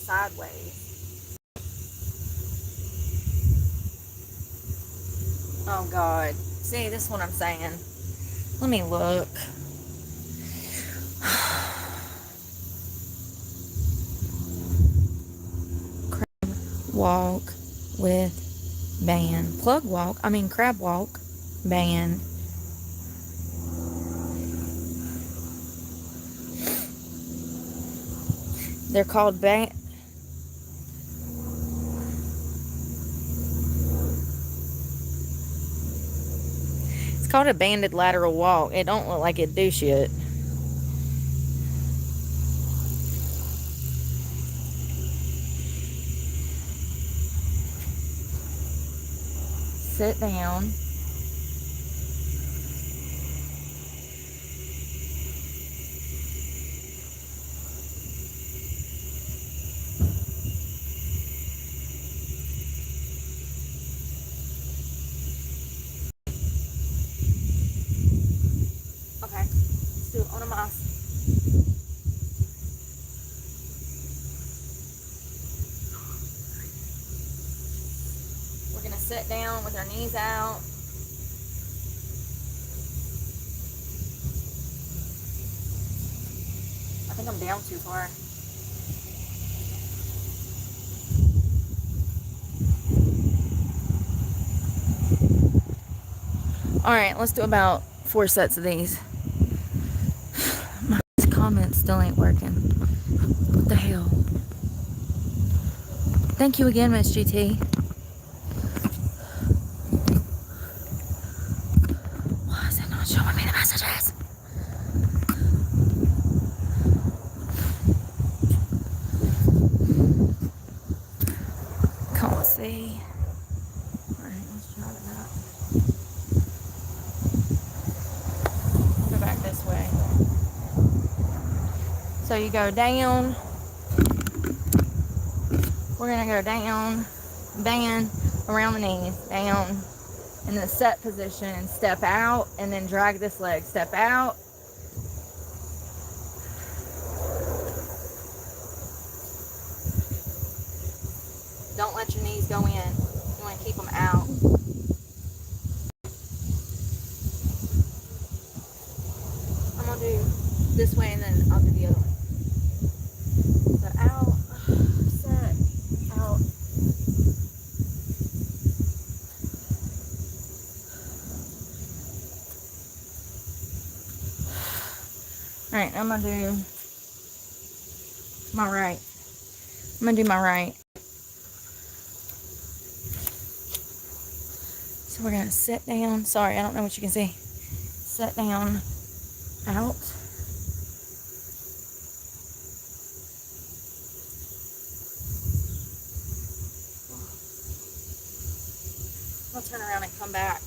Sideways. Oh God. See, this is what I'm saying. Let me look. Crab walk with band. Crab walk, band. They're called band. It's called a banded lateral walk. It don't look like it do shit. Sit down. Okay, let's do it on a mouse. We're gonna sit down with our knees out. I think I'm down too far. All right, let's do about 4 sets of these. My comments still ain't working. What the hell? Thank you again, Miss GT. Why is it not showing me the messages? Can't see. All right, let's try that. Go back this way. So you go down, we're gonna go down, bend around the knees, down in the set position, step out, and then drag this leg, step out. Don't let your knees go in. You want to keep them out. I'm going to do this way and then I'll do the other one. So out, set, out. Alright, I'm going to do my right. I'm going to do my right. So we're going to sit down. Sorry, I don't know what you can see. Sit down, out. I'll turn around and come back.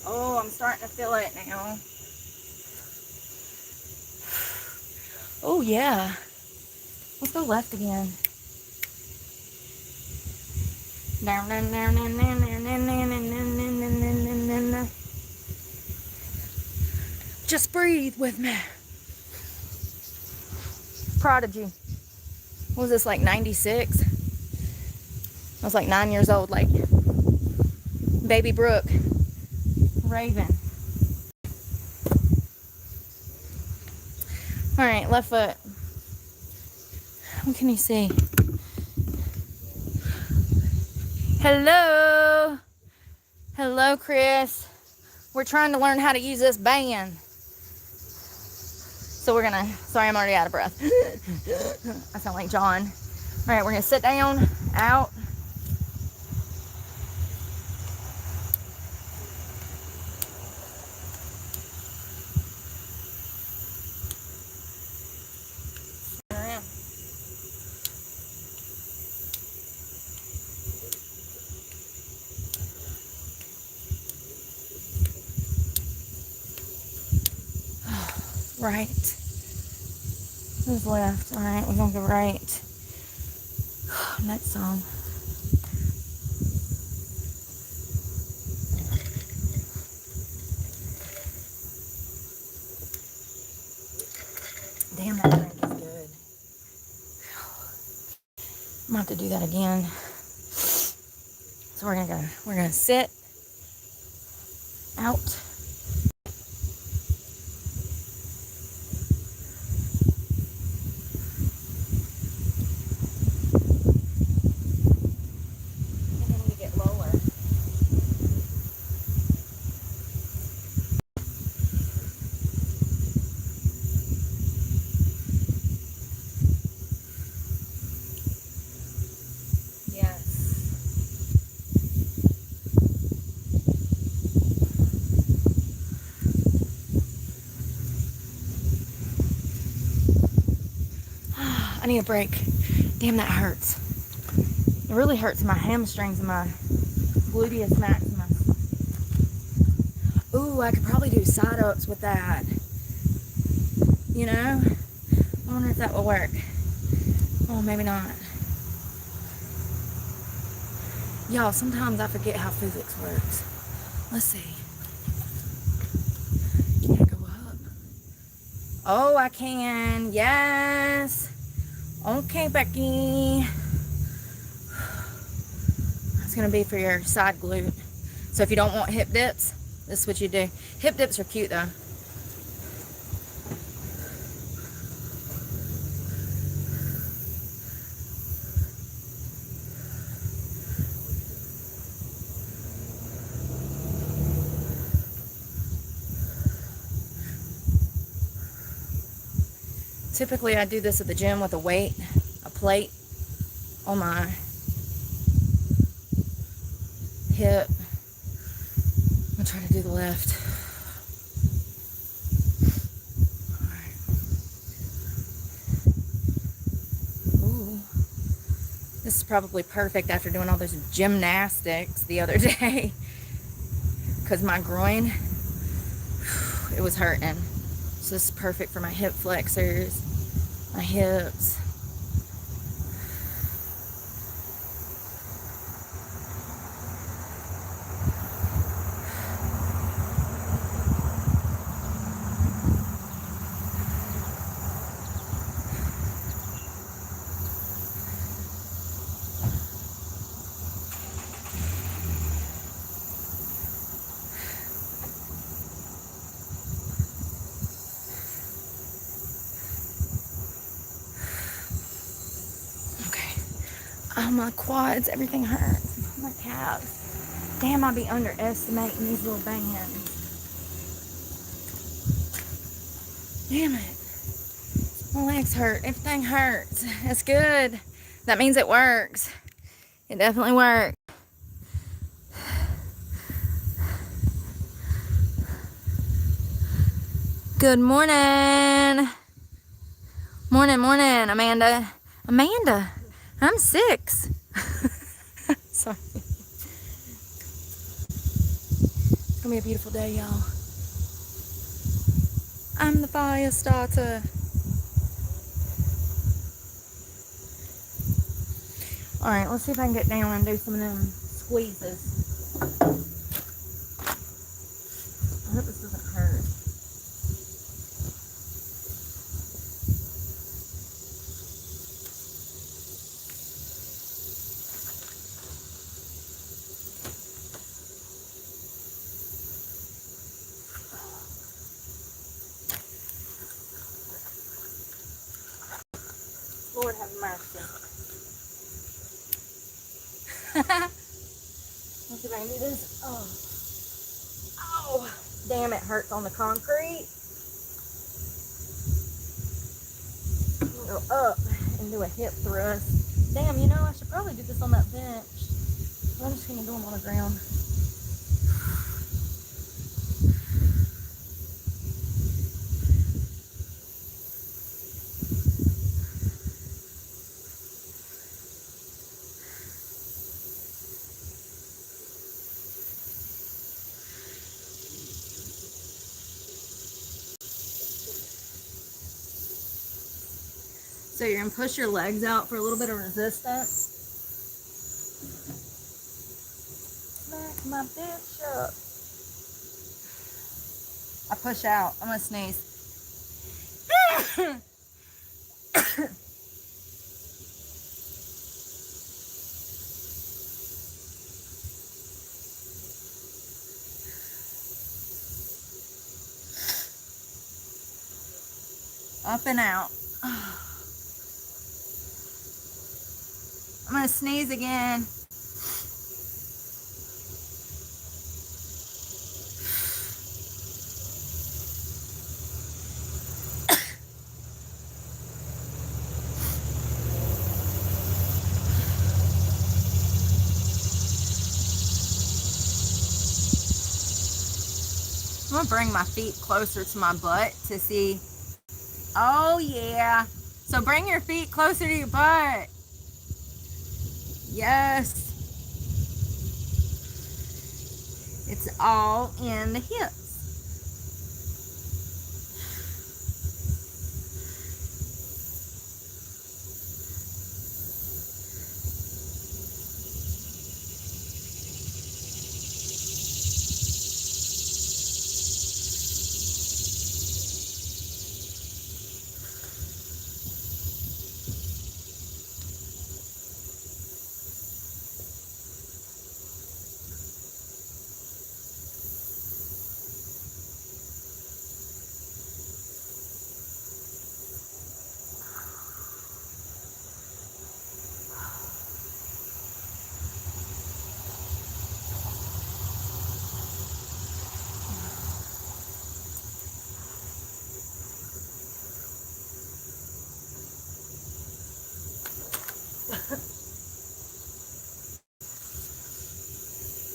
Oh, I'm starting to feel it now. Oh, yeah. Let's go left again. Down, down, down, down, down, down, down, down, down, down, down. Just breathe with me. Prodigy. What was this, like 96? I was like 9 years old, like baby Brooke. Raven. Alright, left foot. What can you see? Hello. Hello, Chris. We're trying to learn how to use this band. So we're gonna, sorry, I'm already out of breath. I sound like John. Alright, we're gonna sit down, out. Right. Who's left? Alright, we're gonna go right. Next song. Damn, that drink is good. I'm gonna have to do that again. So we're gonna sit out. I need a break. Damn, that hurts. It really hurts my hamstrings and my gluteus maximus. Ooh, I could probably do side-ups with that. You know? I wonder if that will work. Oh, maybe not. Y'all, sometimes I forget how physics works. Let's see. Can I go up? Oh, I can. Yes. Okay, Becky. It's going to be for your side glute. So if you don't want hip dips, this is what you do. Hip dips are cute, though. Typically, I do this at the gym with a weight, a plate on my hip. I'm gonna try to do the left. Alright. Ooh. This is probably perfect after doing all those gymnastics the other day. Because my groin, it was hurting. So this is perfect for my hip flexors, my hips. Oh, my quads, everything hurts. My calves. Damn, I'll be underestimating these little bands. Damn it. My legs hurt. Everything hurts. That's good. That means it works. It definitely works. Good morning. Morning, Amanda. Amanda, I'm 6. Sorry. It's gonna be a beautiful day, y'all. I'm the fire starter. Alright, let's see if I can get down and do some of them squeezes. I hope this doesn't hurt. Lord have mercy. Let's see if I can do this. Oh. Oh. Damn, it hurts on the concrete. Go up and do a hip thrust. Damn, you know, I should probably do this on that bench. I'm just going to do them on the ground. So you're going to push your legs out for a little bit of resistance. Smack my bitch up. I push out. I'm going to sneeze. Up and out. I'm going to sneeze again. I'm going to bring my feet closer to my butt to see. Oh, yeah. So bring your feet closer to your butt. Yes. It's all in the hips.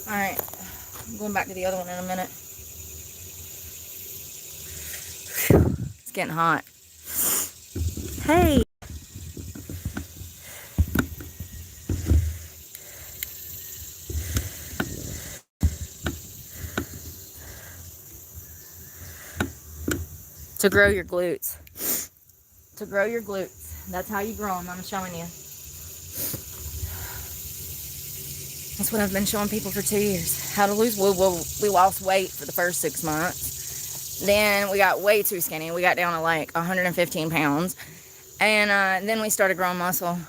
Alright, I'm going back to the other one in a minute. It's getting hot. Hey! to grow your glutes. To grow your glutes. That's how you grow them. I'm showing you. That's what I've been showing people for 2 years. How to lose. We lost weight for the first 6 months. Then we got way too skinny. We got down to like 115 pounds. And then we started growing muscle.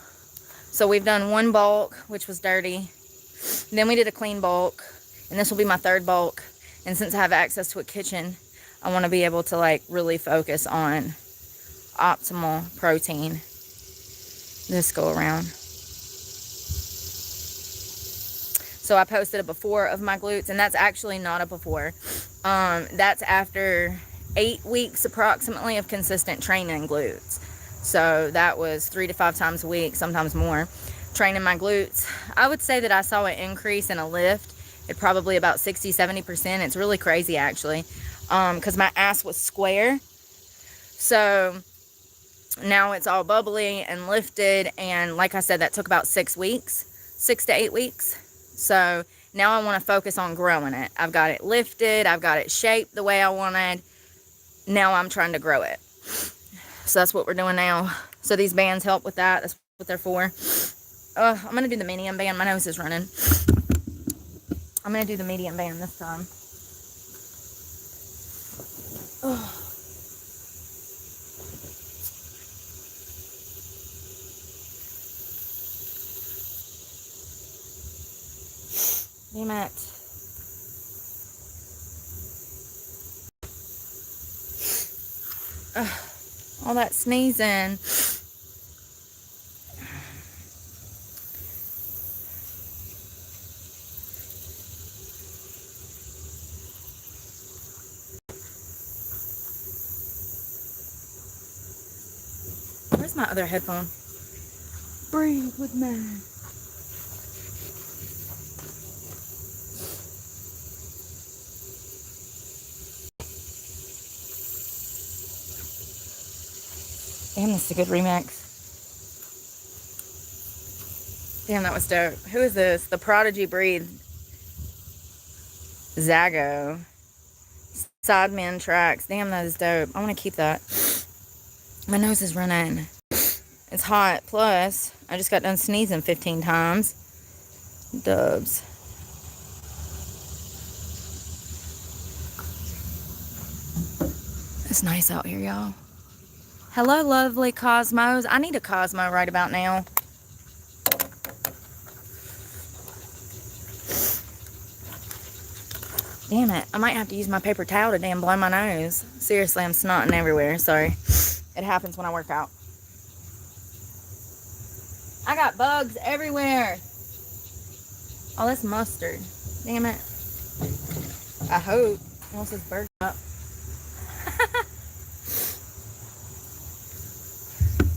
So we've done one bulk, which was dirty. Then we did a clean bulk. And this will be my 3rd bulk. And since I have access to a kitchen, I want to be able to like really focus on optimal protein this go around. So I posted a before of my glutes, and that's actually not a before. That's after 8 weeks approximately of consistent training glutes. So that was 3 to 5 times a week, sometimes more, training my glutes. I would say that I saw an increase in a lift at probably about 60-70%. It's really crazy actually, because my ass was square. So now it's all bubbly and lifted, and like I said, that took about 6 weeks, 6 to 8 weeks. So now I want to focus on growing it. I've got it lifted. I've got it shaped the way I wanted. Now I'm trying to grow it. So that's what we're doing now. So these bands help with that. That's what they're for. I'm going to do the medium band. My nose is running. I'm going to do the medium band this time. Oh. Damn it. All that sneezing. Where's my other headphone? Breathe with me. Damn, this is a good remix. Damn, that was dope. Who is this? The Prodigy Breathe. Zago. Sidemen tracks. Damn, that is dope. I want to keep that. My nose is running. It's hot. Plus, I just got done sneezing 15 times. Dubs. It's nice out here, y'all. Hello, lovely Cosmos. I need a Cosmo right about now. Damn it. I might have to use my paper towel to damn blow my nose. Seriously, I'm snotting everywhere. Sorry. It happens when I work out. I got bugs everywhere. Oh, that's mustard. Damn it. I hope. Unless it's burnt up.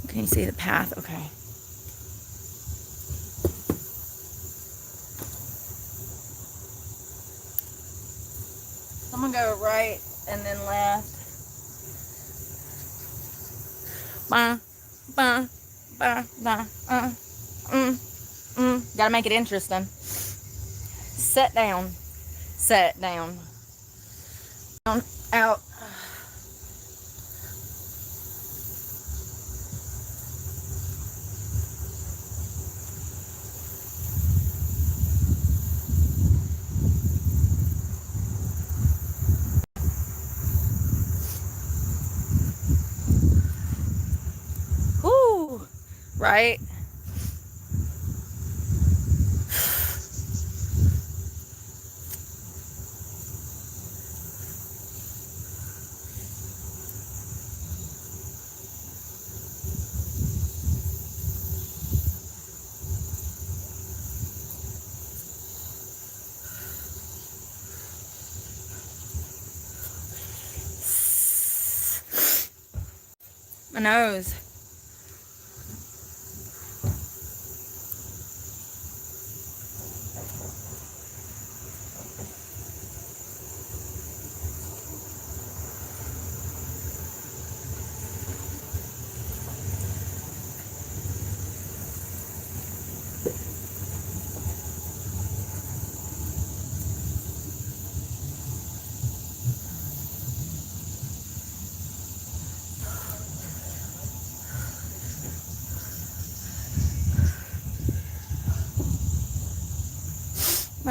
Can you see the path? Okay. I'm gonna go right and then left. Ba, ba, ba, ba, Gotta make it interesting. Sit down. Sit down. Down, out. Whoo! Right? My nose.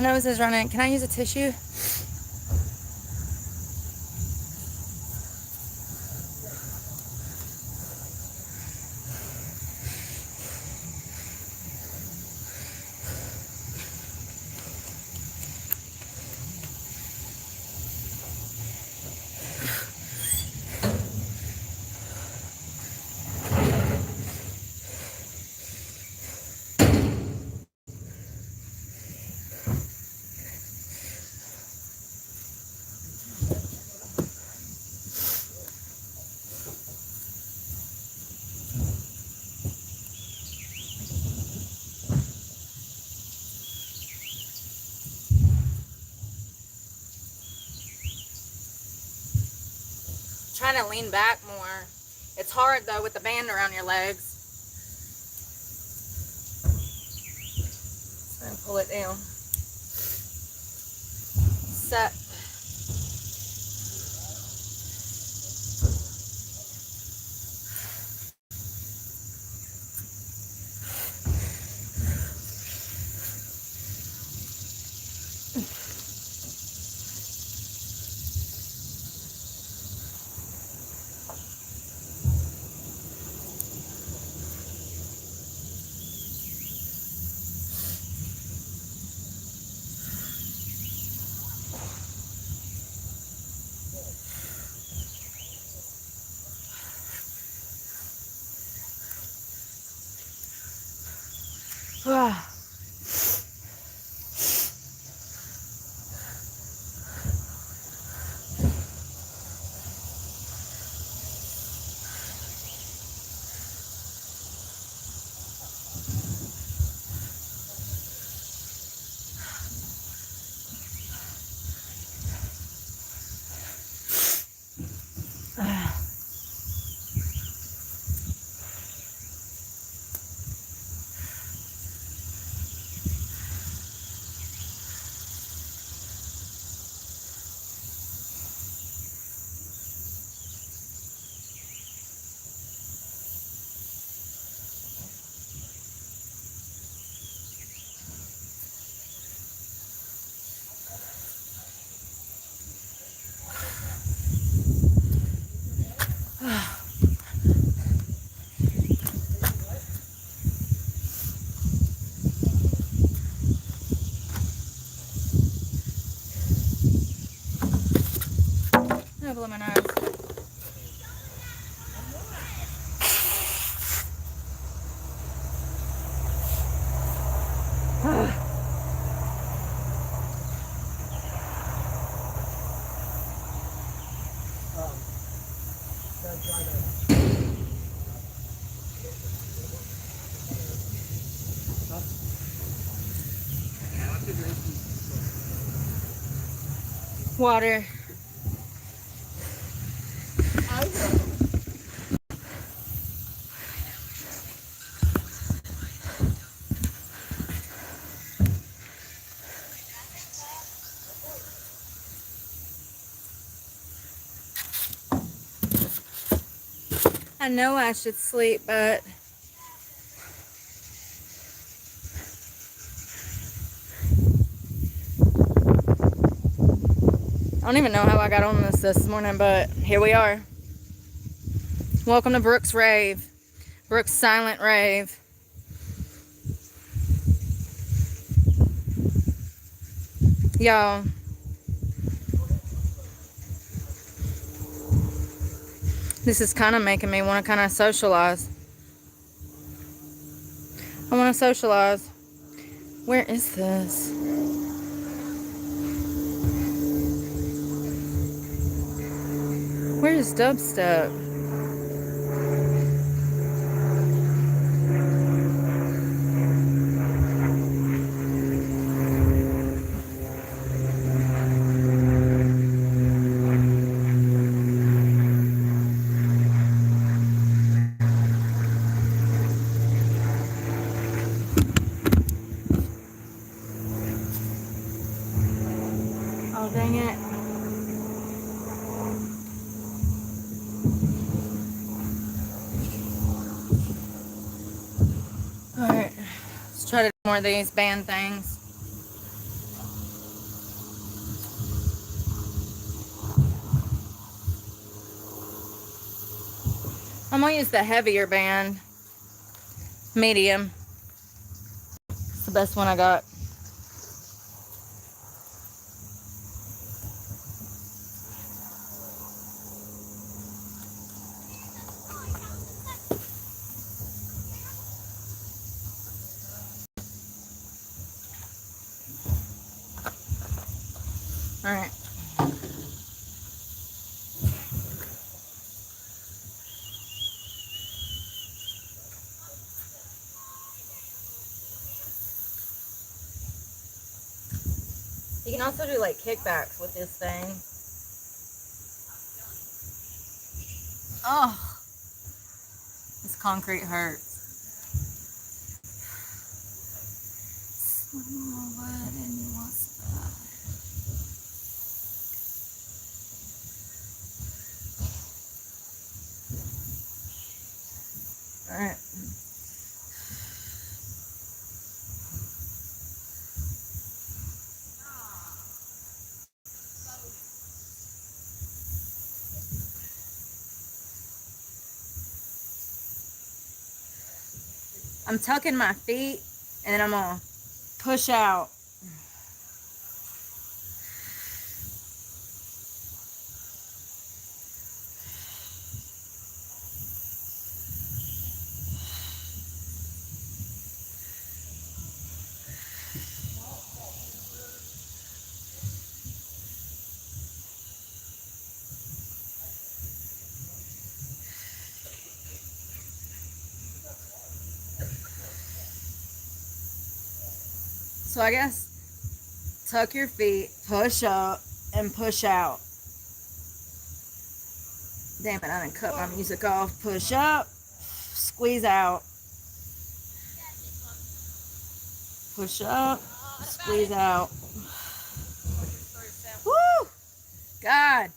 My nose is running. Can I use a tissue? Trying to lean back more. It's hard though with the band around your legs. And pull it down. Set. I'm gonna blow my nose. Water. I know I should sleep, but I don't even know how I got on this morning, but here we are. Welcome to Brooke's rave. Brooke's silent rave. Y'all, this is kind of making me want to kind of socialize. I want to socialize. Where is this? Where is dubstep? Oh, dang it. Alright, let's try to do more of these band things. I'm gonna use the heavier band. Medium. It's the best one I got. All right. You can also do like kickbacks with this thing. Oh, this concrete hurts. All right. I'm tucking my feet and then I'm gonna push out. So I guess tuck your feet, push up, and push out. Damn it, I didn't cut my music off. Push up, squeeze out. Push up, squeeze out. Woo! God.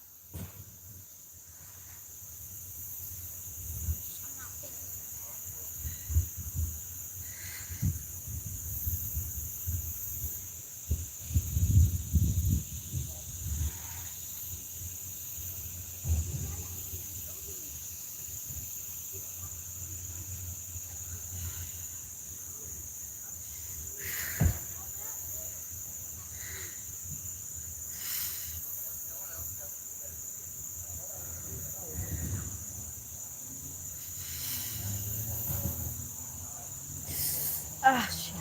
Ah, shit.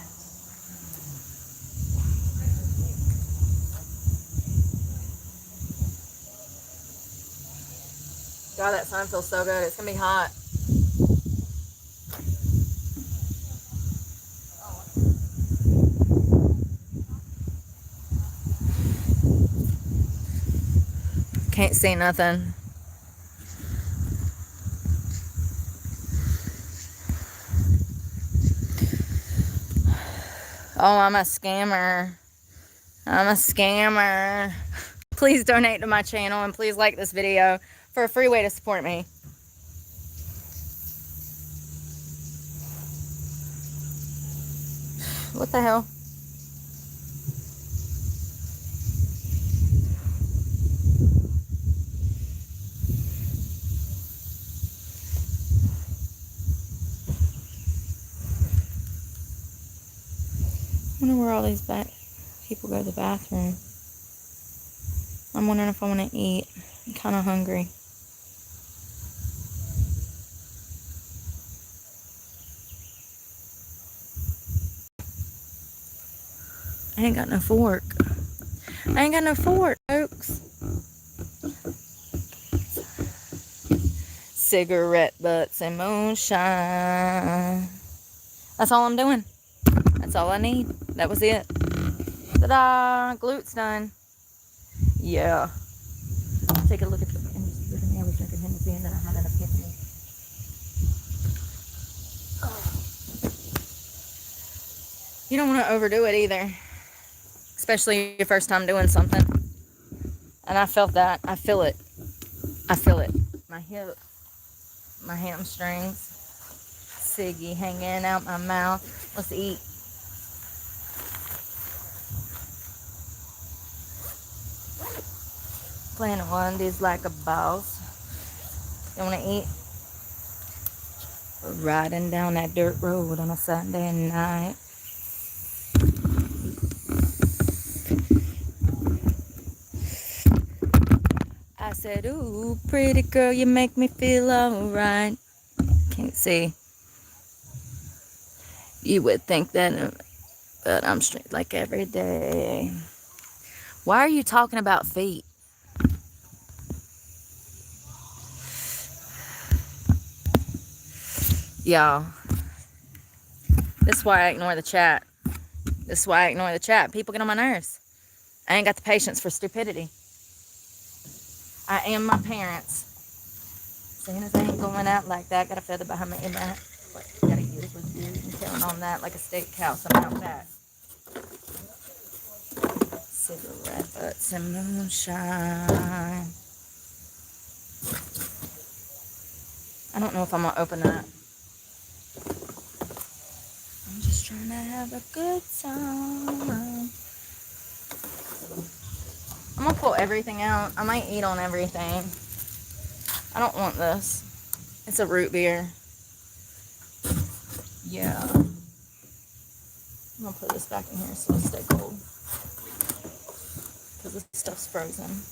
God, that sun feels so good. It's gonna be hot. Can't see nothing. Oh, I'm a scammer. I'm a scammer. Please donate to my channel and please like this video for a free way to support me. What the hell? I wonder where all these people go to the bathroom. I'm wondering if I want to eat. I'm kind of hungry. I ain't got no fork. I ain't got no fork, folks. Cigarette butts and moonshine. That's all I'm doing. That's all I need. That was it. Ta-da! Glute's done. Yeah. Take a look at the Hennessy. I was drinking Hennessy and then I had an epiphany. You don't want to overdo it either. Especially your first time doing something. And I felt that. I feel it. I feel it. My hip. My hamstrings. Ciggy hanging out my mouth. Let's eat. Playing one these like a boss. You want to eat? riding down that dirt road on a Sunday night. I said, ooh, pretty girl, you make me feel alright. Can't see. You would think that, but I'm straight like every day. Why are you talking about feet? Y'all, this is why I ignore the chat. This is why I ignore the chat. People get on my nerves. I ain't got the patience for stupidity. I am my parents. Seeing as I ain't going out like that, got a feather behind my ear back. Gotta use with you and counting on that like a steakhouse. I'm out back. Cigarette butts and moonshine. I don't know if I'm gonna open that. I'm just trying to have a good time. I'm gonna pull everything out. I might eat on everything. I don't want this. It's a root beer. Yeah. I'm gonna put this back in here so it'll stay cold. Because this stuff's frozen.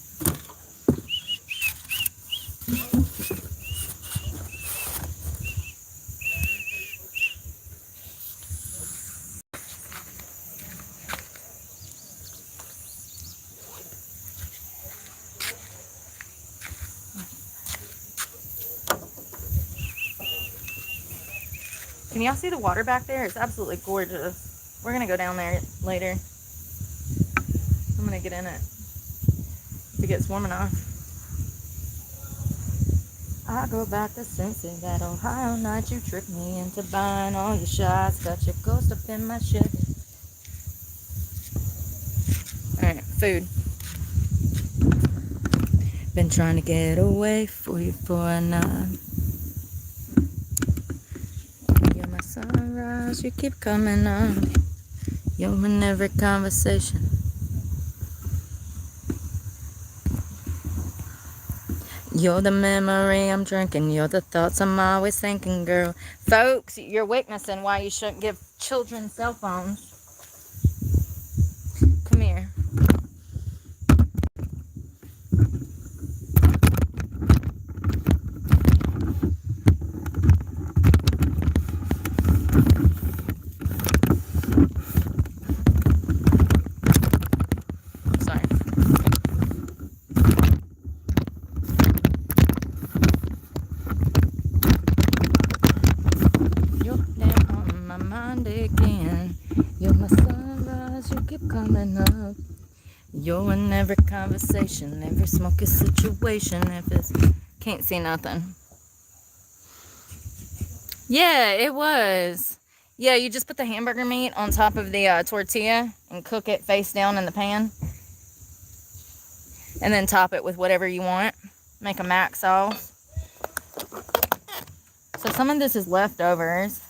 Can y'all see the water back there? It's absolutely gorgeous. We're gonna go down there later. I'm gonna get in it if it gets warm enough. I go back to Cincy, that Ohio night you tricked me into buying all your shots. Got your ghost up in my shit. Alright, food. Been trying to get away for you for a night. You're my sunrise, you keep coming on. You're in every conversation. You're the memory I'm drinking. You're the thoughts I'm always thinking, girl. Folks, you're witnessing why you shouldn't give children cell phones. Come here. You're in every conversation, every smoky situation. If it's can't see nothing. Yeah, it was. Yeah, you just put the hamburger meat on top of the tortilla and cook it face down in the pan. And then top it with whatever you want. Make a mac sauce. So some of this is leftovers.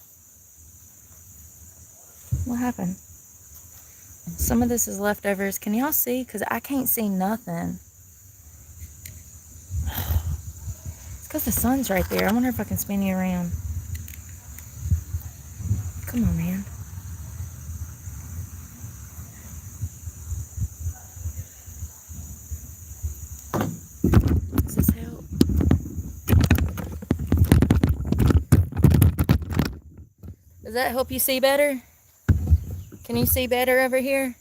What happened? Some of this is leftovers. Can y'all see? Because I can't see nothing. It's because the sun's right there. I wonder if I can spin you around. Come on, man. Does this help? Does that help you see better? Can you see better over here?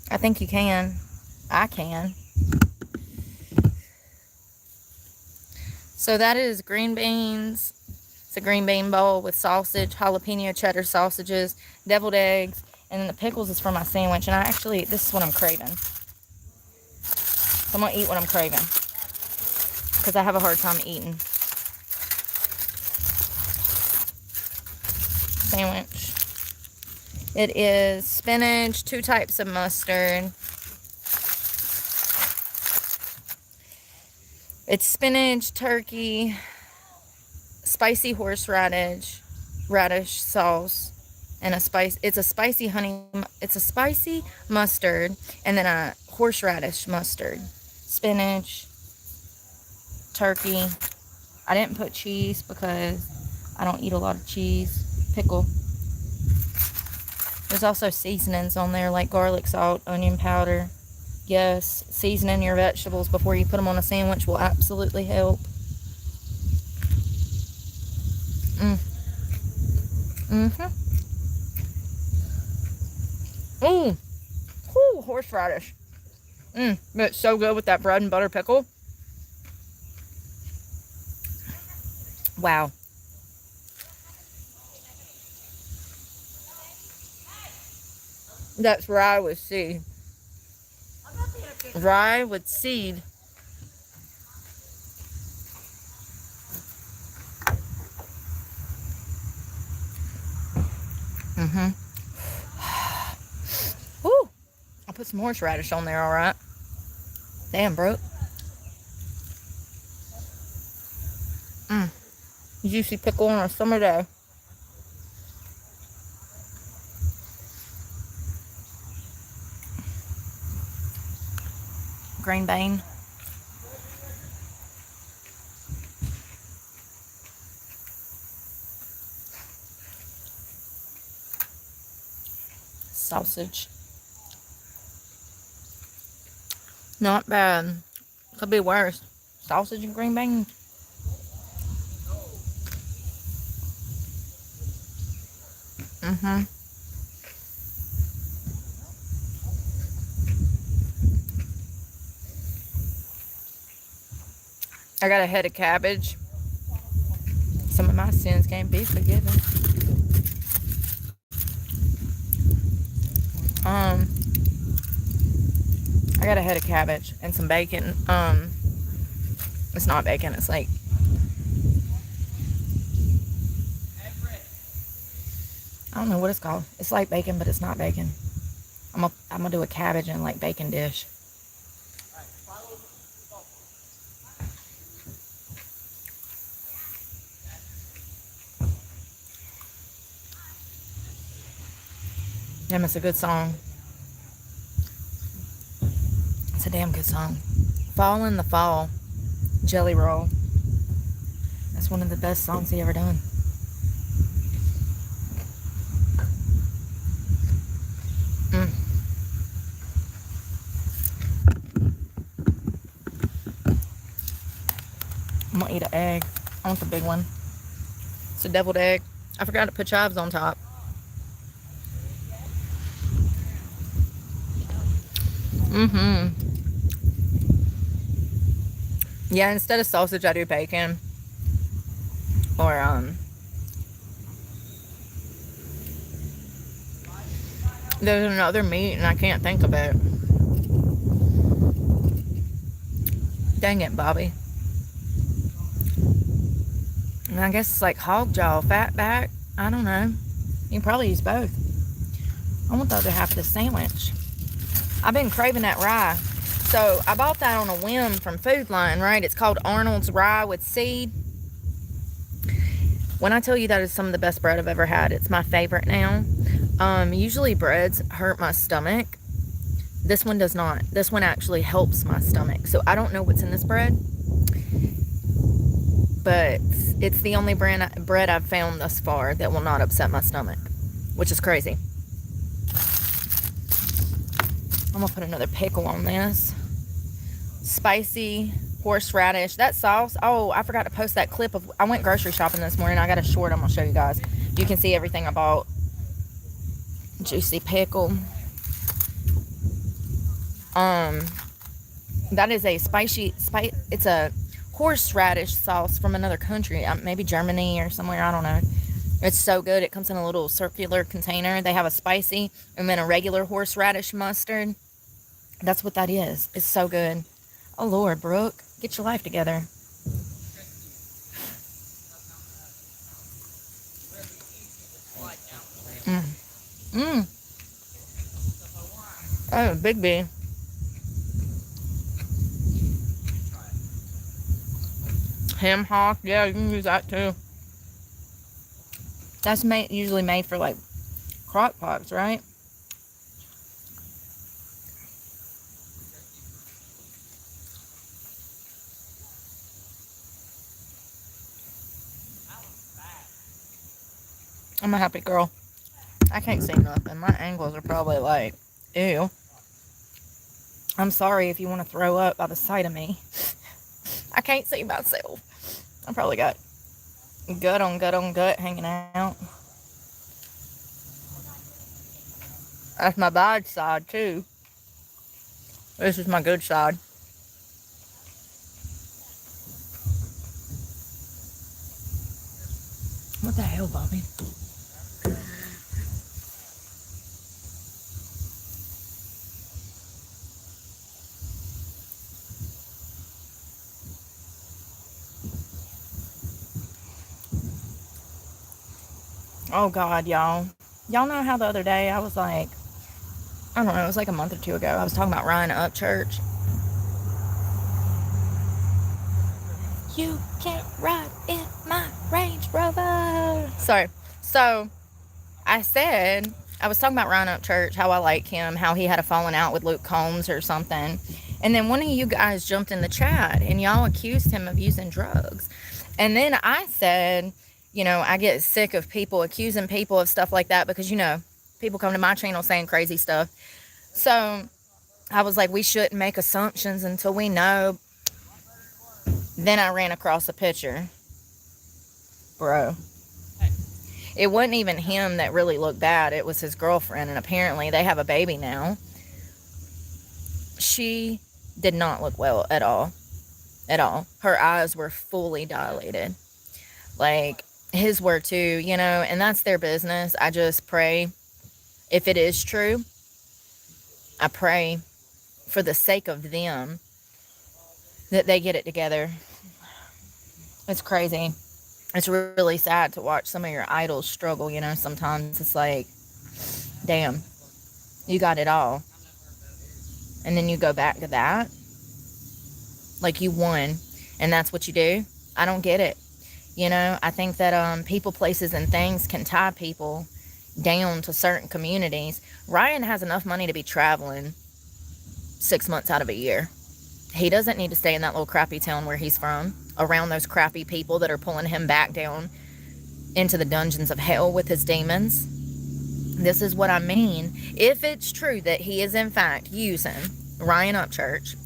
I think you can. I can. So that is green beans. It's a green bean bowl with sausage, jalapeno cheddar sausages, deviled eggs, and then the pickles is for my sandwich. And this is what I'm craving. So I'm going to eat what I'm craving. Because I have a hard time eating. Sandwich. It is spinach, 2 types of mustard. It's spinach, turkey, spicy horseradish, radish sauce, and it's a spicy mustard, and then a horseradish mustard. Spinach, turkey, I didn't put cheese because I don't eat a lot of cheese. Pickle. There's also seasonings on there like garlic salt, onion powder. Yes, seasoning your vegetables before you put them on a sandwich will absolutely help. Ooh, ooh, horseradish. But it's so good with that bread and butter pickle. Wow. That's rye with seed. Rye with seed. Woo! I'll put some horseradish on there, alright. Damn, Brooke. Juicy pickle on a summer day. Green bean. Sausage. Not bad. Could be worse. Sausage and green beans. I got a head of cabbage. Some of my sins can't be forgiven. I got a head of cabbage and some bacon. It's not bacon. It's like, I don't know what it's called. It's like bacon, but it's not bacon. I'm gonna do a cabbage and like bacon dish. Damn, it's a good song. It's a damn good song. Fall in the Fall, Jelly Roll. That's one of the best songs he ever done. I'm gonna eat an egg. I want the big one. It's a deviled egg. I forgot to put chives on top. Yeah, instead of sausage, I do bacon. Or, there's another meat and I can't think of it. Dang it, Bobby. And I guess it's like hog jaw, fat back. I don't know. You can probably use both. I want the other half of the sandwich. I've been craving that rye. So I bought that on a whim from Food Line, right? It's called Arnold's Rye with Seed. When I tell you that is some of the best bread I've ever had, it's my favorite now. Usually breads hurt my stomach. This one does not. This one actually helps my stomach. So I don't know what's in this bread, but it's the only bread I've found thus far that will not upset my stomach, which is crazy. I'm gonna put another pickle on this. Spicy horseradish. That sauce. Oh, I forgot to post that clip of. I went grocery shopping this morning. I got a short. I'm gonna show you guys. You can see everything I bought. Juicy pickle. That is a spicy. It's a horseradish sauce from another country. Maybe Germany or somewhere. I don't know. It's so good. It comes in a little circular container. They have a spicy and then a regular horseradish mustard. That's what that is. It's so good. Oh, Lord, Brooke. Get your life together. Oh, Big B. Ham hock. Yeah, you can use that too. That's usually made for like crock pots, right? I'm a happy girl. I can't see nothing. My angles are probably like, ew. I'm sorry if you want to throw up by the sight of me. I can't see myself. I probably got gut on gut on gut hanging out. That's my bad side, too. This is my good side. What the hell, Bobby? Oh, God, y'all. Y'all know how the other day I was like, I don't know, it was like a month or two ago. I was talking about Ryan Upchurch. You can't ride in my Range Rover. Sorry. So, I said, I was talking about Ryan Upchurch, how I like him, how he had a falling out with Luke Combs or something. And then one of you guys jumped in the chat and y'all accused him of using drugs. And then I said, you know, I get sick of people accusing people of stuff like that because, you know, people come to my channel saying crazy stuff. So I was like, we shouldn't make assumptions until we know. Then I ran across a picture. Bro. It wasn't even him that really looked bad. It was his girlfriend. And apparently they have a baby now. She did not look well at all. At all. Her eyes were fully dilated. Like his were too, you know, and that's their business. I just pray, if it is true, I pray for the sake of them that they get it together. It's crazy. It's really sad to watch some of your idols struggle, you know. Sometimes it's like, damn, you got it all. And then you go back to that. Like you won. And that's what you do. I don't get it. You know, I think that people, places, and things can tie people down to certain communities. Ryan has enough money to be traveling 6 months out of a year. He doesn't need to stay in that little crappy town where he's from, around those crappy people that are pulling him back down into the dungeons of hell with his demons. This is what I mean. If it's true that he is in fact using Ryan Upchurch,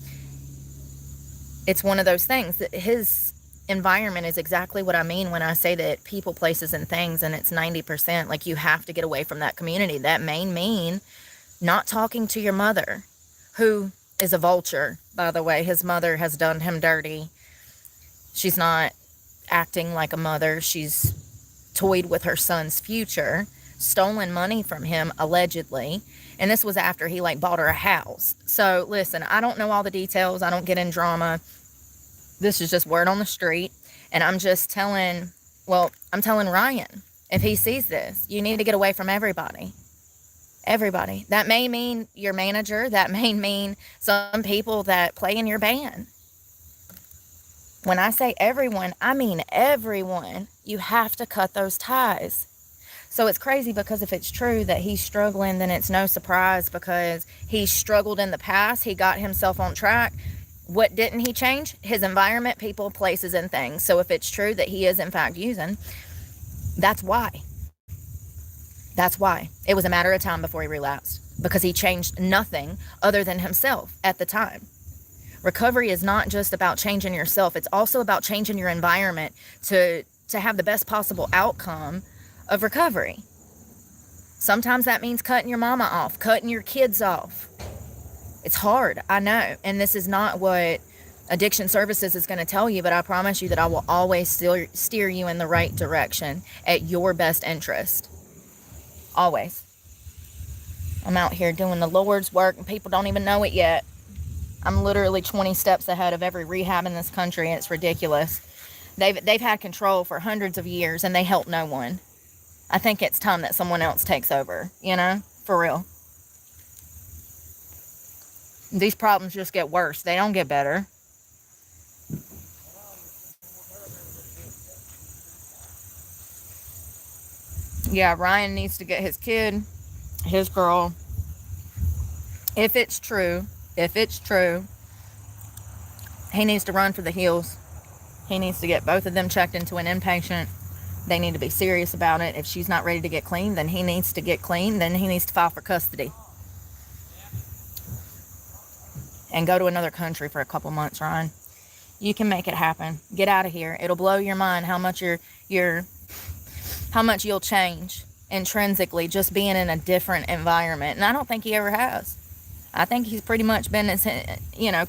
it's one of those things that his environment is exactly what I mean when I say that people, places, and things, and it's 90%, like you have to get away from that community. That may mean not talking to your mother, who is a vulture, by the way. His mother has done him dirty. She's not acting like a mother. She's toyed with her son's future, stolen money from him, allegedly. And this was after he like bought her a house. So listen, I don't know all the details. I don't get in drama. This is just word on the street. And I'm just telling, well, I'm telling Ryan, if he sees this, you need to get away from everybody. Everybody. That may mean your manager. That may mean some people that play in your band. When I say everyone, I mean everyone. You have to cut those ties. So it's crazy because if it's true that he's struggling, then it's no surprise because he struggled in the past. He got himself on track. What didn't he change? His environment, people, places, and things. So if it's true that he is in fact using, that's why. That's why. It was a matter of time before he relapsed because he changed nothing other than himself at the time. Recovery is not just about changing yourself. It's also about changing your environment to have the best possible outcome of recovery. Sometimes that means cutting your mama off, cutting your kids off. It's hard, I know. And this is not what Addiction Services is going to tell you, but I promise you that I will always steer you in the right direction at your best interest. Always. I'm out here doing the Lord's work and people don't even know it yet. I'm literally 20 steps ahead of every rehab in this country. It's ridiculous. They've had control for hundreds of years and they help no one. I think it's time that someone else takes over, you know, for real. These problems just get worse. They don't get better. Yeah, Ryan needs to get his kid, his girl. If it's true, he needs to run for the hills. He needs to get both of them checked into an inpatient They need to be serious about it. If she's not ready to get clean, then he needs to get clean. Then he needs to file for custody and go to another country for a couple months, Ryan. You can make it happen. Get out of here. It'll blow your mind how much how much you'll change intrinsically just being in a different environment. And I don't think he ever has. I think he's pretty much been his,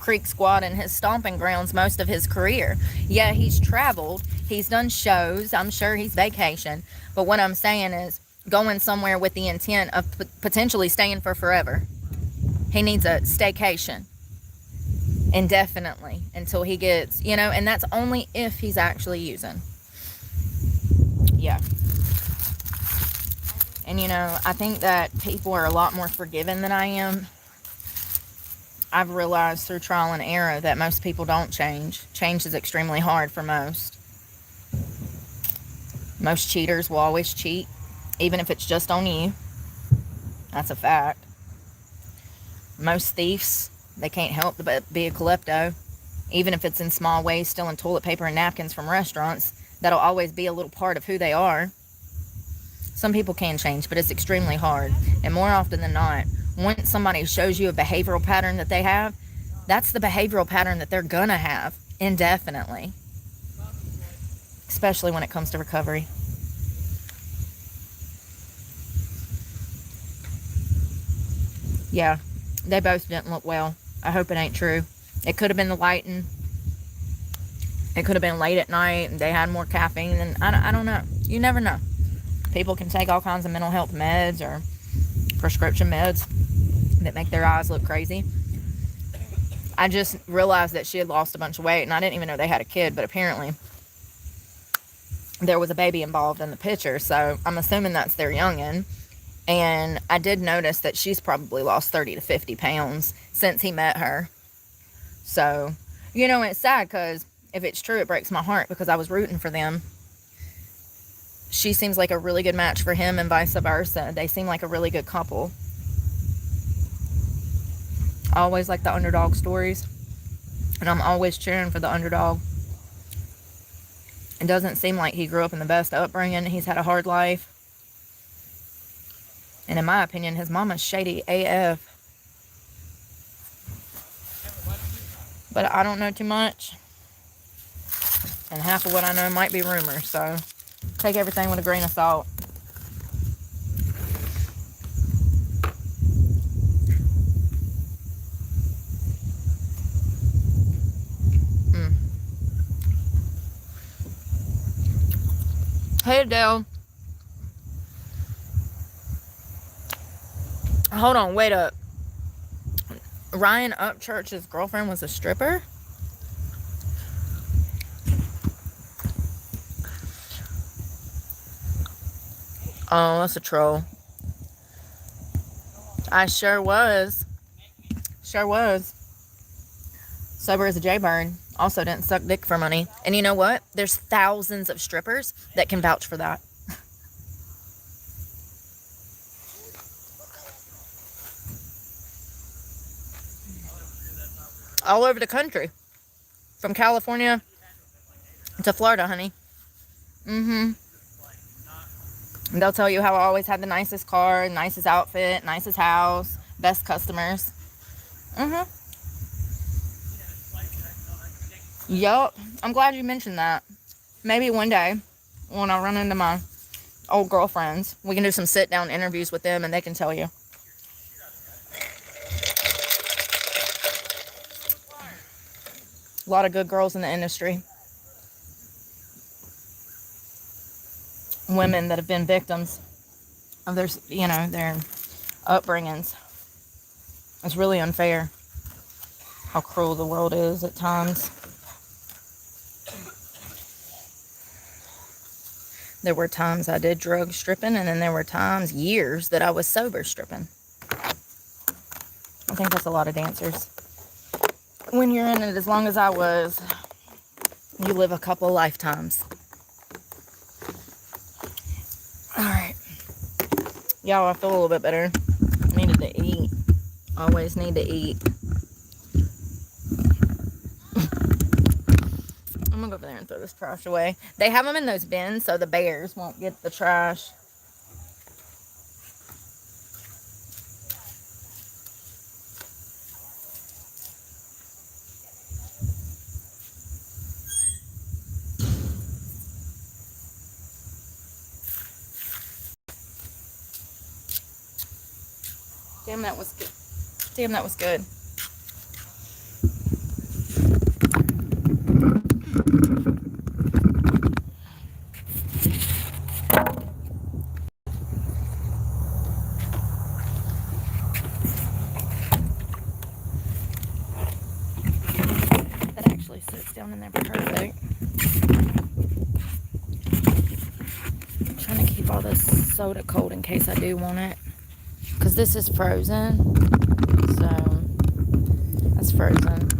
creek squad in his stomping grounds most of his career. Yeah, he's traveled. He's done shows. I'm sure he's vacationed. But what I'm saying is going somewhere with the intent of potentially staying for forever. He needs a staycation indefinitely until he gets, and that's only if he's actually using. Yeah. And, I think that people are a lot more forgiving than I am. I've realized through trial and error that most people don't change. Change is extremely hard for most. Most cheaters will always cheat, even if it's just on you. That's a fact. Most thieves, they can't help but be a klepto. Even if it's in small ways, stealing toilet paper and napkins from restaurants, that'll always be a little part of who they are. Some people can change, but it's extremely hard. And more often than not, once somebody shows you a behavioral pattern that they have, that's the behavioral pattern that they're gonna have indefinitely. Especially when it comes to recovery. Yeah, they both didn't look well. I hope it ain't true. It could have been the lighting. It could have been late at night and they had more caffeine. And I don't know. You never know. People can take all kinds of mental health meds or prescription meds that make their eyes look crazy. I just realized that she had lost a bunch of weight, and I didn't even know they had a kid, but apparently there was a baby involved in the picture, so I'm assuming that's their youngin'. And I did notice that she's probably lost 30 to 50 pounds since he met her. So, it's sad because if it's true, it breaks my heart because I was rooting for them. She seems like a really good match for him and vice versa. They seem like a really good couple. I always like the underdog stories. And I'm always cheering for the underdog. It doesn't seem like he grew up in the best upbringing. He's had a hard life. And in my opinion, his mama's shady AF. But I don't know too much. And half of what I know might be rumor. So take everything with a grain of salt. Hey, Adele. Hold on, wait up. Ryan Upchurch's girlfriend was a stripper? Oh, that's a troll. I sure was. Sure was. Sober as a jaybird. Also didn't suck dick for money. And you know what? There's thousands of strippers that can vouch for that. All over the country. From California to Florida, honey. And they'll tell you how I always had the nicest car, nicest outfit, nicest house, best customers. Yup. I'm glad you mentioned that. Maybe one day, when I run into my old girlfriends, we can do some sit-down interviews with them and they can tell you. A lot of good girls in the industry. Women that have been victims of their upbringings. It's really unfair how cruel the world is at times. There were times I did drug stripping, and then there were times, years, that I was sober stripping. I think that's a lot of dancers. When you're in it as long as I was, you live a couple lifetimes. Alright. Y'all, I feel a little bit better. Needed to eat. Always need to eat. I'm gonna go over there and throw this trash away. They have them in those bins so the bears won't get the trash. Damn, that was good. Damn, that was good. That actually sits down in there perfect. I'm trying to keep all this soda cold in case I do want it. Because this is frozen. So, that's frozen.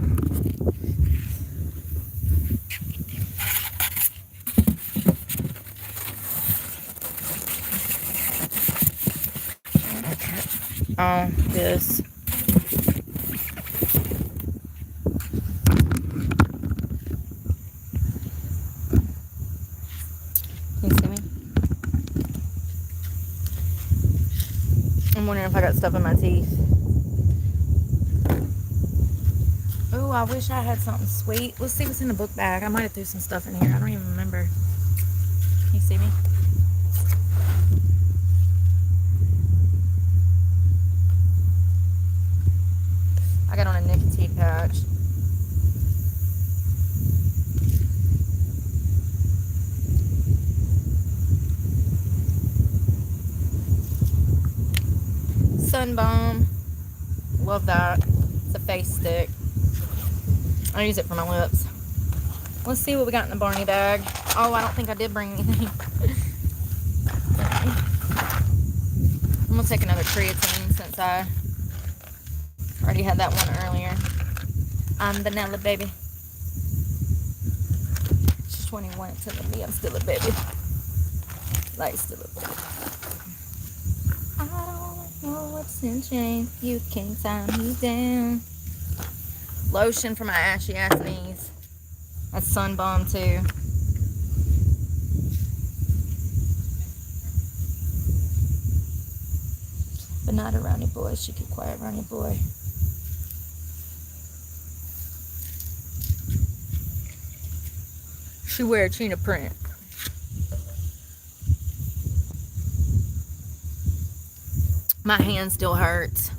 Oh, this. Can you see me? I'm wondering if I got stuff in my teeth. Oh, I wish I had something sweet. Let's see what's in the book bag. I might have threw some stuff in here. I don't even remember. Can you see me? I got on a nicotine patch. Sun Balm. Love that. It's a face stick. I use it for my lips. Let's see what we got in the Barney bag. Oh, I don't think I did bring anything. I'm gonna take another creatine since I already had that one earlier. I'm vanilla, baby. She's 21, telling me I'm still a baby. Like, still a baby. I don't know what's in change. You can't tie me down. Lotion for my ashy ass knees. That's Sun Balm too. But not a Ronnie boy. She could quiet Ronnie boy. She wear China print. My hand still hurts.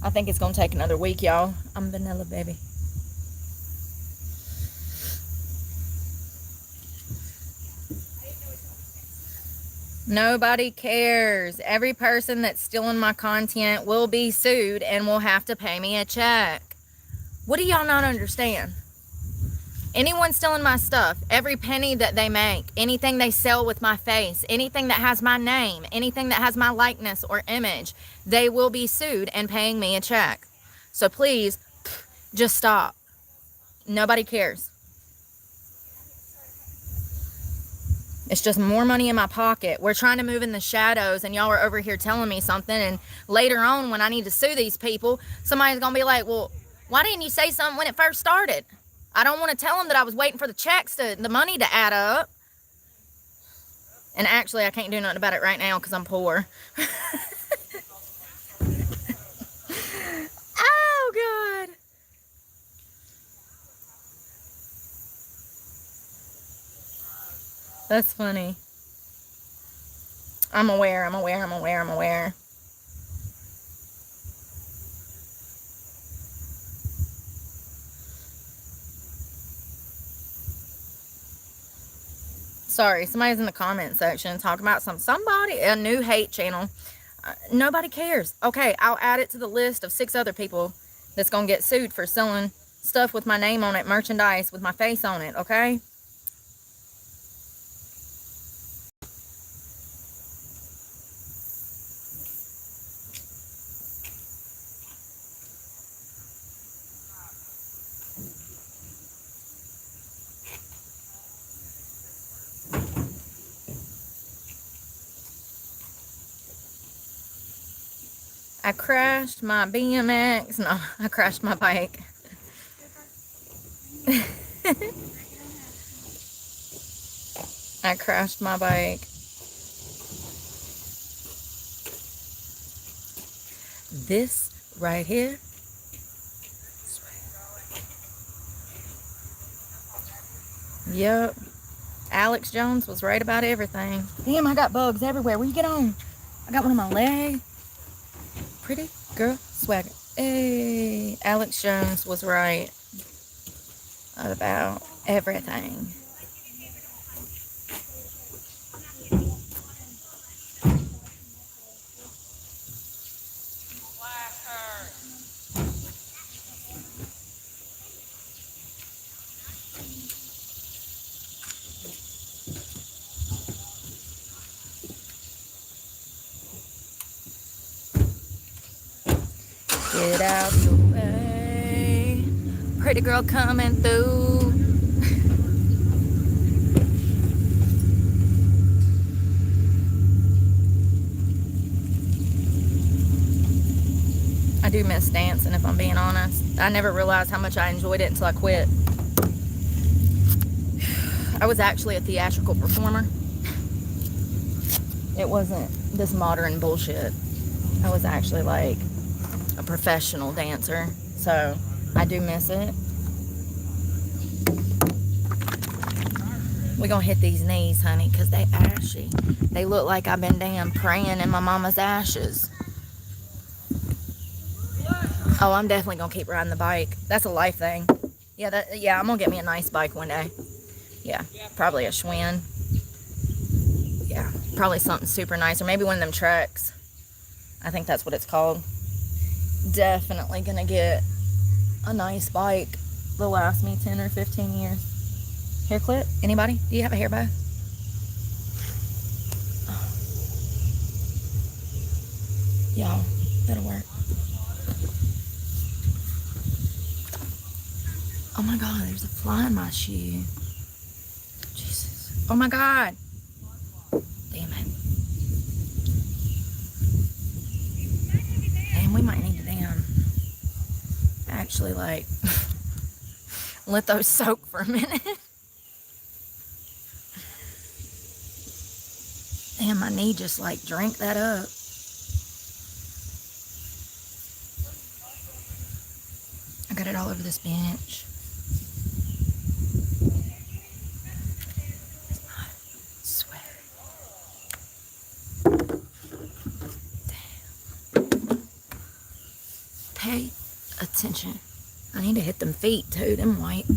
I think it's gonna take another week, y'all. I'm vanilla, baby. Nobody cares. Every person that's stealing my content will be sued and will have to pay me a check. What do y'all not understand? Anyone stealing my stuff, every penny that they make, anything they sell with my face, anything that has my name, anything that has my likeness or image, they will be sued and paying me a check. So please, just stop. Nobody cares. It's just more money in my pocket. We're trying to move in the shadows and y'all are over here telling me something, and later on when I need to sue these people, somebody's gonna be like, well, why didn't you say something when it first started? I don't want to tell them that I was waiting for the money to add up. And actually, I can't do nothing about it right now because I'm poor. Oh, God. That's funny. I'm aware. Sorry, somebody's in the comment section talking about somebody, a new hate channel. Nobody cares. Okay, I'll add it to the list of 6 other people that's going to get sued for selling stuff with my name on it, merchandise with my face on it, okay? I crashed my BMX. No, I crashed my bike. I crashed my bike. This right here. Yep. Alex Jones was right about everything. Damn, I got bugs everywhere. Where you get on? I got one on my leg. Pretty girl swagger. Hey, Alex Jones was right about everything. Get out the way. Pretty girl coming through. I do miss dancing, if I'm being honest. I never realized how much I enjoyed it until I quit. I was actually a theatrical performer. It wasn't this modern bullshit. I was actually like a professional dancer, so I do miss it. We're gonna hit these knees, honey, because they ashy. They look like I've been damn praying in my mama's ashes. Oh, I'm definitely gonna keep riding the bike. That's a life thing. Yeah, I'm gonna get me a nice bike one day. Yeah, probably a Schwinn. Yeah, probably something super nice, or maybe one of them trucks. I think that's what it's called. Definitely gonna get a nice bike that'll last me 10 or 15 years. Hair clip? Anybody? Do you have a hair bow? Y'all, that'll work. Oh my God, there's a fly in my shoe. Jesus. Oh my God. Damn it. Damn, we might need to actually like let those soak for a minute. Damn, my knee just like drank that up. I got it all over this bench. Sweat. Damn. Pay attention. I need to hit them feet too, them white.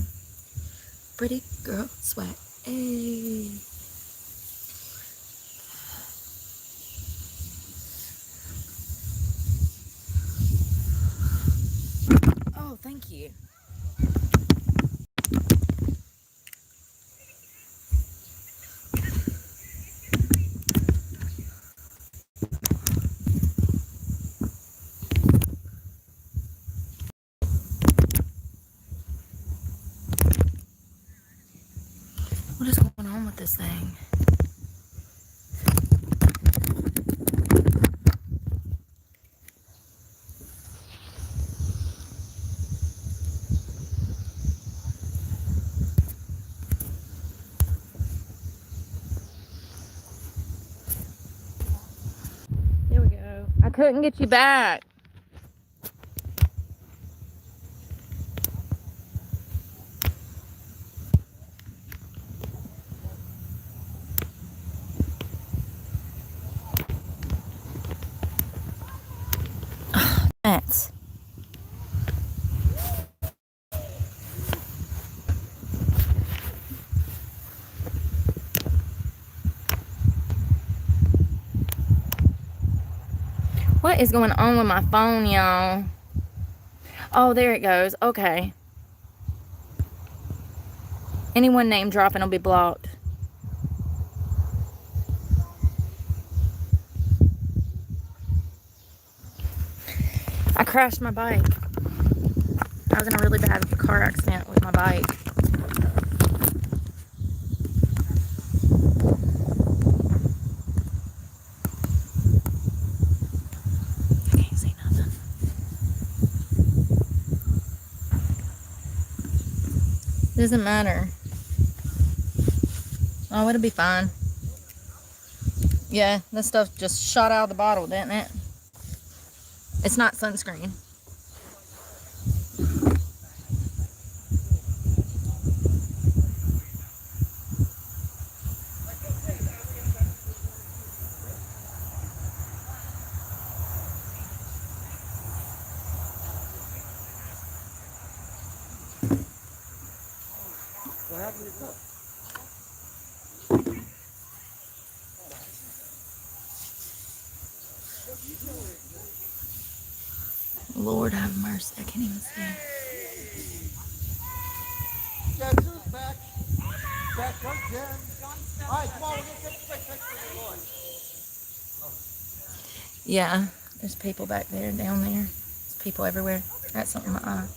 Pretty girl sweat. Hey. Oh, thank you. What is going on with this thing? There we go. I couldn't get you back. Thanks. What is going on with my phone, y'all? Oh, there it goes. Okay. Anyone name dropping will be blocked. I crashed my bike. I was in a really bad car accident with my bike. I can't see nothing. Doesn't matter. Oh, it'll be fine. Yeah, this stuff just shot out of the bottle, didn't it? It's not sunscreen. Lord have mercy, I can't even see. Yeah, two's back. Back up, Jen. All right, come on, we're going to take a quick picture of the lawn. Yeah, there's people back there, down there. There's people everywhere. That's something in my eye.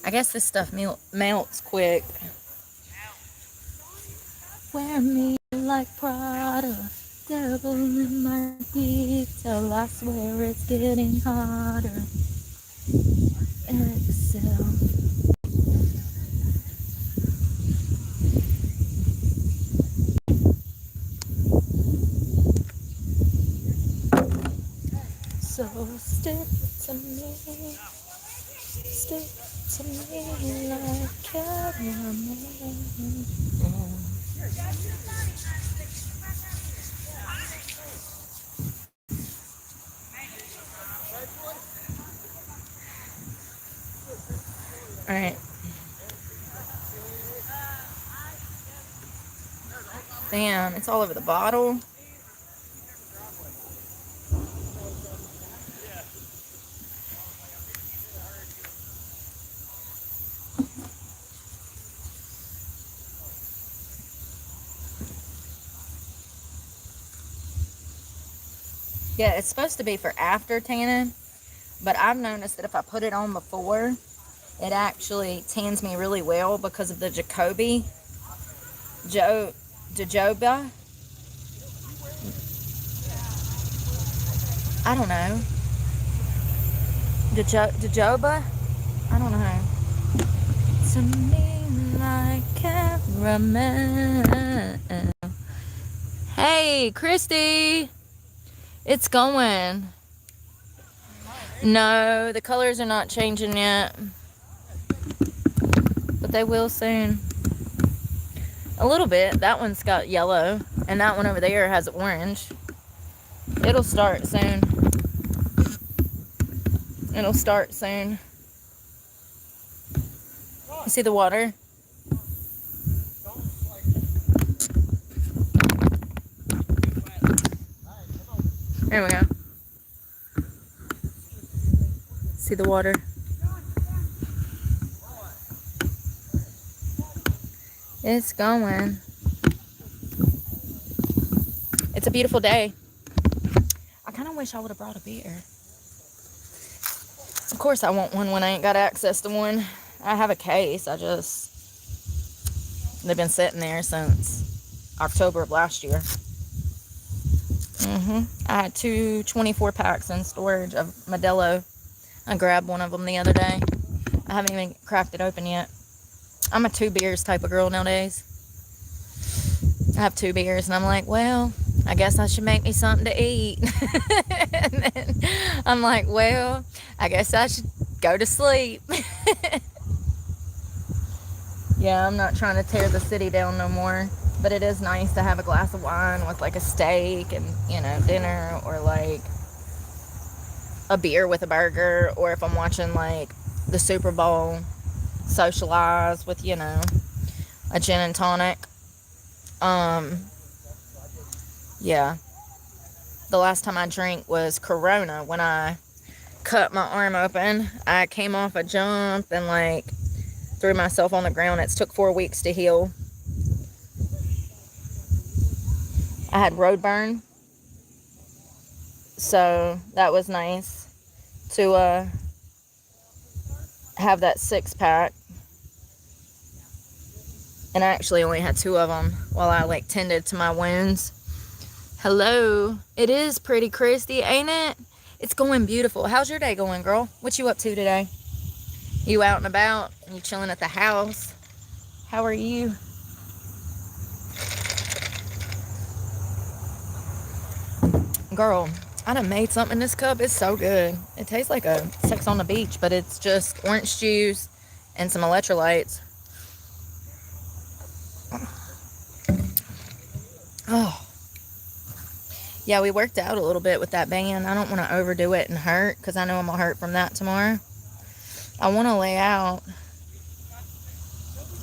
I guess this stuff melts quick. Wear me like Prada, devil in my detail. I swear it's getting hotter. Excel. So stick to me like caramel. All right. Damn, it's all over the bottle. Yeah, it's supposed to be for after tanning, but I've noticed that if I put it on before, it actually tans me really well because of the jojoba. I don't know. Jojoba? I don't know. To me like caramel. Hey, Christy. It's going. No, the colors are not changing yet. But they will soon. A little bit. That one's got yellow. And that one over there has orange. It'll start soon. It'll start soon. You see the water? There we go. See the water? It's going. It's a beautiful day. I kind of wish I would have brought a beer. Of course I want one when I ain't got access to one. I have a case. They've been sitting there since October of last year. I had 2 24 packs in storage of Modelo. I grabbed one of them the other day. I haven't even cracked it open yet. I'm a 2 beers type of girl nowadays. I have 2 beers and I'm like, well, I guess I should make me something to eat. And then I'm like, well, I guess I should go to sleep. Yeah, I'm not trying to tear the city down no more. But it is nice to have a glass of wine with like a steak and, dinner, or like a beer with a burger, or if I'm watching like the Super Bowl, socialize with, a gin and tonic. Yeah. The last time I drank was Corona when I cut my arm open. I came off a jump and like threw myself on the ground. It took 4 weeks to heal. I had road burn, so that was nice to have that 6-pack. And I actually only had 2 of them while I like tended to my wounds. Hello. It is pretty, Christy, ain't it? It's going beautiful. How's your day going, girl? What you up to today? You out and about? You chilling at the house? How are you? Girl, I done made something in this cup. It's so good. It tastes like a sex on the beach, but it's just orange juice and some electrolytes. Oh, yeah, we worked out a little bit with that band. I don't want to overdo it and hurt because I know I'm going to hurt from that tomorrow. I want to lay out.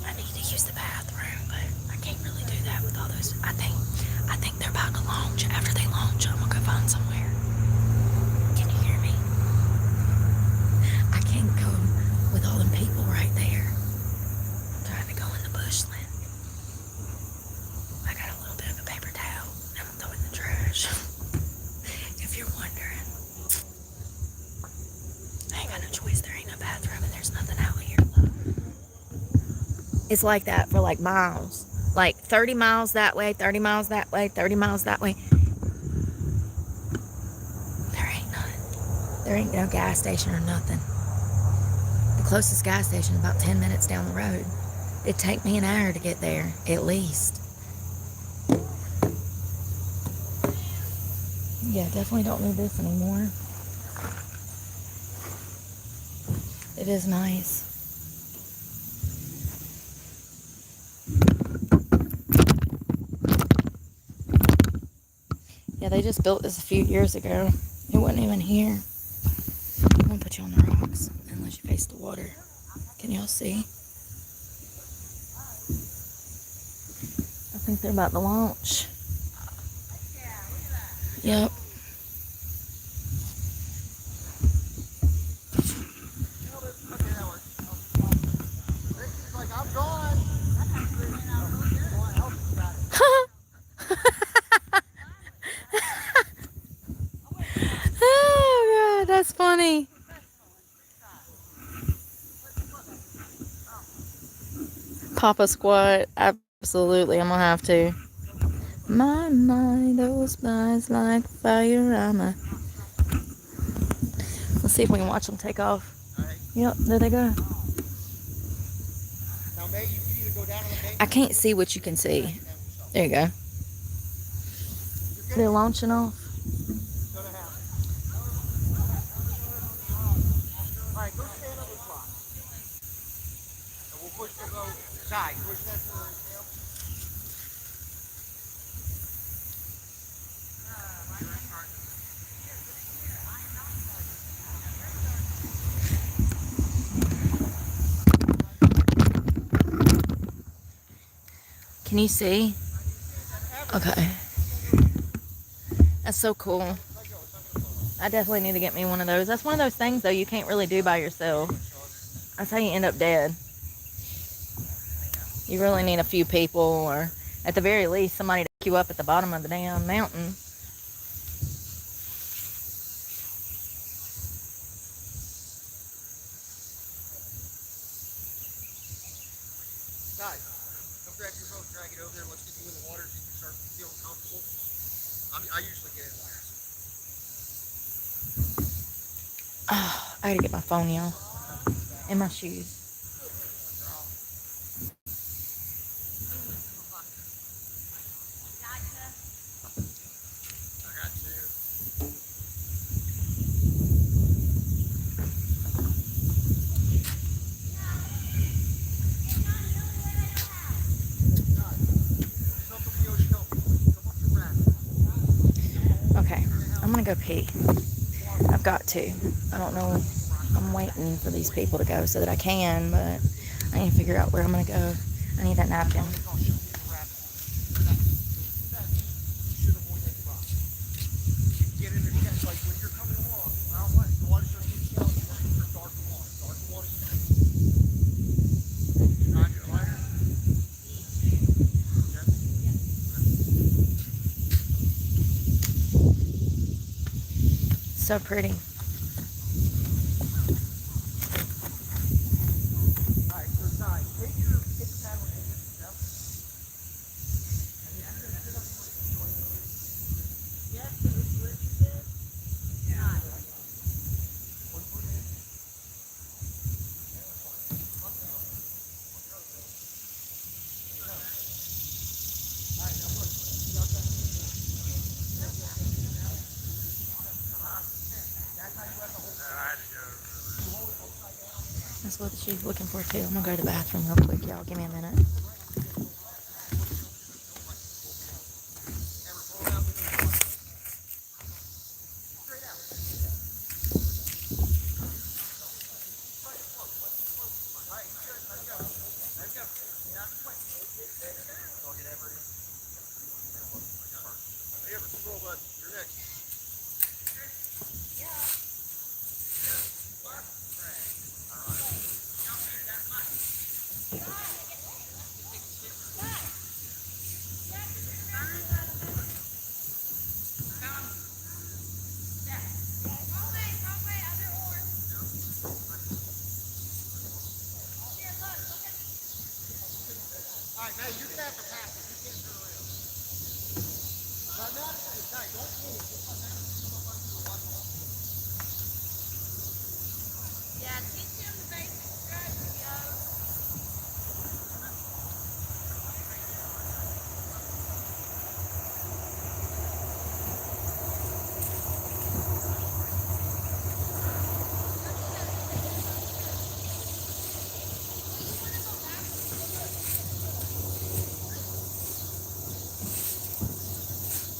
I need to use the bathroom, but I can't really do that with all those. I think they're about to launch. After they launch, I'm going to go find somewhere. Can you hear me? I can't go with all them people right there. I'm trying to go in the bushland. I got a little bit of a paper towel. I'm going to throw it in the trash. If you're wondering. I ain't got no choice. There ain't no bathroom and there's nothing out here. It's like that for like miles. Like 30 miles that way, 30 miles that way, 30 miles that way. There ain't none. There ain't no gas station or nothing. The closest gas station is about 10 minutes down the road. It'd take me an hour to get there, at least. Yeah, definitely don't need this anymore. It is nice. Yeah, they just built this a few years ago. It wasn't even here. I'm gonna put you on the rocks and let you face the water. Can y'all see? I think they're about to launch. Yep. I'm gone. Oh, God, that's funny. Papa squat. Absolutely, I'm gonna have to. My, those eyes like fire. Let's see if we can watch them take off. Yep, there they go. Now, May, you can either go down on the bank. I can't see what you can see. There you go. They're launching off. It's gonna happen. All right, go stand on this rock. And we'll push the boat side. Push that to the tail. Can you see? Okay. That's so cool. I definitely need to get me one of those. That's one of those things, though, you can't really do by yourself. That's how you end up dead. You really need a few people, or at the very least, somebody to pick you up at the bottom of the damn mountain. Guys, come grab your boat, drag it over there. Let's get you in the water so you can start feeling comfortable. I usually get in last. Oh, I gotta get my phone, y'all. And my shoes. I got two. Okay, I'm gonna go pee. I've got to. I don't know. I'm waiting for these people to go so that I can, but I need to figure out where I'm gonna go. I need that napkin. So pretty. what she's looking for too. I'm gonna go to the bathroom real quick, y'all. Give me a minute. All right, now you're gonna have to pass it. You can't turn around. But now, hey, don't move. Just come back and come up under the water. Yeah, teach him the basic strokes, yo.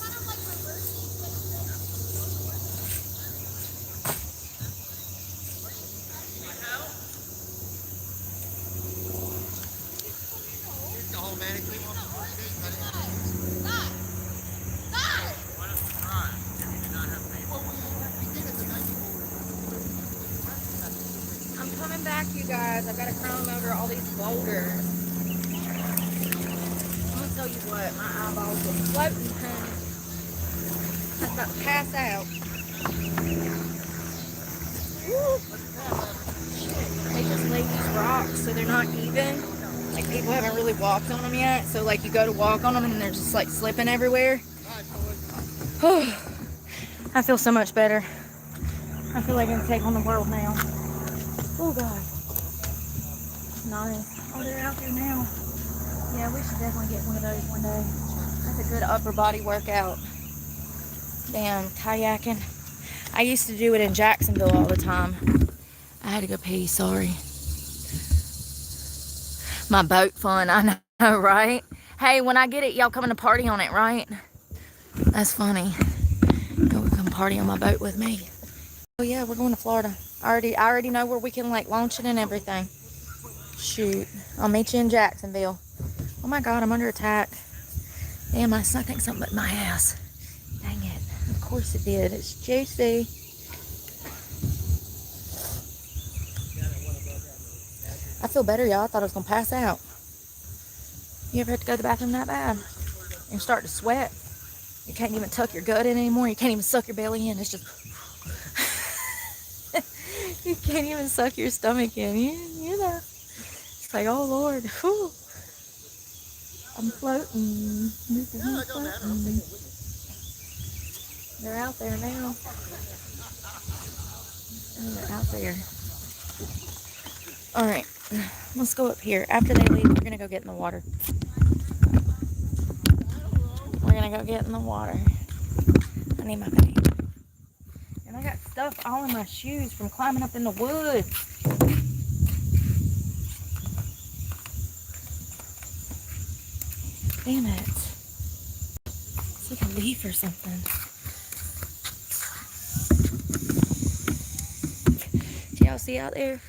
Kind of like reversing, but The whole mannequin off the first gate. Cut it. stop! Stop! Why don't we try? We did not have paper. Well, we did it the night before. I'm coming back, you guys. I've got to climb over all these boulders. I'm gonna tell you what, my eyeballs are floating, honey. I'm about to pass out. Woo. They just lay these rocks so they're not even. Like people haven't really walked on them yet. So like you go to walk on them and they're just like slipping everywhere. I feel so much better. I feel like I can take on the world now. Oh God. Nice. Oh, they're out there now. Yeah, we should definitely get one of those one day. That's a good upper body workout. Damn, kayaking. I used to do it in Jacksonville all the time. I had to go pee, sorry. My boat fun, I know, right? Hey, when I get it, y'all coming to party on it, right? That's funny. Y'all come party on my boat with me. Oh yeah, we're going to Florida. I already know where we can like launch it and everything. Shoot, I'll meet you in Jacksonville. Oh my God, I'm under attack. Damn, I think something but my ass. Dang it. Of course it did. It's juicy. I feel better, y'all. I thought I was going to pass out. You ever have to go to the bathroom that bad? And start to sweat? You can't even tuck your gut in anymore. You can't even suck your belly in. It's just... you can't even suck your stomach in. You know. It's like, oh, Lord. Whew. I'm floating. This is me floating. They're out there now. Oh, they're out there. All right. Let's go up here. After they leave, we're going to go get in the water. We're going to go get in the water. I need my bag. And I got stuff all in my shoes from climbing up in the woods. Damn it. It's like a leaf or something. Do y'all see out there?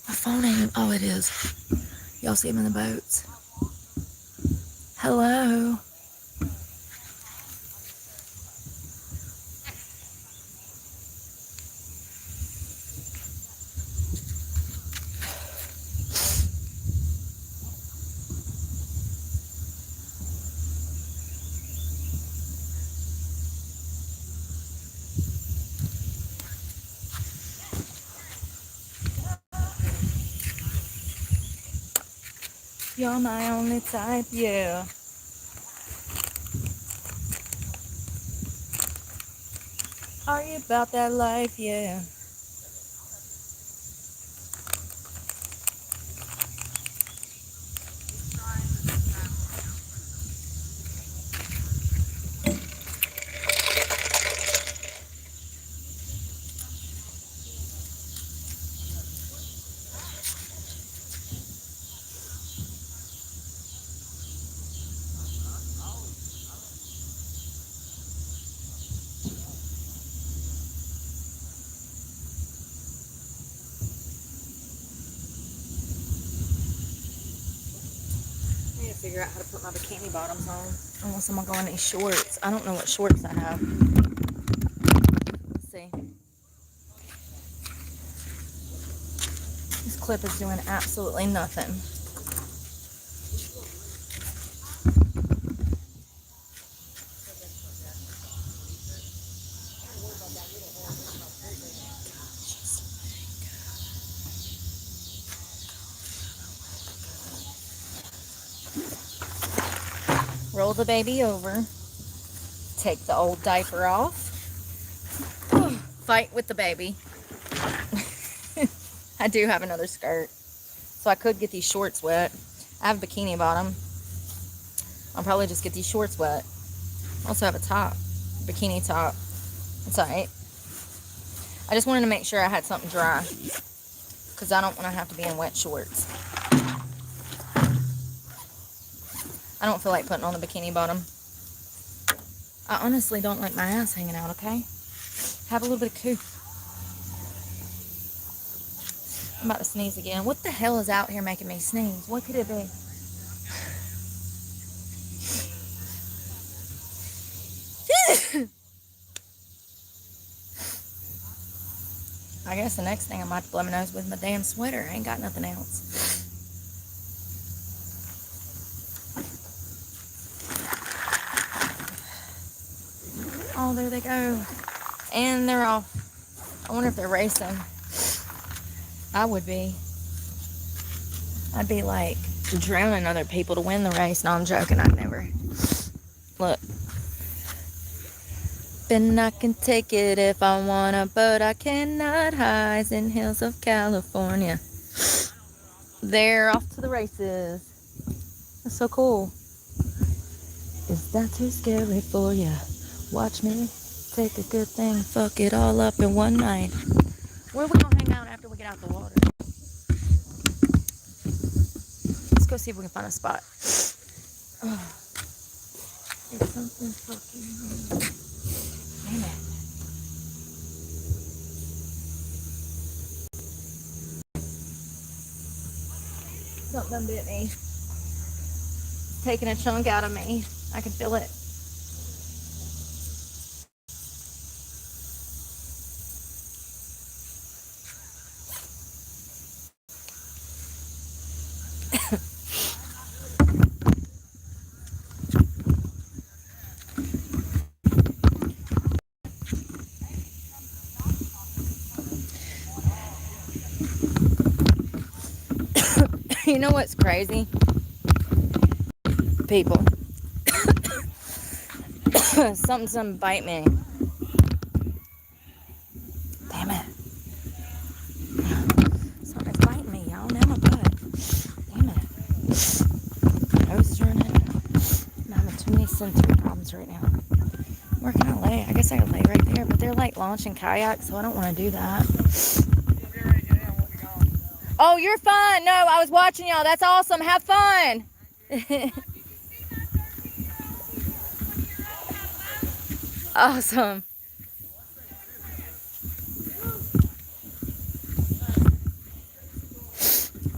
My phone ain't... Oh, it is. Y'all see them in the boats? Hello? You're my only type, yeah. Are you about that life, yeah? figure out how to put my bikini bottoms on. Unless I'm gonna go in these shorts. I don't know what shorts I have. Let's see. This clip is doing absolutely nothing. Roll the baby over. Take the old diaper off. Fight with the baby. I do have another skirt, so I could get these shorts wet. I have a bikini bottom. I'll probably just get these shorts wet. I also have a top, bikini top. It's alright. I just wanted to make sure I had something dry, because I don't want to have to be in wet shorts. I don't feel like putting on the bikini bottom. I honestly don't like my ass hanging out, okay? Have a little bit of coo. I'm about to sneeze again. What the hell is out here making me sneeze? What could it be? I guess the next thing I might blow my nose with my damn sweater. I ain't got nothing else. Oh, there they go. And they're off. I wonder if they're racing. I would be. I'd be like drowning other people to win the race. No, I'm joking. I'd never. Look. And I can take it if I wanna, but I cannot. Highs in hills of California. They're off to the races. That's so cool. Is that too scary for you? Watch me take a good thing, fuck it all up in one night. Where are we gonna hang out after we get out the water? Let's go see if we can find a spot. Oh, it's something fucking. Damn it. Something bit me. Taking a chunk out of me. I can feel it. You know what's crazy? People. Something bite me. Damn it. Something's biting me, y'all. Now my butt. Damn it. My nose is running. I'm having too many sensory problems right now. Where can I lay? I guess I could lay right there, but they're like launching kayaks, so I don't want to do that. Oh, you're fine. No, I was watching y'all. That's awesome. Have fun. Awesome.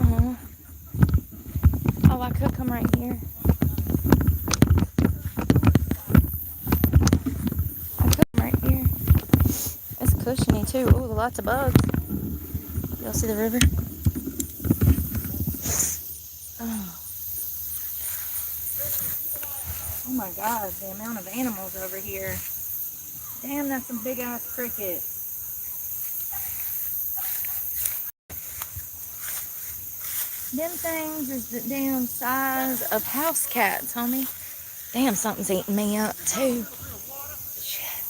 Oh. Oh, I could come right here. I could come right here. It's cushiony too. Ooh, lots of bugs. Y'all see the river? Oh my God, the amount of animals over here. Damn, that's some big ass cricket. Them things is the damn size of house cats, homie. Damn, something's eating me up too. Shit.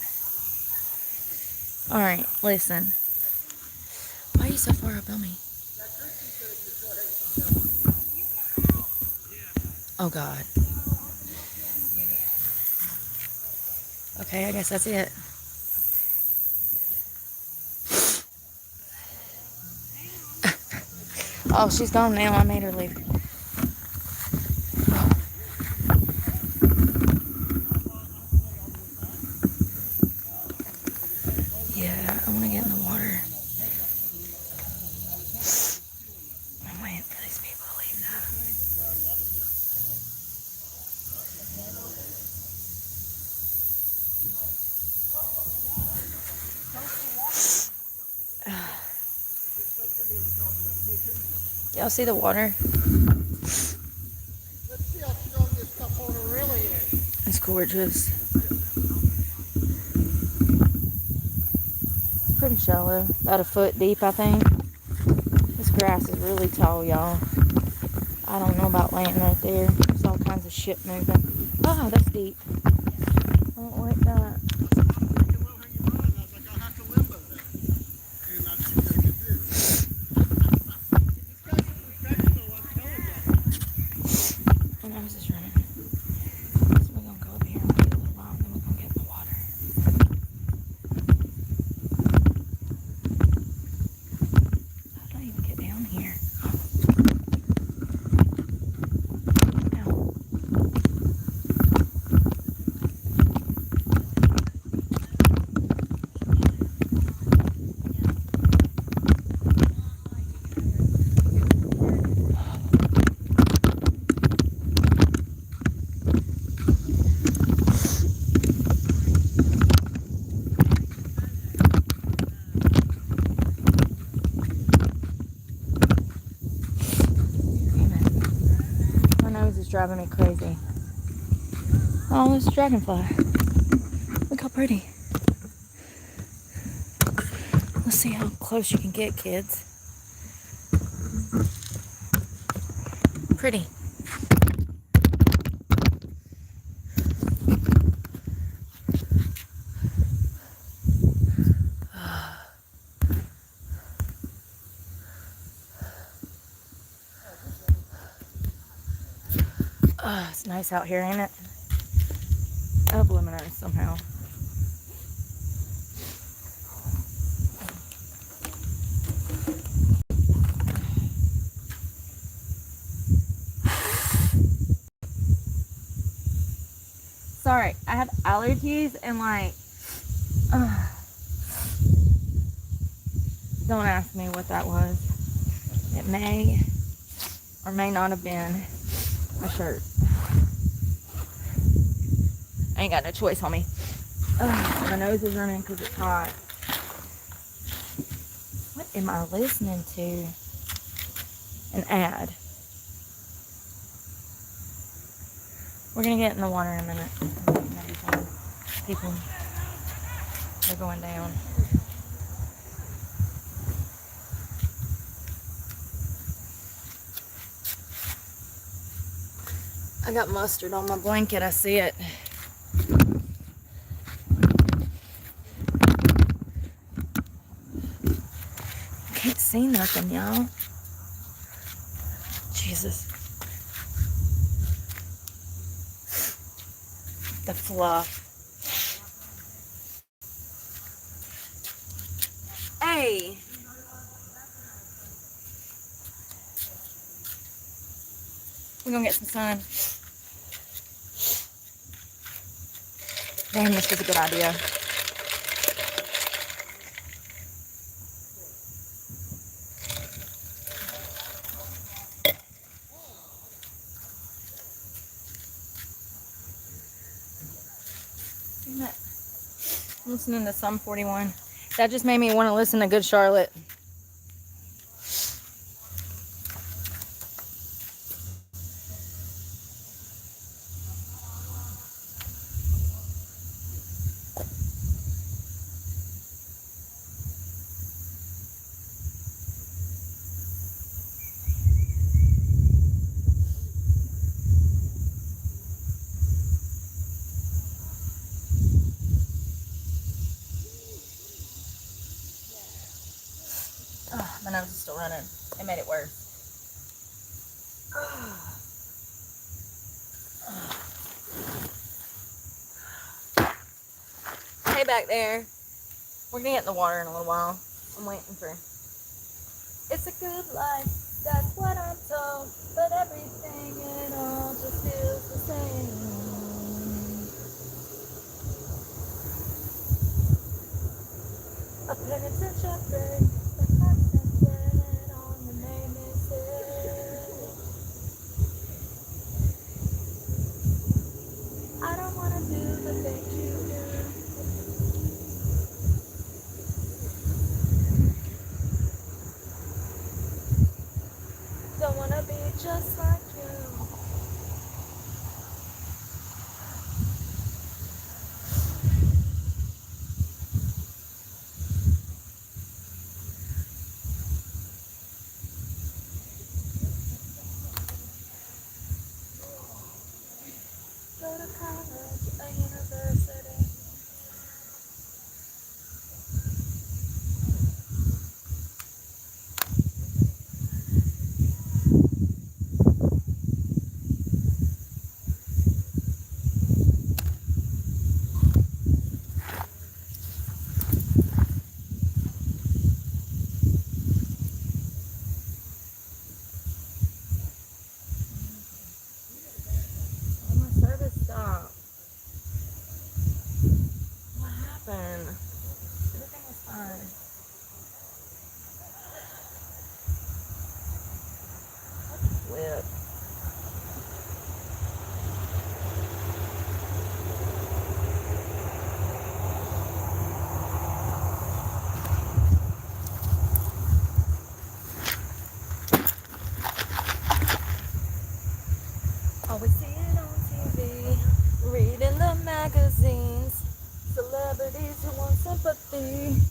Alright, listen. Why are you so far up on me? Oh God. Okay, I guess that's it. Oh, she's gone now. I made her leave. Yeah, I want to get in the water. I'm waiting for these people to leave now. Y'all see the water? Let's see how strong this stuff on her really is. It's gorgeous. It's pretty shallow. About a foot deep, I think. This grass is really tall, y'all. I don't know about laying right there. There's all kinds of shit moving. Oh, that's deep. I don't like that. My nose is running. So we're gonna go over here and wait a little while, and then we're gonna get in the water. How did I even get down here? Driving me crazy. Oh, this dragonfly. Look how pretty. Let's see how close you can get, kids. Pretty. Oh, it's nice out here, ain't it? Up luminous somehow. Sorry, I have allergies and don't ask me what that was. It may or may not have been my shirt. I ain't got no choice, homie. My nose is running because it's hot. What am I listening to? An ad. We're gonna get in the water in a minute. People, they're going down. I got mustard on my blanket, I see it. Can't see nothing, y'all. Jesus. The fluff. Hey. We're gonna get some sun. Damn, this was a good idea. I'm listening to Sum 41. That just made me want to listen to Good Charlotte. Oh, my nose is still running. It made it worse. Hey back there. We're gonna get in the water in a little while. I'm waiting for... It's a good life, that's what I'm told. But everything it all just feels the same. A penitential break. I don't wanna do the things you do. University. Oh, my service stopped. What happened? Everything was fine. Flip. Always see it on TV, reading the magazines, celebrities who want sympathy.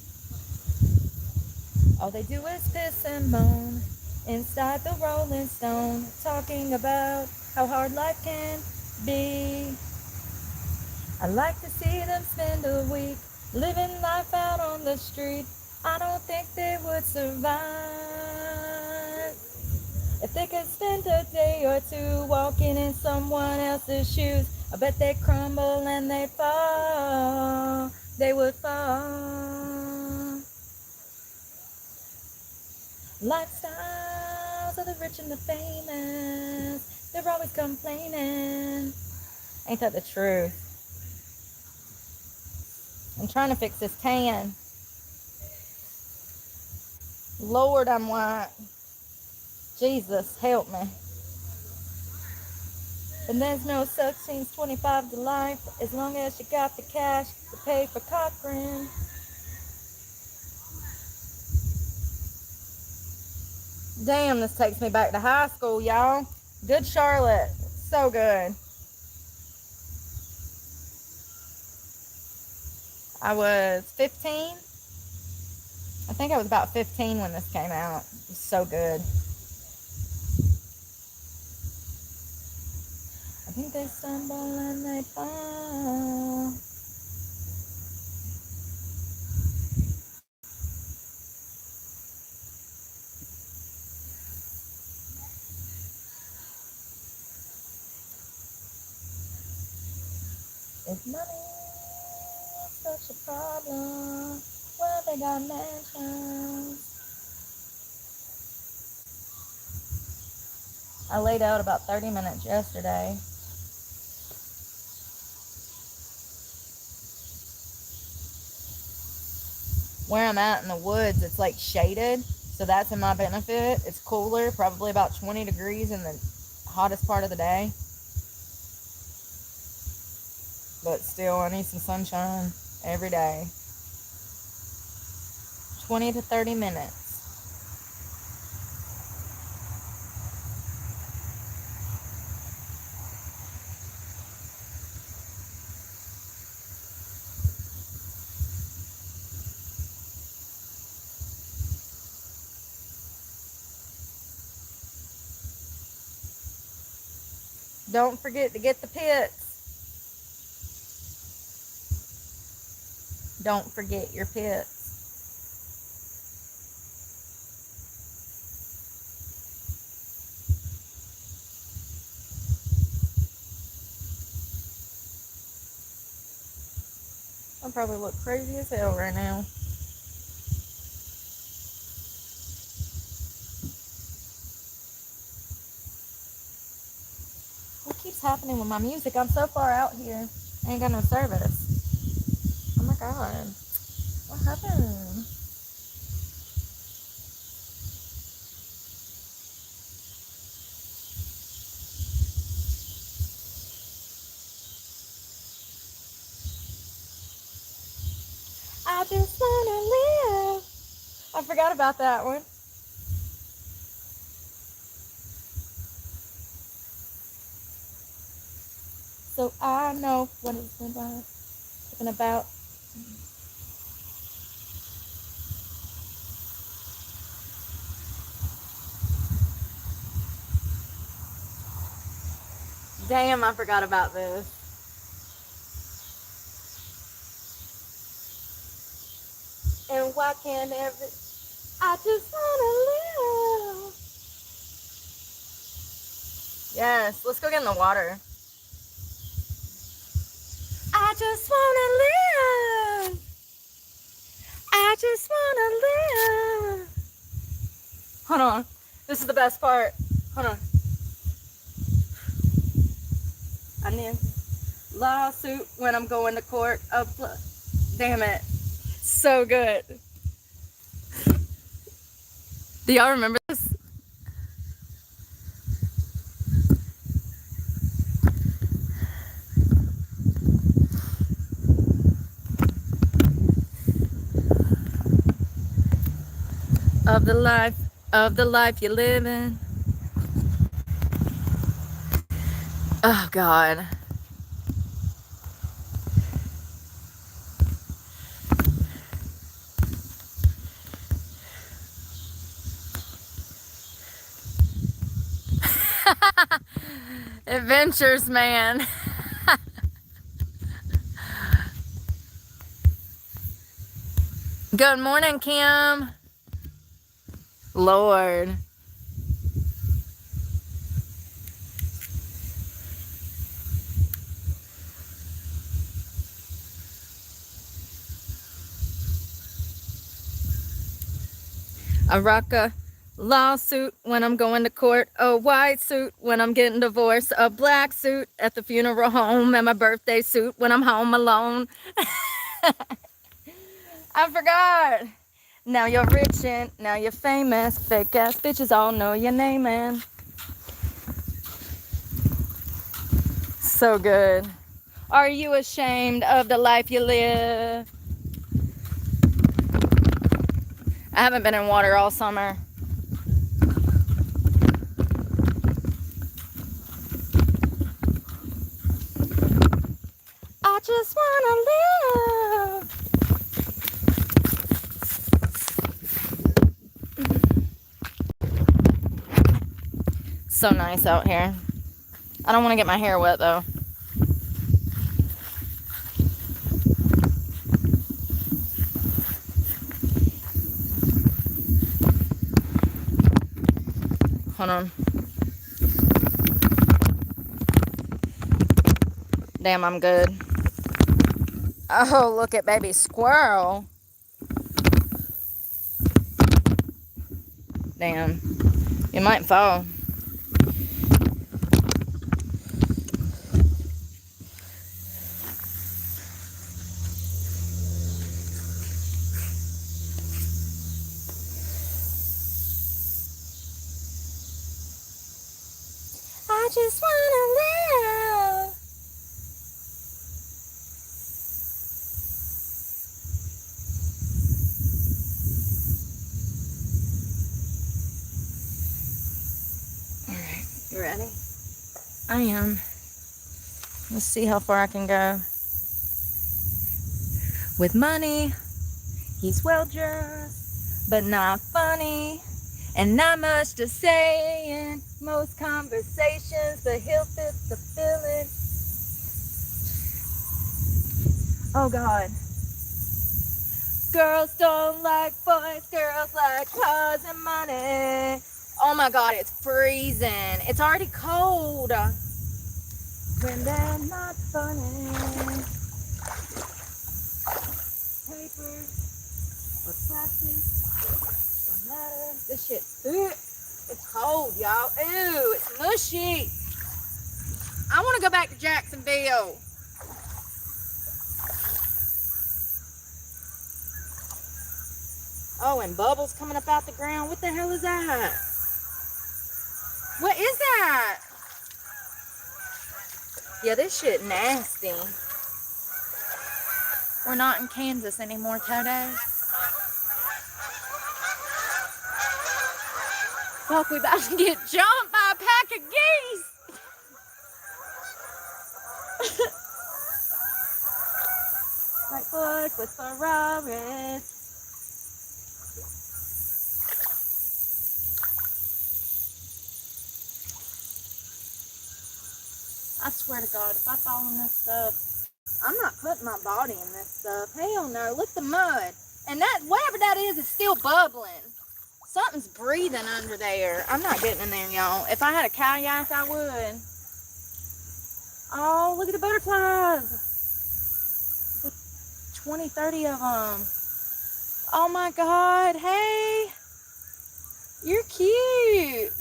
All they do is piss and moan inside the Rolling Stone, talking about how hard life can be. I like to see them spend a week living life out on the street. I don't think they would survive if they could spend a day or two walking in someone else's shoes. I bet they'd crumble and they'd fall. They would fall. Lifestyles of the rich and the famous, they're always complaining. Ain't that the truth? I'm trying to fix this tan. Lord, I'm white. Jesus, help me. And there's no such thing as 25 to life, as long as you got the cash to pay for Cochran. Damn, this takes me back to high school, y'all. Good Charlotte. So good. I was 15. I think I was about 15 when this came out. It was so good. I think they stumble and they fall. If money is such a problem, well, they got mansions. I laid out about 30 minutes yesterday. Where I'm at in the woods, it's like shaded, so that's in my benefit. It's cooler, probably about 20 degrees in the hottest part of the day. But still, I need some sunshine every day. 20 to 30 minutes. Don't forget to get the pits. Don't forget your pits. I probably look crazy as hell right now. What keeps happening with my music? I'm so far out here. I ain't got no service. Oh my god. What happened? I just wanna live. I forgot about that one. So I know what it's been about. Damn, I forgot about this. and why can't I just wanna live. Yes, let's go get in the water. I just wanna live. I just wanna live. Hold on. This is the best part. Hold on. I need lawsuit when I'm going to court. Damn it. So good. Do y'all remember this? Of the life you're living. Oh God. Adventures, man. Good morning, Kim. Lord. I rock a lawsuit when I'm going to court, a white suit when I'm getting divorced, a black suit at the funeral home, and my birthday suit when I'm home alone. I forgot. Now you're rich and now you're famous. Fake ass bitches all know your name, man. So good. Are you ashamed of the life you live? I haven't been in water all summer. I just wanna live. So nice out here. I don't want to get my hair wet though. Hold on. Damn, I'm good. Oh, look at baby squirrel. Damn. You might fall. I just wanna live. Alright, you ready? I am. Let's see how far I can go. With money, he's well dressed, but not funny. And not much to say in most conversations, but he'll fit the feeling. Oh God. Girls don't like boys, girls like cars and money. Oh my God, it's freezing. It's already cold. When they're not funny. Paper or plastic. This shit, it's cold, y'all. Ew, it's mushy. I want to go back to Jacksonville. Oh, and bubbles coming up out the ground. What the hell is that? What is that? Yeah, this shit nasty. We're not in Kansas anymore, Toto. Fuck, we about to get jumped by a pack of geese. Like boys with Ferraris. I swear to God, if I fall in this stuff, I'm not putting my body in this stuff. Hell no. Look at the mud. And that, whatever that is still bubbling. Something's breathing under there. I'm not getting in there, y'all. If I had a kayak, I would. Oh, look at the butterflies. 20, 30 of them. Oh my God. Hey. You're cute.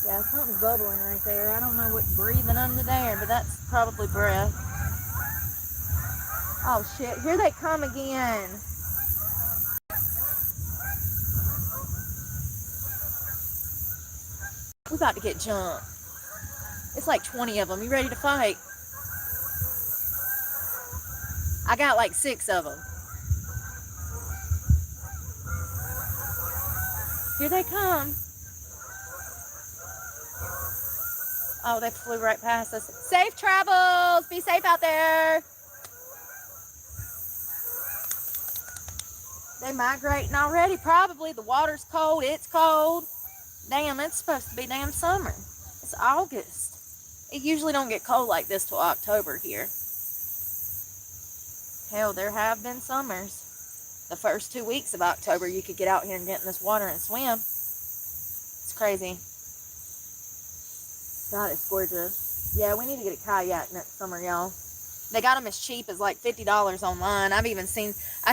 Yeah, something's bubbling right there. I don't know what's breathing under there, but that's probably breath. Oh shit, here they come again. We about to get jumped. It's like 20 of them. You ready to fight? I got like 6 of them. Here they come. Oh, they flew right past us. Safe travels. Be safe out there. They migrating already, probably. The water's cold. It's cold. Damn, it's supposed to be damn summer. It's August. It usually don't get cold like this till October here. Hell, there have been summers. The first 2 weeks of October, you could get out here and get in this water and swim. It's crazy. God, it's gorgeous. Yeah, we need to get a kayak next summer, y'all. They got them as cheap as like $50 online. I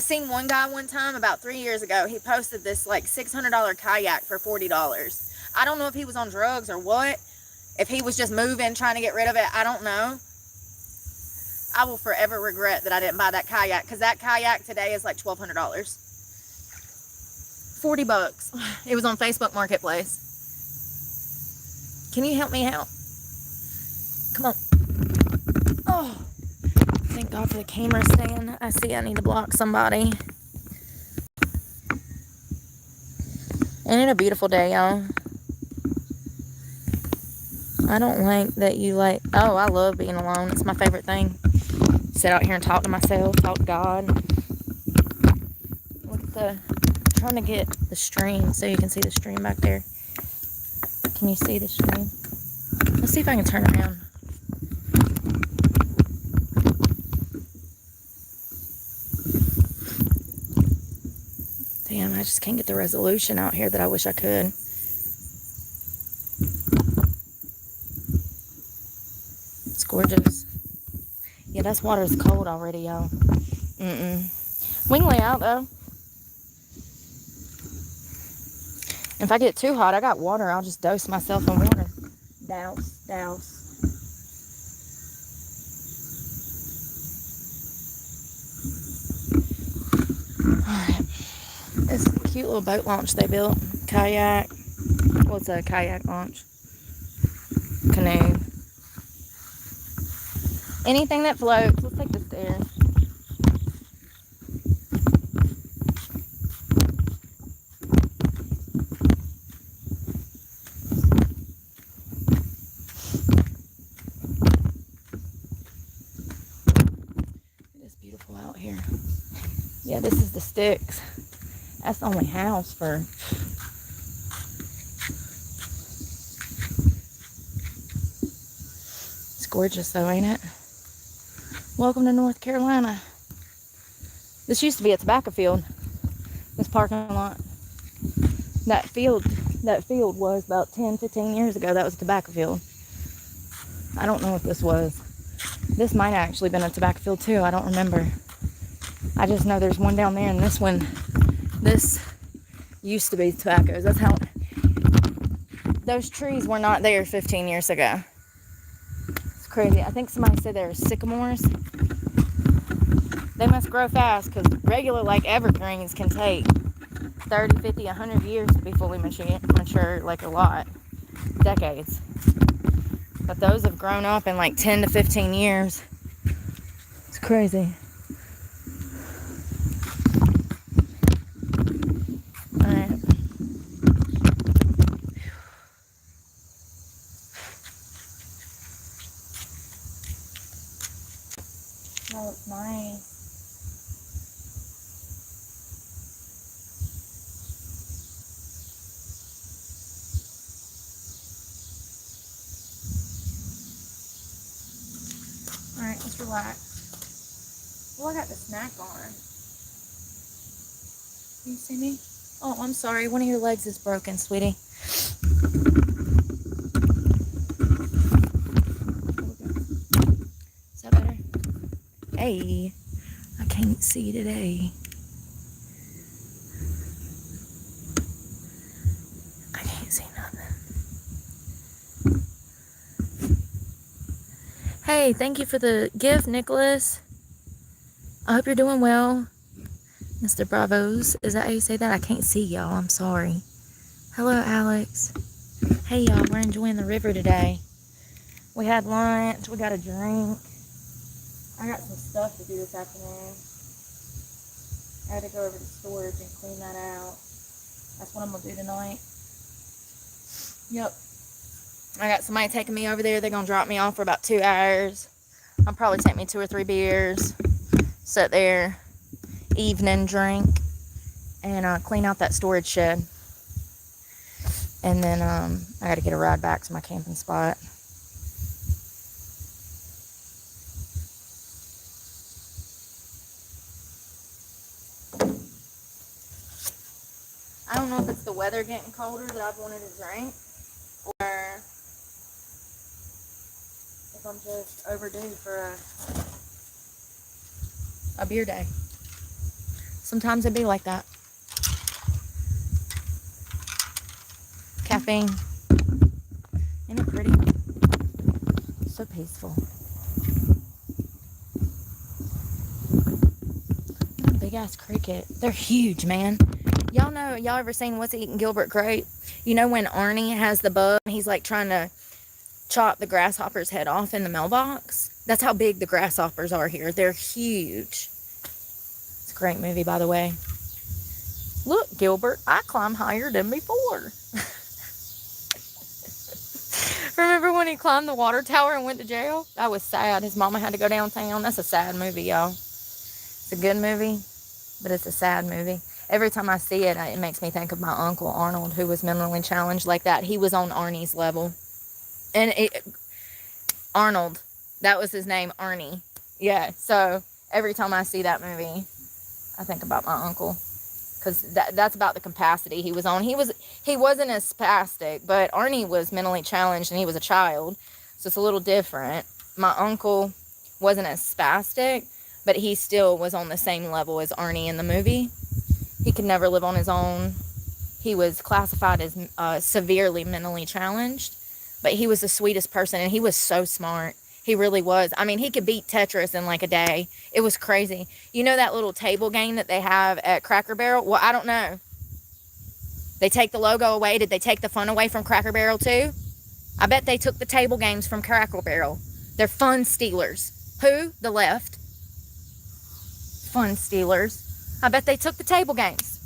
seen one guy one time about 3 years ago. He posted this like $600 kayak for $40. I don't know if he was on drugs or what. If he was just moving, trying to get rid of it, I don't know. I will forever regret that I didn't buy that kayak, because that kayak today is like $1,200. $40. It was on Facebook Marketplace. Can you help me out? Come on. Oh, thank God for the camera stand. I see I need to block somebody. Ain't it a beautiful day, y'all? I don't like that you like... Oh, I love being alone. It's my favorite thing. Sit out here and talk to myself, talk to God. Look at I'm trying to get the stream so you can see the stream back there. Can you see the stream? Let's see if I can turn around. Damn, I just can't get the resolution out here that I wish I could. It's gorgeous. Yeah, this water's cold already, y'all. We can lay out, though. If I get too hot, I got water. I'll just dose myself in water. Douse. Alright. It's a cute little boat launch they built. Kayak. Well, it's a kayak launch. Canoe. Anything that floats. Let's take the stairs. It is beautiful out here. Yeah, this is the sticks. That's the only house for... It's gorgeous though, ain't it? Welcome to North Carolina. This used to be a tobacco field. This parking lot. That field was about 10, 15 years ago. That was a tobacco field. I don't know what this was. This might have actually been a tobacco field too. I don't remember. I just know there's one down there, and this used to be tobaccos. That's how... Those trees were not there 15 years ago. It's crazy. I think somebody said there were sycamores. They must grow fast, because regular, like, evergreens can take 30, 50, 100 years to be fully mature, like a lot. Decades. But those have grown up in like 10 to 15 years. It's crazy. Alright. That looks nice. relax. Well, I got the snack on. You see me? Oh, I'm sorry. One of your legs is broken, sweetie. Is that better? Hey, I can't see today. I can't see nothing. Hey, thank you for the gift, Nicholas. I hope you're doing well. Mr. Bravos, is that how you say that? I can't see y'all. I'm sorry. Hello, Alex. Hey, y'all. We're enjoying the river today. We had lunch. We got a drink. I got some stuff to do this afternoon. I had to go over to storage and clean that out. That's what I'm going to do tonight. Yep. I got somebody taking me over there. They're going to drop me off for about 2 hours. I'll probably take me 2 or 3 beers. Sit there. Evening drink. And clean out that storage shed. And then I got to get a ride back to my camping spot. I don't know if it's the weather getting colder that I've wanted to drink, or if I'm just overdue for a beer day. Sometimes it be like that. Caffeine. Ain't it pretty? So peaceful. Big ass cricket. They're huge, man. Y'all know, y'all ever seen What's Eating Gilbert Grape? You know when Arnie has the bug and he's like trying to chop the grasshopper's head off in the mailbox? That's how big the grasshoppers are here. They're huge. It's a great movie, by the way. Look, Gilbert, I climb higher than before. Remember when he climbed the water tower and went to jail? That was sad. His mama had to go downtown. That's a sad movie, y'all. It's a good movie, but it's a sad movie. Every time I see it, it makes me think of my uncle Arnold, who was mentally challenged like that. He was on Arnie's level. And Arnold, that was his name, Arnie. Yeah, so every time I see that movie, I think about my uncle. Because that's about the capacity he was on. He wasn't as spastic, but Arnie was mentally challenged and he was a child. So it's a little different. My uncle wasn't as spastic, but he still was on the same level as Arnie in the movie. He could never live on his own. He was classified as severely mentally challenged, but he was the sweetest person, and he was so smart. He really was. I mean, he could beat Tetris in like a day. It was crazy. You know that little table game that they have at Cracker Barrel? Well, I don't know. They take the logo away. Did they take the fun away from Cracker Barrel too? I bet they took the table games from Cracker Barrel. They're fun stealers. Who? The left. Fun stealers. I bet they took the table games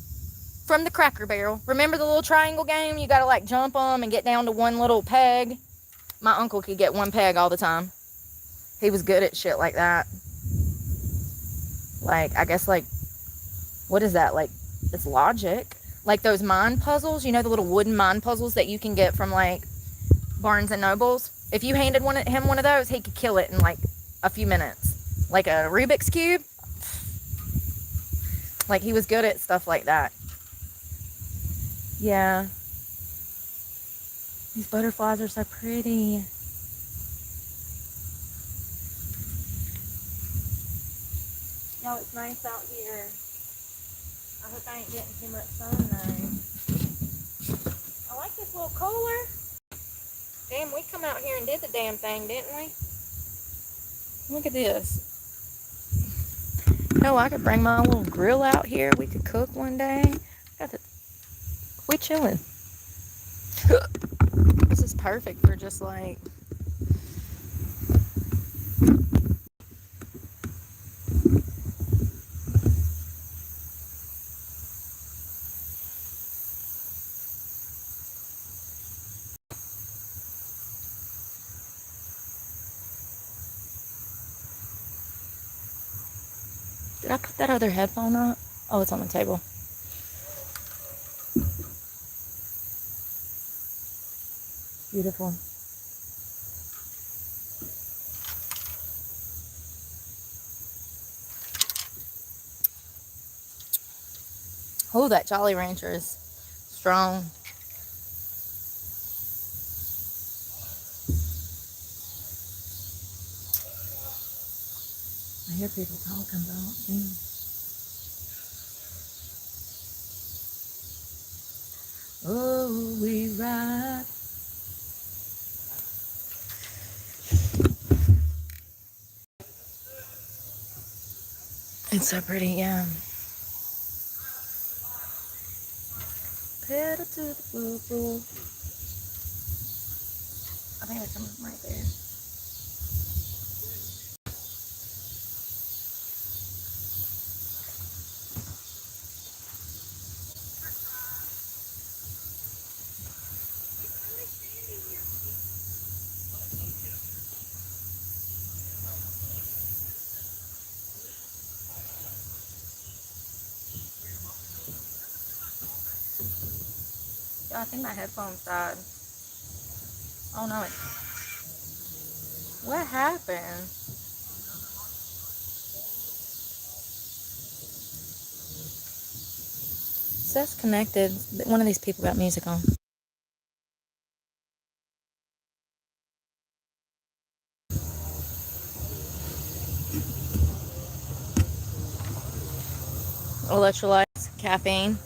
from the Cracker Barrel. Remember the little triangle game? You gotta like jump them and get down to one little peg. My uncle could get one peg all the time. He was good at shit like that. Like, I guess like, what is that? Like, it's logic. Like those mind puzzles, you know, the little wooden mind puzzles that you can get from like Barnes and Nobles. If you handed him one of those, he could kill it in like a few minutes. Like a Rubik's Cube. Like, he was good at stuff like that. Yeah. These butterflies are so pretty. Y'all, it's nice out here. I hope I ain't getting too much sun, though. I like this little cooler. Damn, we come out here and did the damn thing, didn't we? Look at this. No, I could bring my little grill out here. We could cook one day. We chilling. This is perfect for just like... Did I put that other headphone up? Oh, it's on the table. Beautiful. Oh, that Jolly Rancher is strong. I hear people talking about too. Oh, we ride. It's so pretty, yeah. Pedal to the floor. I think there's something right there. Yeah, I think my headphones died. Oh no, what happened? It says connected. One of these people got music on. Electrolytes, caffeine.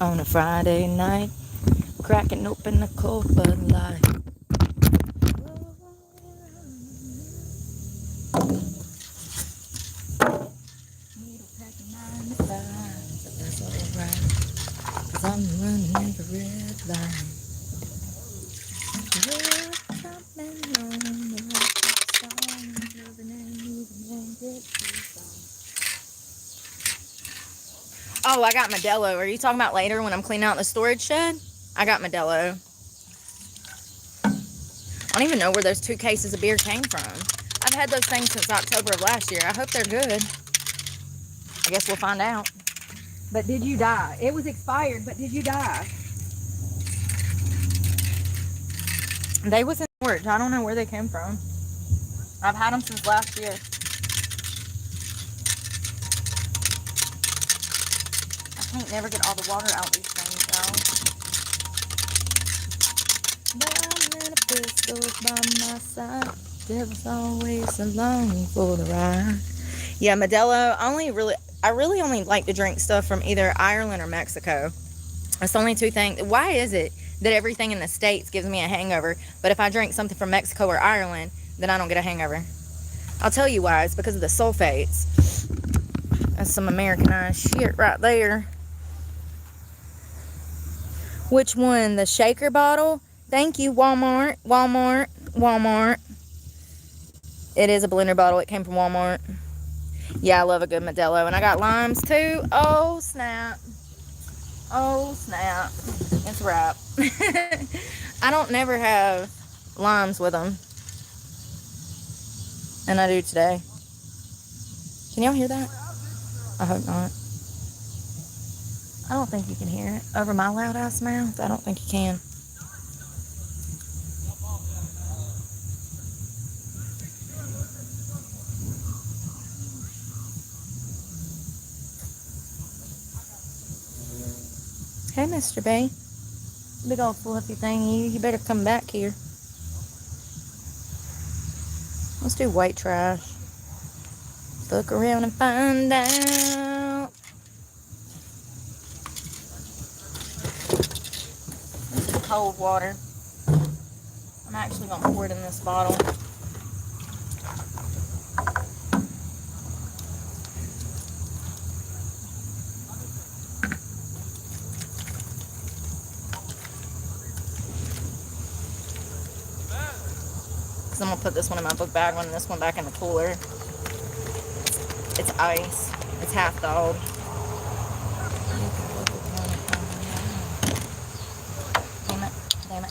On a Friday night, cracking open a cold Bud Light. Needle packing 95, but that's alright, 'cause I'm running in the red line. Oh, I got Modelo. Are you talking about later when I'm cleaning out the storage shed? I got Modelo. I don't even know where those 2 cases of beer came from. I've had those things since October of last year. I hope they're good. I guess we'll find out. But did you die? It was expired, but did you die? They was in storage. I don't know where they came from. I've had them since last year. I can't never get all the water out these things, y'all. Pistols by my side. Devil's always along for the ride. Yeah, Modelo. I really only like to drink stuff from either Ireland or Mexico. That's the only 2 things. Why is it that everything in the States gives me a hangover, but if I drink something from Mexico or Ireland, then I don't get a hangover? I'll tell you why. It's because of the sulfates. That's some Americanized shit right there. Which one? The shaker bottle? Thank you, Walmart. It is a blender bottle. It came from Walmart. Yeah, I love a good Modelo. And I got limes too. Oh, snap. Oh, snap. It's a wrap. I don't never have limes with them. And I do today. Can y'all hear that? I hope not. I don't think you can hear it. Over my loud ass mouth, I don't think you can. Hey, Mr. B. Big old fluffy thing. You better come back here. Let's do white trash. Look around and find out. This is cold water. I'm actually going to pour it in this bottle. Because I'm going to put this one in my book bag and this one back in the cooler. It's ice. It's half thawed.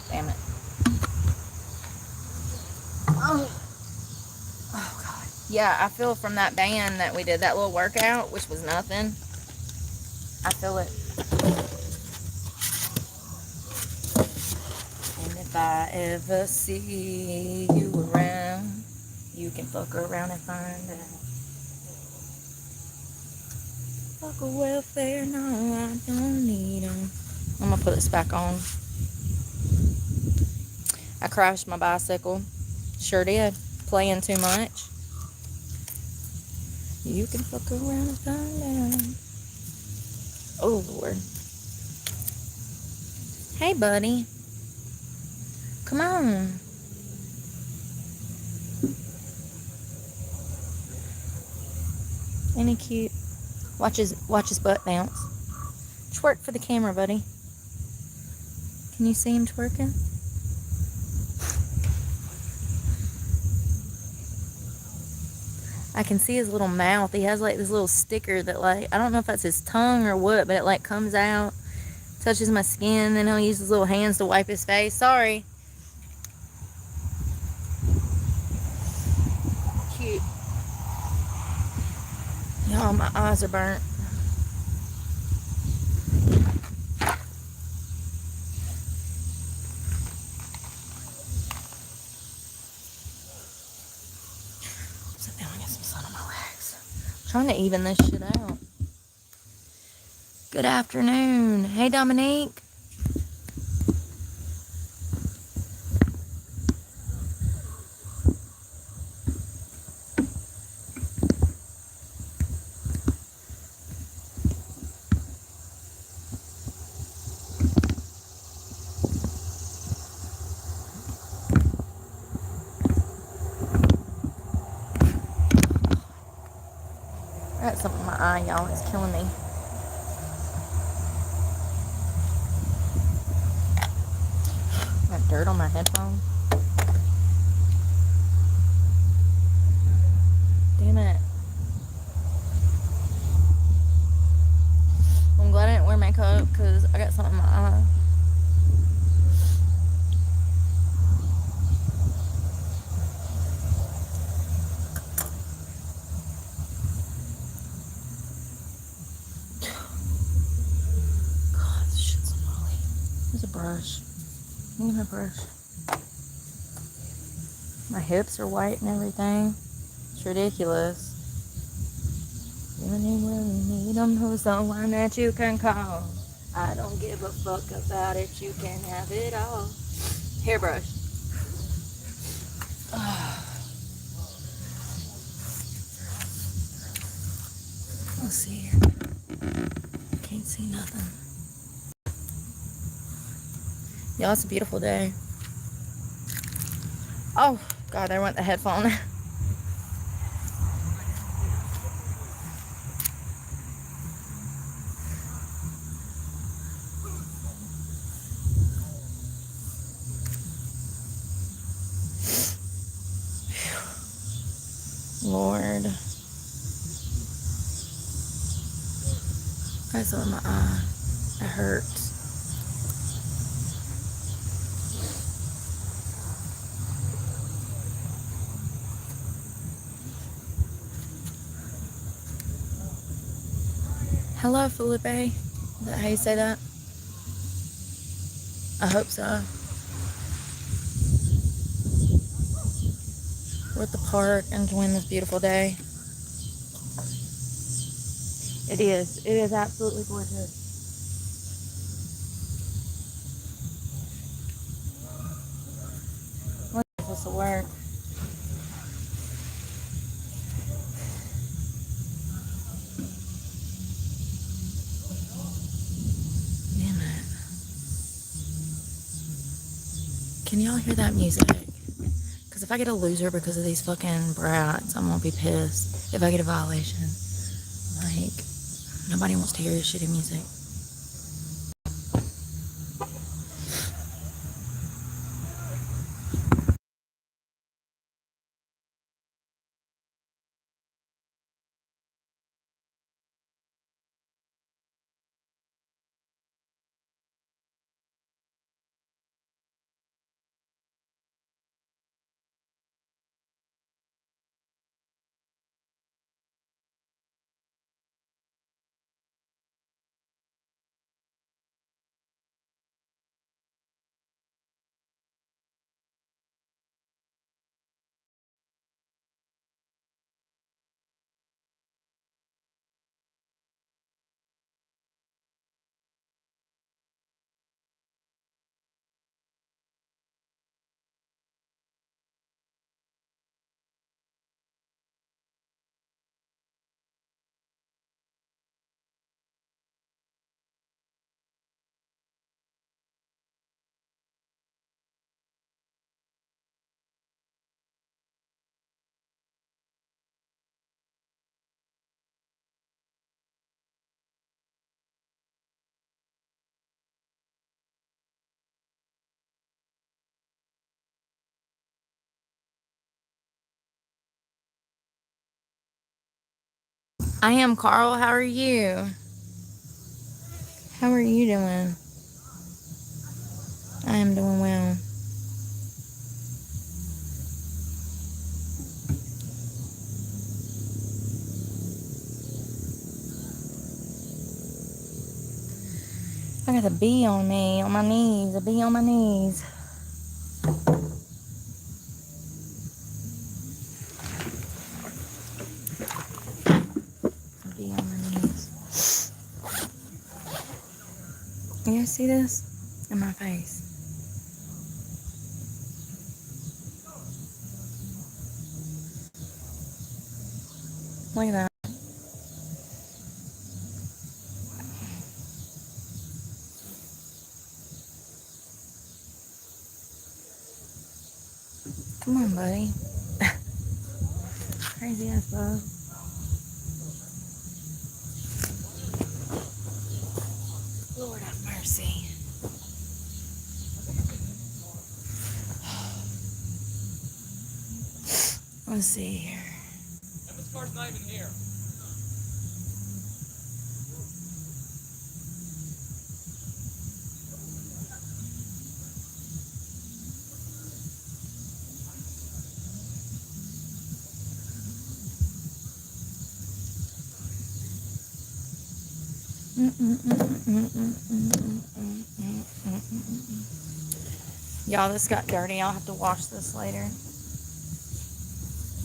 Damn it. Oh, God. Yeah, I feel from that band that we did that little workout, which was nothing. I feel it. If I ever see you around, you can fuck around and find out. Fuck a welfare, no, I don't need 'em. I'm gonna put this back on. I crashed my bicycle. Sure did. Playing too much. You can fuck around and find out. Oh, Lord. Hey, buddy. Come on. Ain't he cute? Watch his butt bounce. Twerk for the camera, buddy. Can you see him twerking? I can see his little mouth. He has like this little sticker that like, I don't know if that's his tongue or what, but it like comes out, touches my skin, then he'll use his little hands to wipe his face. Sorry. Cute. Y'all, my eyes are burnt. Sit down and get some sun on my legs. I'm trying to even this shit out. Good afternoon. Hey, Dominique. I got something in my eye, y'all. It's killing me. Got dirt on my headphone. Damn it. I'm glad I didn't wear makeup because I got something in my eye. God, this shit's gnarly. There's a brush. Give me my brush. My hips are white and everything. It's ridiculous. You really need 'em. Who's the one that you can call? I don't give a fuck about it. You can have it all. Hairbrush. Let's see here. Can't see nothing. Y'all, it's a beautiful day. Oh, God, there went the headphone. Lord. I saw in my eye. It hurts. Hello, Felipe. Is that how you say that? I hope so. We're at the park enjoying this beautiful day. It is. It is absolutely gorgeous. What is this to work? Damn it. Can y'all hear that music? Because if I get a loser because of these fucking brats, I'm gonna be pissed. If I get a violation. Like, nobody wants to hear this shitty music. I am, Carl. How are you? How are you doing? I am doing well. I got a bee on me, on my knees. A bee on my knees. A bee on my knees. You guys see this? In my face. Look at that. Come on, buddy. Crazy ass bug. Lord have mercy. Let's see here. And this car's not even here. Y'all, this got dirty. I'll have to wash this later.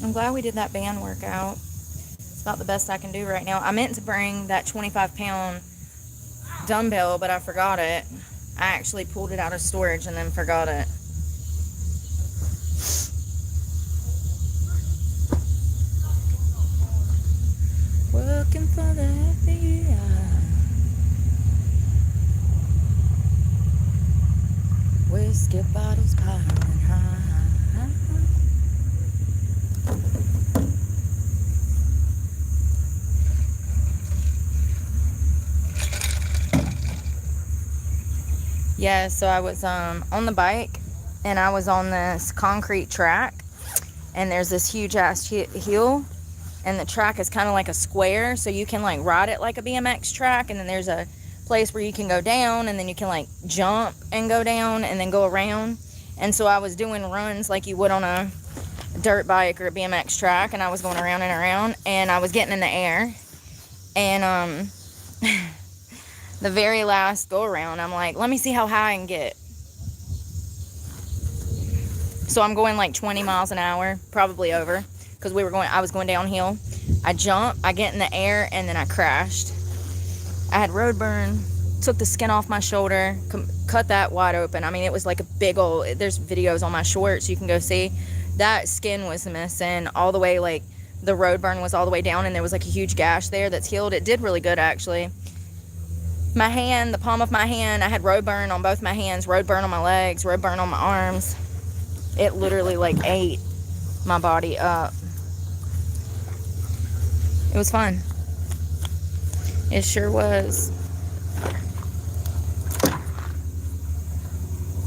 I'm glad we did that band workout. It's about the best I can do right now. I meant to bring that 25-pound dumbbell, but I forgot it. I actually pulled it out of storage and then forgot it. Working for the FBI. Whiskey bottles piling high. Yeah, so I was on the bike, and I was on this concrete track, and there's this huge ass hill, and the track is kind of like a square, so you can like ride it like a BMX track, and then there's a place where you can go down, and then you can like jump and go down and then go around. And so I was doing runs like you would on a dirt bike or a BMX track, and I was going around and around, and I was getting in the air, and the very last go around, I'm like, let me see how high I can get. So I'm going like 20 miles an hour, probably over, because I was going downhill. I jump, I get in the air, and then I crashed. I had road burn, took the skin off my shoulder, cut that wide open. I mean, it was like a big old, there's videos on my shorts you can go see. That skin was missing all the way, like the road burn was all the way down, and there was like a huge gash there that's healed. It did really good, actually. My hand, the palm of my hand, I had road burn on both my hands, road burn on my legs, road burn on my arms. It literally like ate my body up. It was fun. It sure was.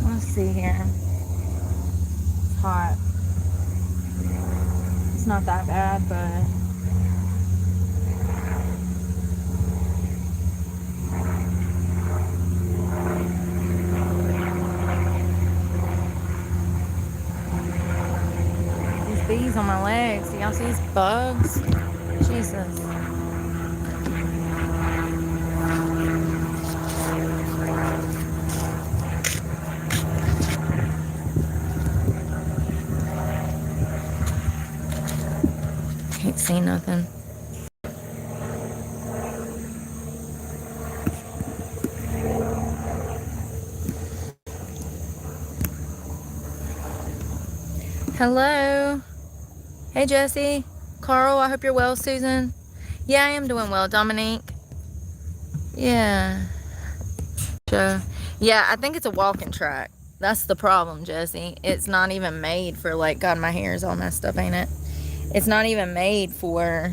Let's see here. It's hot. It's not that bad, but these bees on my legs. Do y'all see these bugs? Jesus. Can't see nothing. Hello. Hey, Jesse. Carl, I hope you're well. Susan. Yeah, I am doing well. Dominique. Yeah. Yeah, I think it's a walking track. That's the problem, Jesse. It's not even made for, like, God, my hair is all messed up, ain't it? It's not even made for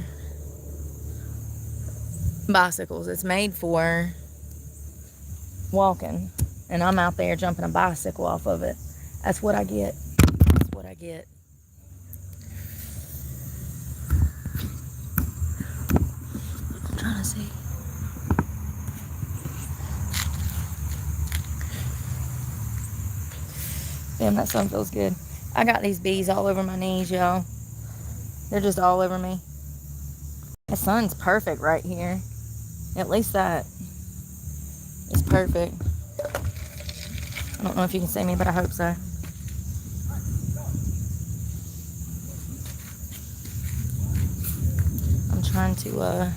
bicycles. It's made for walking. And I'm out there jumping a bicycle off of it. That's what I get. That's what I get. trying to see. Damn, that sun feels good. I got these bees all over my knees, y'all. They're just all over me. The sun's perfect right here. At least that is perfect. I don't know if you can see me, but I hope so. I'm trying to,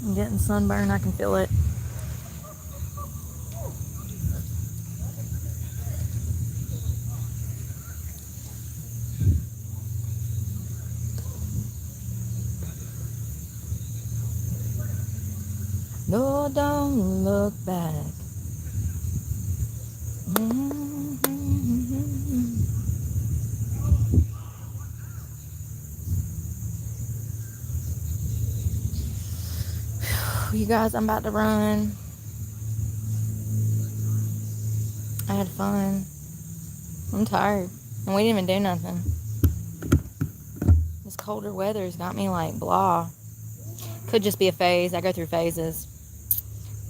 I'm getting sunburned. I can feel it. No, don't look back. You guys, I'm about to run. I had fun. I'm tired. And we didn't even do nothing. This colder weather has got me like blah. Could just be a phase. I go through phases.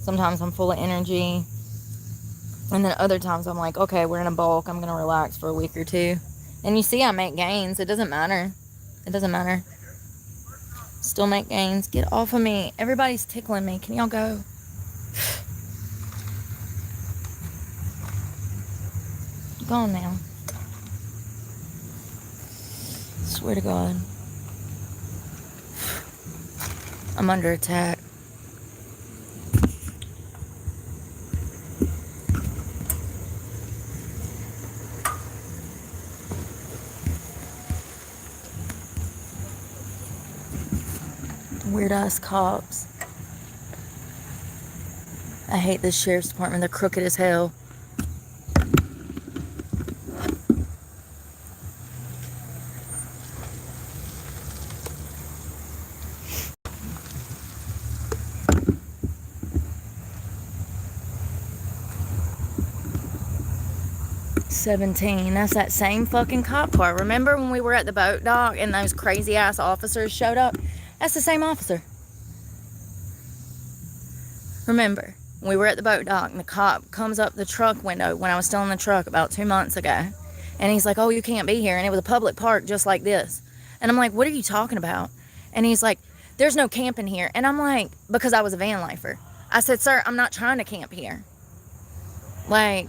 Sometimes I'm full of energy. And then other times I'm like, okay, we're in a bulk. I'm going to relax for a week or two. And you see I make gains. It doesn't matter. It doesn't matter. Still make gains. Get off of me. Everybody's tickling me. Can y'all go? Go on now. Swear to God. I'm under attack. Weird ass cops. I hate this sheriff's department. They're crooked as hell. $17. That's that same fucking cop car. Remember when we were at the boat dock and those crazy ass officers showed up? That's the same officer. Remember, we were at the boat dock and the cop comes up the truck window when I was still in the truck about 2 months ago. And he's like, oh, you can't be here. And it was a public park just like this. And I'm like, what are you talking about? And he's like, there's no camping here. And I'm like, because I was a van lifer. I said, sir, I'm not trying to camp here. Like,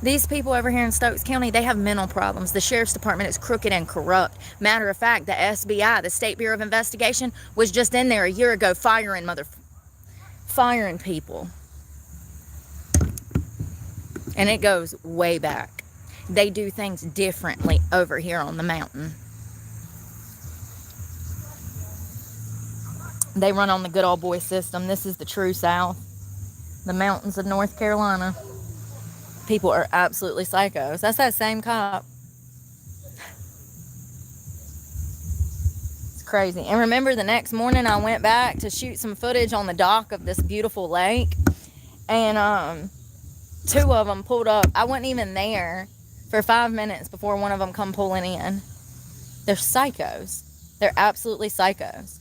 these people over here in Stokes County, they have mental problems. The sheriff's department is crooked and corrupt. Matter of fact, the SBI, the State Bureau of Investigation, was just in there a year ago firing people. And it goes way back. They do things differently over here on the mountain. They run on the good old boy system. This is the true South. The mountains of North Carolina. People are absolutely psychos. That's that same cop. It's crazy. And remember, the next morning I went back to shoot some footage on the dock of this beautiful lake. And two of them pulled up. I wasn't even there for 5 minutes before one of them come pulling in. They're psychos. They're absolutely psychos.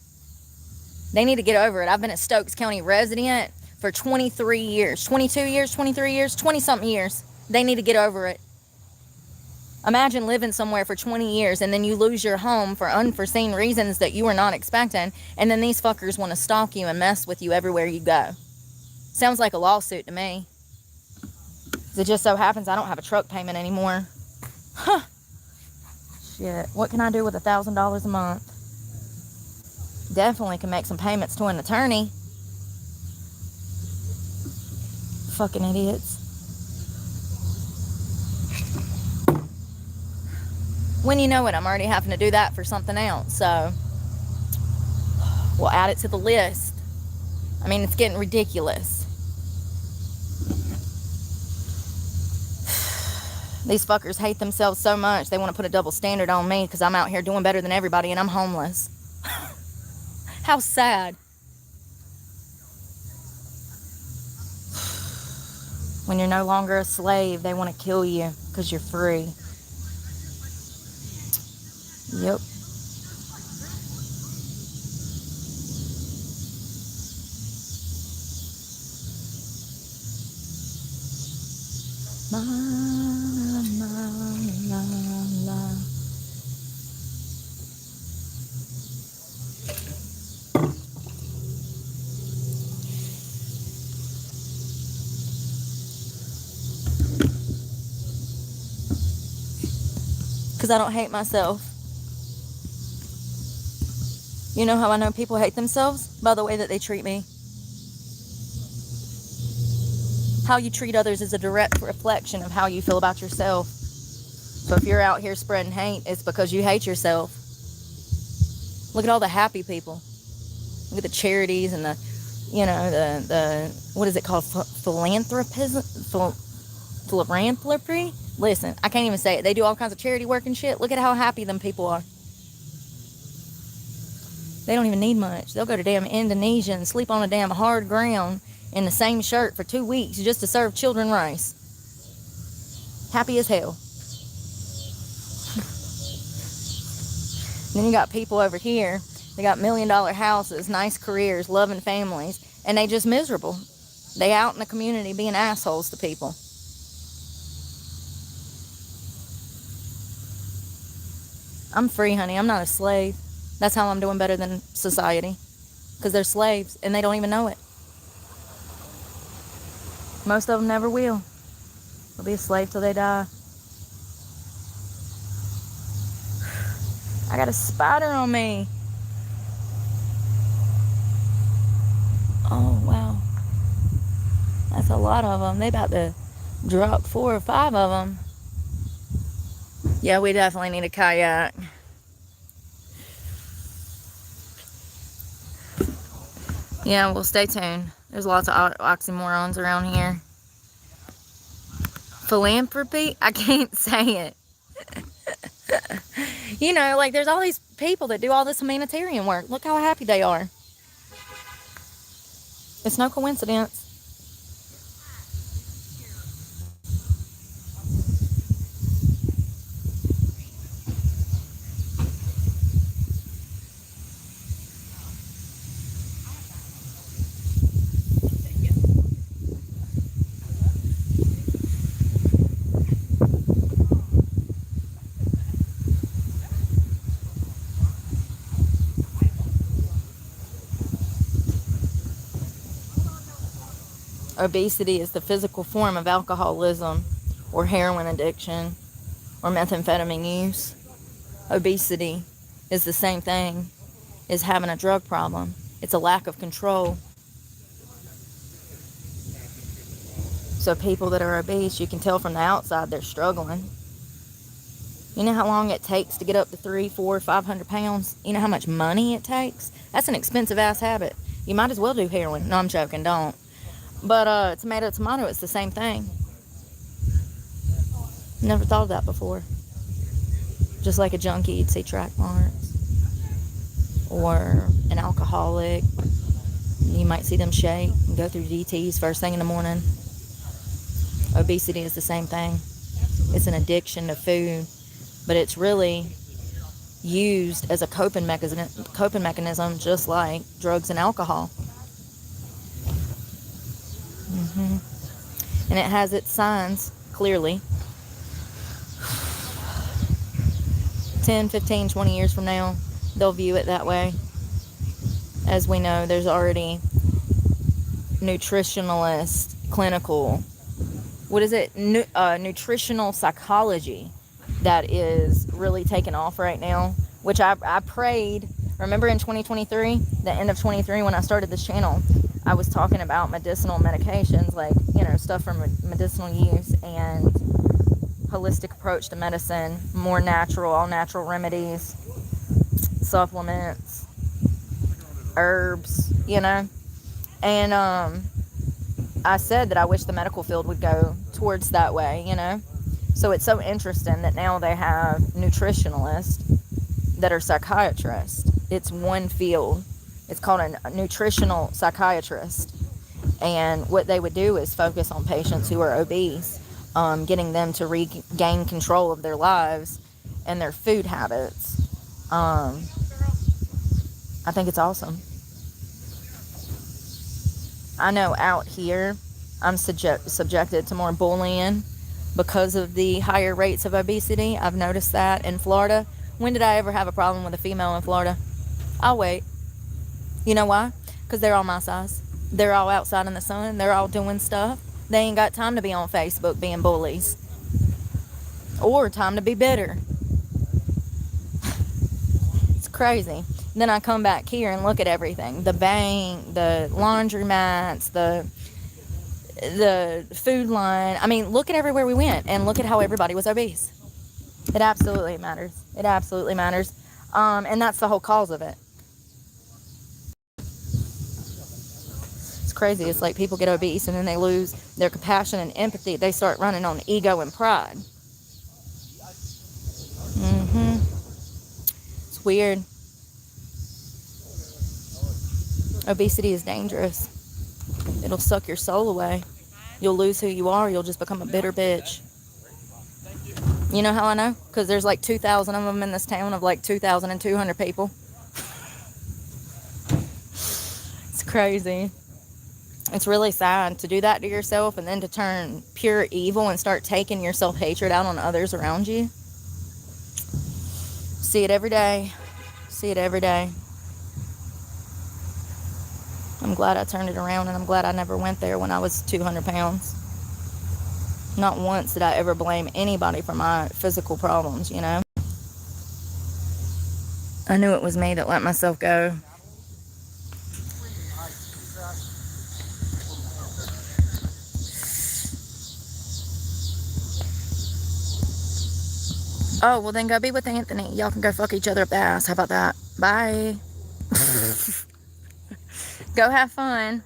They need to get over it. I've been a Stokes County resident for 23 years, 22 years, 23 years, 20-something years. They need to get over it. Imagine living somewhere for 20 years and then you lose your home for unforeseen reasons that you were not expecting, and then these fuckers want to stalk you and mess with you everywhere you go. Sounds like a lawsuit to me. It just so happens I don't have a truck payment anymore. Huh. Shit. What can I do with $1,000 a month? Definitely can make some payments to an attorney. Fucking idiots. When you know it, I'm already having to do that for something else. So we'll add it to the list. I mean, it's getting ridiculous. These fuckers hate themselves so much, they want to put a double standard on me because I'm out here doing better than everybody and I'm homeless. How sad. When you're no longer a slave, they want to kill you because you're free. Yep. La, la, la, la. Because I don't hate myself. You know how I know people hate themselves? By the way that they treat me. How you treat others is a direct reflection of how you feel about yourself. So if you're out here spreading hate, it's because you hate yourself. Look at all the happy people. Look at the charities and the, you know, the what is it called? Philanthropy? Listen, I can't even say it. They do all kinds of charity work and shit. Look at how happy them people are. They don't even need much. They'll go to damn Indonesia and sleep on a damn hard ground in the same shirt for 2 weeks just to serve children rice. Happy as hell. Then you got people over here. They got $1 million houses, nice careers, loving families, and they just miserable. They out in the community being assholes to people. I'm free, honey. I'm not a slave. That's how I'm doing better than society. Because they're slaves, and they don't even know it. Most of them never will. They'll be a slave till they die. I got a spider on me. Oh, wow. That's a lot of them. They about to drop 4 or 5 of them. Yeah, we definitely need a kayak. Yeah, well, stay tuned. There's lots of oxymorons around here. Philanthropy? I can't say it. You know, like there's all these people that do all this humanitarian work. Look how happy they are. It's no coincidence. Obesity is the physical form of alcoholism or heroin addiction or methamphetamine use. Obesity is the same thing as having a drug problem. It's a lack of control. So people that are obese, you can tell from the outside they're struggling. You know how long it takes to get up to 300, 400, 500 pounds? You know how much money it takes? That's an expensive ass habit. You might as well do heroin. No, I'm joking, don't. But tomato, it's the same thing. Never thought of that before. Just like a junkie, you'd see track marks. Or an alcoholic, you might see them shake and go through DTs first thing in the morning. Obesity is the same thing. It's an addiction to food, but it's really used as a coping mechanism just like drugs and alcohol. And it has its signs, clearly. 10, 15, 20 years from now, they'll view it that way. As we know, there's already nutritionalist, clinical, nutritional psychology that is really taking off right now, which I prayed. Remember in 2023, the end of 23, when I started this channel, I was talking about medicinal medications, like, you know, stuff for medicinal use and holistic approach to medicine, more natural, all natural remedies, supplements, herbs, you know. And I said that I wish the medical field would go towards that way, you know. So it's so interesting that now they have nutritionalists that are psychiatrists. It's one field. It's called a nutritional psychiatrist. And what they would do is focus on patients who are obese, getting them to regain control of their lives and their food habits. I think it's awesome. I know out here I'm subjected to more bullying because of the higher rates of obesity. I've noticed that in Florida. When did I ever have a problem with a female in Florida? I'll wait. You know why? Because they're all my size. They're all outside in the sun. They're all doing stuff. They ain't got time to be on Facebook being bullies. Or time to be bitter. It's crazy. Then I come back here and look at everything. The bank, the laundromats, the food line. I mean, look at everywhere we went and look at how everybody was obese. It absolutely matters. It absolutely matters. And that's the whole cause of it. It's crazy. It's like people get obese and then they lose their compassion and empathy. They start running on ego and pride. It's weird. Obesity is dangerous. It'll suck your soul away. You'll lose who you are. You'll just become a bitter bitch. You know how I know? Because there's like 2,000 of them in this town of like 2,200 people. It's crazy. It's really sad to do that to yourself and then to turn pure evil and start taking your self-hatred out on others around you. See it every day. See it every day. I'm glad I turned it around, and I'm glad I never went there when I was 200 pounds. Not once did I ever blame anybody for my physical problems, you know. I knew it was me that let myself go. Oh, well then go be with Anthony. Y'all can go fuck each other up the ass. How about that? Bye. Go have fun.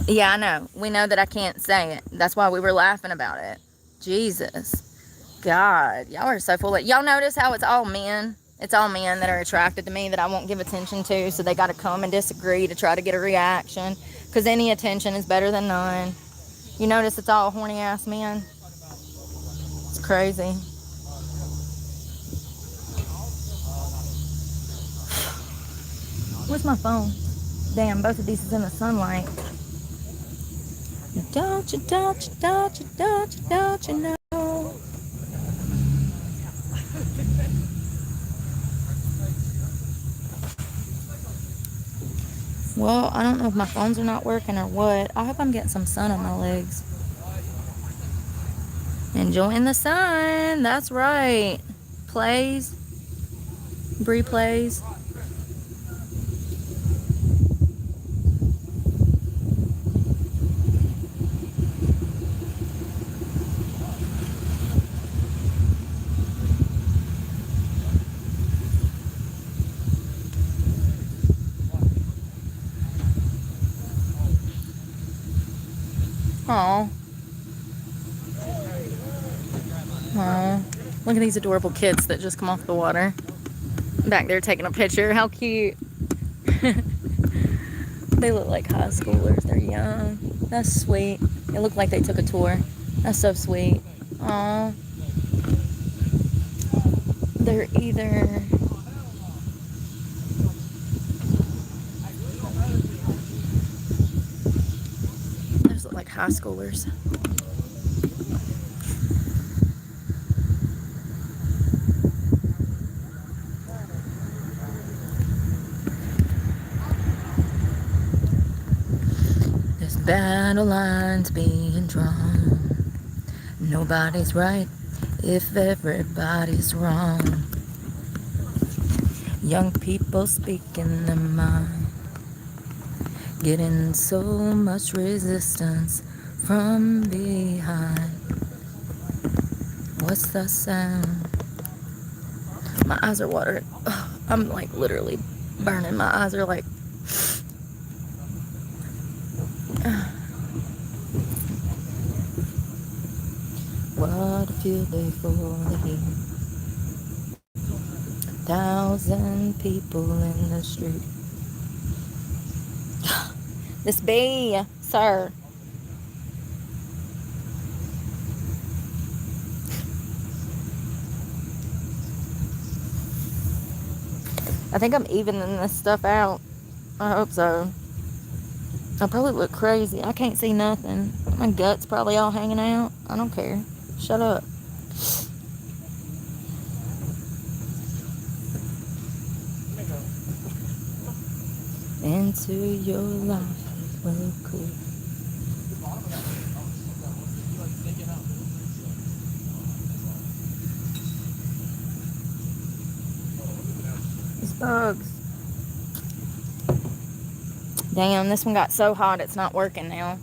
Yeah, I know. We know that I can't say it. That's why we were laughing about it. Jesus. God. Y'all are so full of... Y'all notice how it's all men? It's all men that are attracted to me that I won't give attention to. So they got to come and disagree to try to get a reaction. Because any attention is better than none. You notice it's all horny ass men? It's crazy. Where's my phone? Damn, both of these is in the sunlight. Don't you know? Well, I don't know if my phones are not working or what. I hope I'm getting some sun on my legs. Enjoying the sun. That's right. Plays. Bree plays. Aw. Aw. Look at these adorable kids that just come off the water. Back there taking a picture. How cute. They look like high schoolers. They're young. That's sweet. They look like they took a tour. That's so sweet. Aw. They're either... Those look like high schoolers. This battle line's being drawn. Nobody's right if everybody's wrong. Young people speaking their mind, getting so much resistance from behind. What's the sound? My eyes are watering. Ugh, I'm like literally burning. My eyes are like... What a field day for the heat. 1,000 people in the street. This bee, sir. I think I'm evening this stuff out. I hope so. I probably look crazy. I can't see nothing. My gut's probably all hanging out. I don't care. Shut up. Into your life will cool. These bugs. Damn, this one got so hot it's not working now.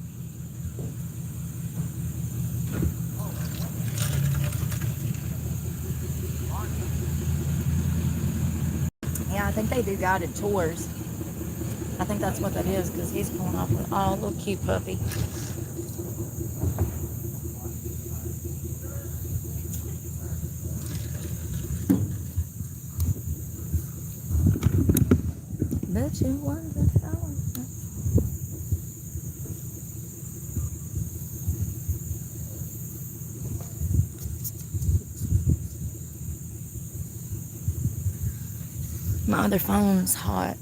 Yeah, I think they do guided tours. I think that's what that is, because he's pulling off with a little cute puppy. Bet you wonder how. My other phone's hot.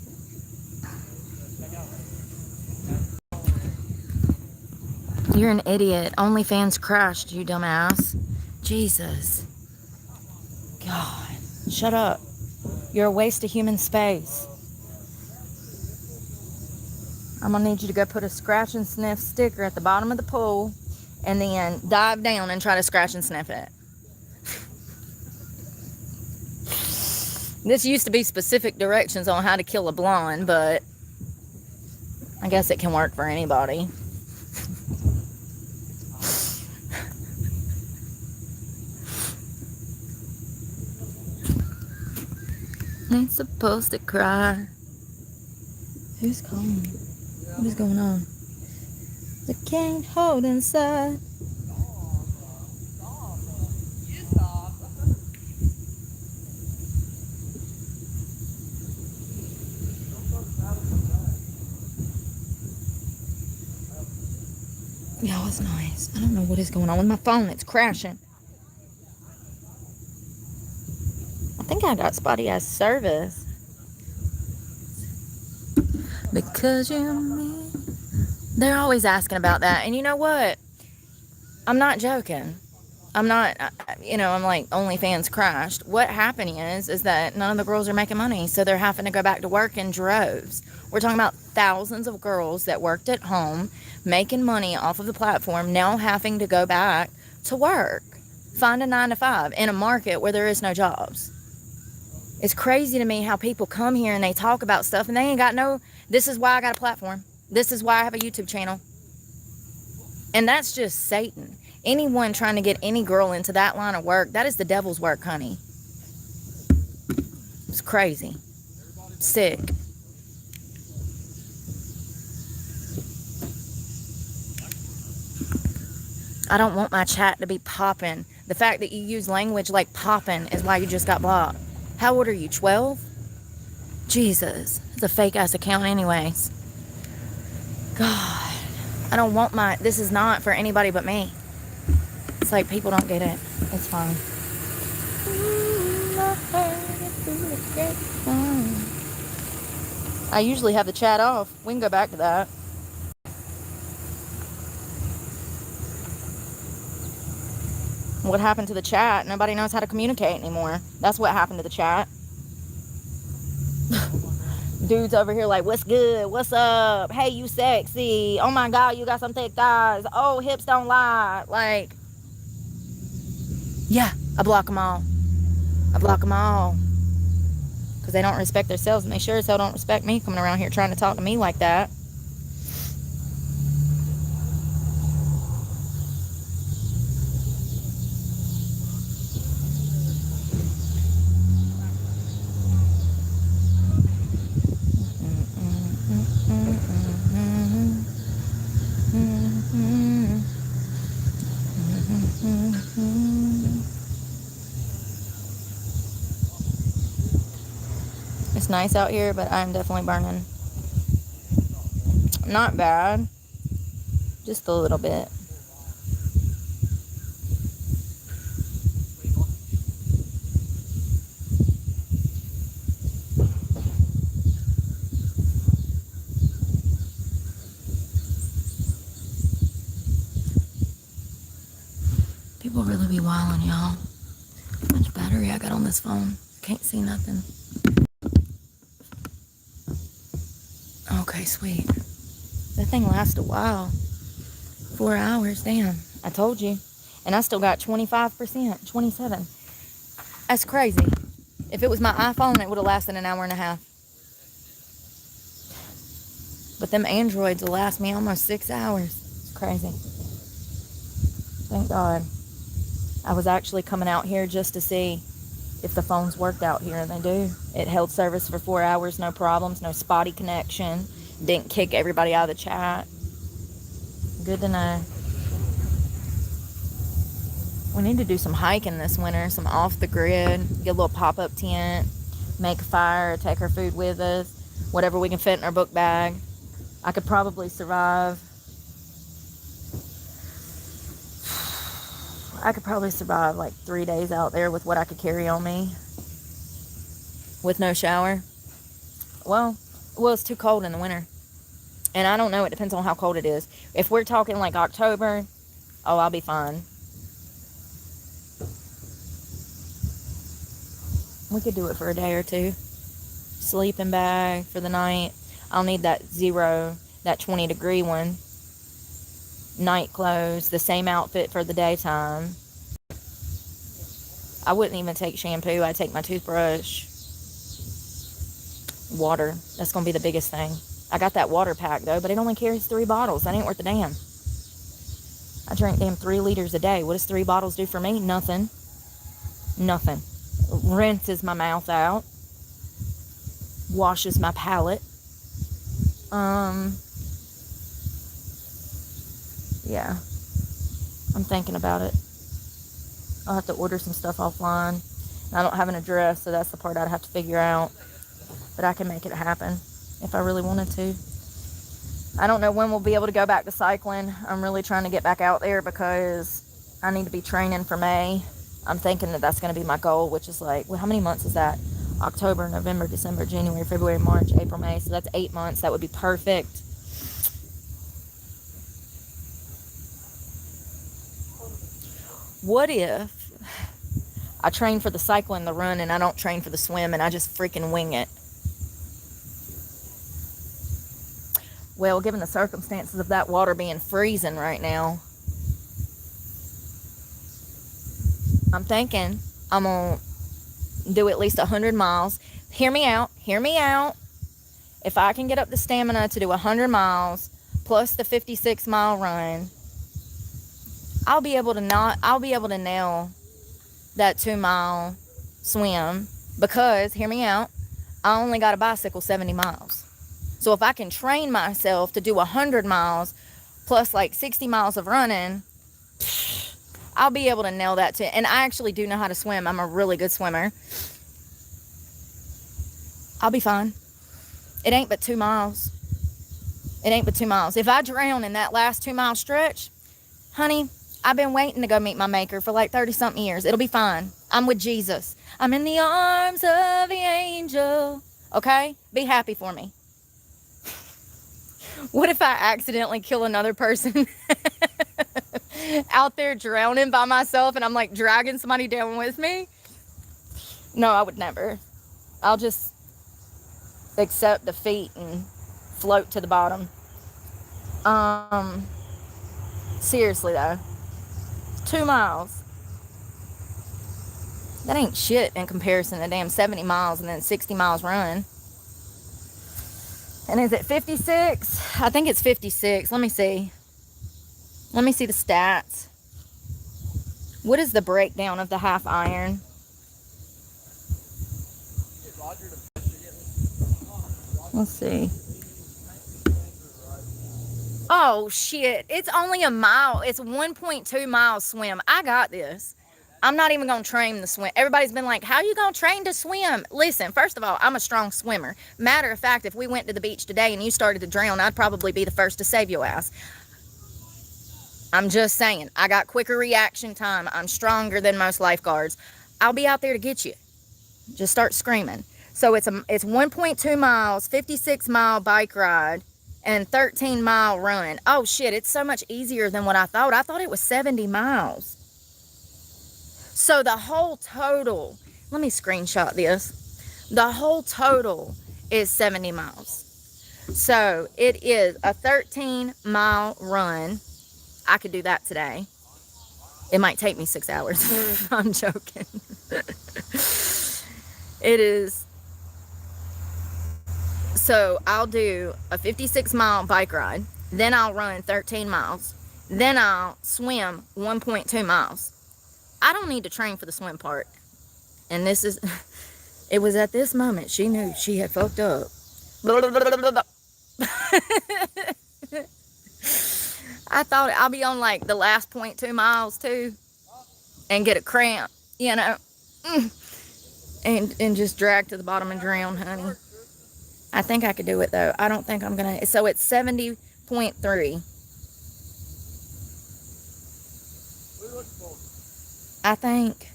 You're an idiot. OnlyFans crashed, you dumbass. Jesus. God. Shut up. You're a waste of human space. I'm gonna need you to go put a scratch and sniff sticker at the bottom of the pool and then dive down and try to scratch and sniff it. This used to be specific directions on how to kill a blonde, but I guess it can work for anybody. Ain't supposed to cry. Who's calling me? What is going on? I can't hold inside. Yeah, it was nice. I don't know what is going on with my phone. It's crashing. I think I got spotty ass service. Because you're me. They're always asking about that. And you know what? I'm not joking. I'm not, I'm like, OnlyFans crashed. What happened is that none of the girls are making money. So they're having to go back to work in droves. We're talking about thousands of girls that worked at home, making money off of the platform, now having to go back to work. Find a 9-to-5 in a market where there is no jobs. It's crazy to me how people come here and they talk about stuff and they ain't got no, this is why I got a platform. This is why I have a YouTube channel. And that's just Satan. Anyone trying to get any girl into that line of work, that is the devil's work, honey. It's crazy. Sick. I don't want my chat to be popping. The fact that you use language like popping is why you just got blocked. How old are you, 12? Jesus. It's a fake ass account anyways. God. I don't want my, this is not for anybody but me. It's like people don't get it. It's fine. I usually have the chat off. We can go back to that. What happened to the chat? Nobody knows how to communicate anymore. That's what happened to the chat. Dudes over here like, what's good? What's up? Hey, you sexy. Oh my God, you got some thick thighs. Oh, hips don't lie. Like, yeah, I block them all. I block them all. Because they don't respect themselves, and they sure as hell don't respect me coming around here trying to talk to me like that. It's nice out here, but I'm definitely burning. Not bad. Just a little bit. People really be wilding, y'all. How much battery I got on this phone? Can't see nothing. Okay, sweet. That thing lasts a while. 4 hours, damn. I told you. And I still got 25%, 27. That's crazy. If it was my iPhone, it would have lasted an hour and a half. But them Androids will last me almost 6 hours. It's crazy. Thank God. I was actually coming out here just to see if the phones worked out here, and they do. It held service for 4 hours, no problems, no spotty connection. Didn't kick everybody out of the chat. Good to know. We need to do some hiking this winter, some off the grid, get a little pop-up tent, make a fire, take our food with us, whatever we can fit in our book bag. I could probably survive. I could probably survive like 3 days out there with what I could carry on me with no shower. Well, it's too cold in the winter. And I don't know, it depends on how cold it is. If we're talking like October, oh, I'll be fine. We could do it for a day or two. Sleeping bag for the night. I'll need that 20-degree one. Night clothes, the same outfit for the daytime. I wouldn't even take shampoo. I'd take my toothbrush. Water. That's going to be the biggest thing. I got that water pack, though, but it only carries 3 bottles. That ain't worth a damn. I drink damn 3 liters a day. What does 3 bottles do for me? Nothing. Nothing. Rinses my mouth out. Washes my palate. Yeah. I'm thinking about it. I'll have to order some stuff offline. I don't have an address, so that's the part I'd have to figure out. But I can make it happen if I really wanted to. I don't know when we'll be able to go back to cycling. I'm really trying to get back out there because I need to be training for May. I'm thinking that that's going to be my goal, which is like, well, how many months is that? October, November, December, January, February, March, April, May. So that's 8 months. That would be perfect. What if I train for the cycling, the run, and I don't train for the swim, and I just freaking wing it? Well, given the circumstances of that water being freezing right now, I'm thinking I'm going to do at least 100 miles. Hear me out. Hear me out. If I can get up the stamina to do 100 miles plus the 56-mile run, I'll be able to nail that 2-mile swim because, hear me out, I only got a bicycle 70 miles. So if I can train myself to do 100 miles plus like 60 miles of running, I'll be able to nail that too. And I actually do know how to swim. I'm a really good swimmer. I'll be fine. It ain't but 2 miles. It ain't but 2 miles. If I drown in that last 2-mile stretch, honey, I've been waiting to go meet my maker for like 30-something years. It'll be fine. I'm with Jesus. I'm in the arms of the angel. Okay? Be happy for me. What if I accidentally kill another person out there drowning by myself and I'm like dragging somebody down with me? No, I would never. I'll just accept defeat and float to the bottom. Seriously though. 2 miles. That ain't shit in comparison to damn 70 miles and then 60 miles run. And is it 56? I think it's 56. Let me see. Let me see the stats. What is the breakdown of the half iron? Let's see. Oh, shit. It's only a mile. It's 1.2 miles swim. I got this. I'm not even going to train the swim. Everybody's been like, how you going to train to swim? Listen, first of all, I'm a strong swimmer. Matter of fact, if we went to the beach today and you started to drown, I'd probably be the first to save your ass. I'm just saying, I got quicker reaction time. I'm stronger than most lifeguards. I'll be out there to get you. Just start screaming. So it's 1.2 miles, 56-mile bike ride, and 13-mile run. Oh, shit, it's so much easier than what I thought. I thought it was 70 miles. So the whole total, let me screenshot this. The whole total is 70 miles. So it is a 13-mile run. I could do that today. It might take me 6 hours. I'm joking. It is. So I'll do a 56-mile bike ride. Then I'll run 13 miles. Then I'll swim 1.2 miles. I don't need to train for the swim part. And this is, it was at this moment she knew she had fucked up. I thought I'll be on like the last 0.2 miles too and get a cramp, you know, and just drag to the bottom and drown, honey. I think I could do it though. I don't think I'm gonna. So it's 70.3. I think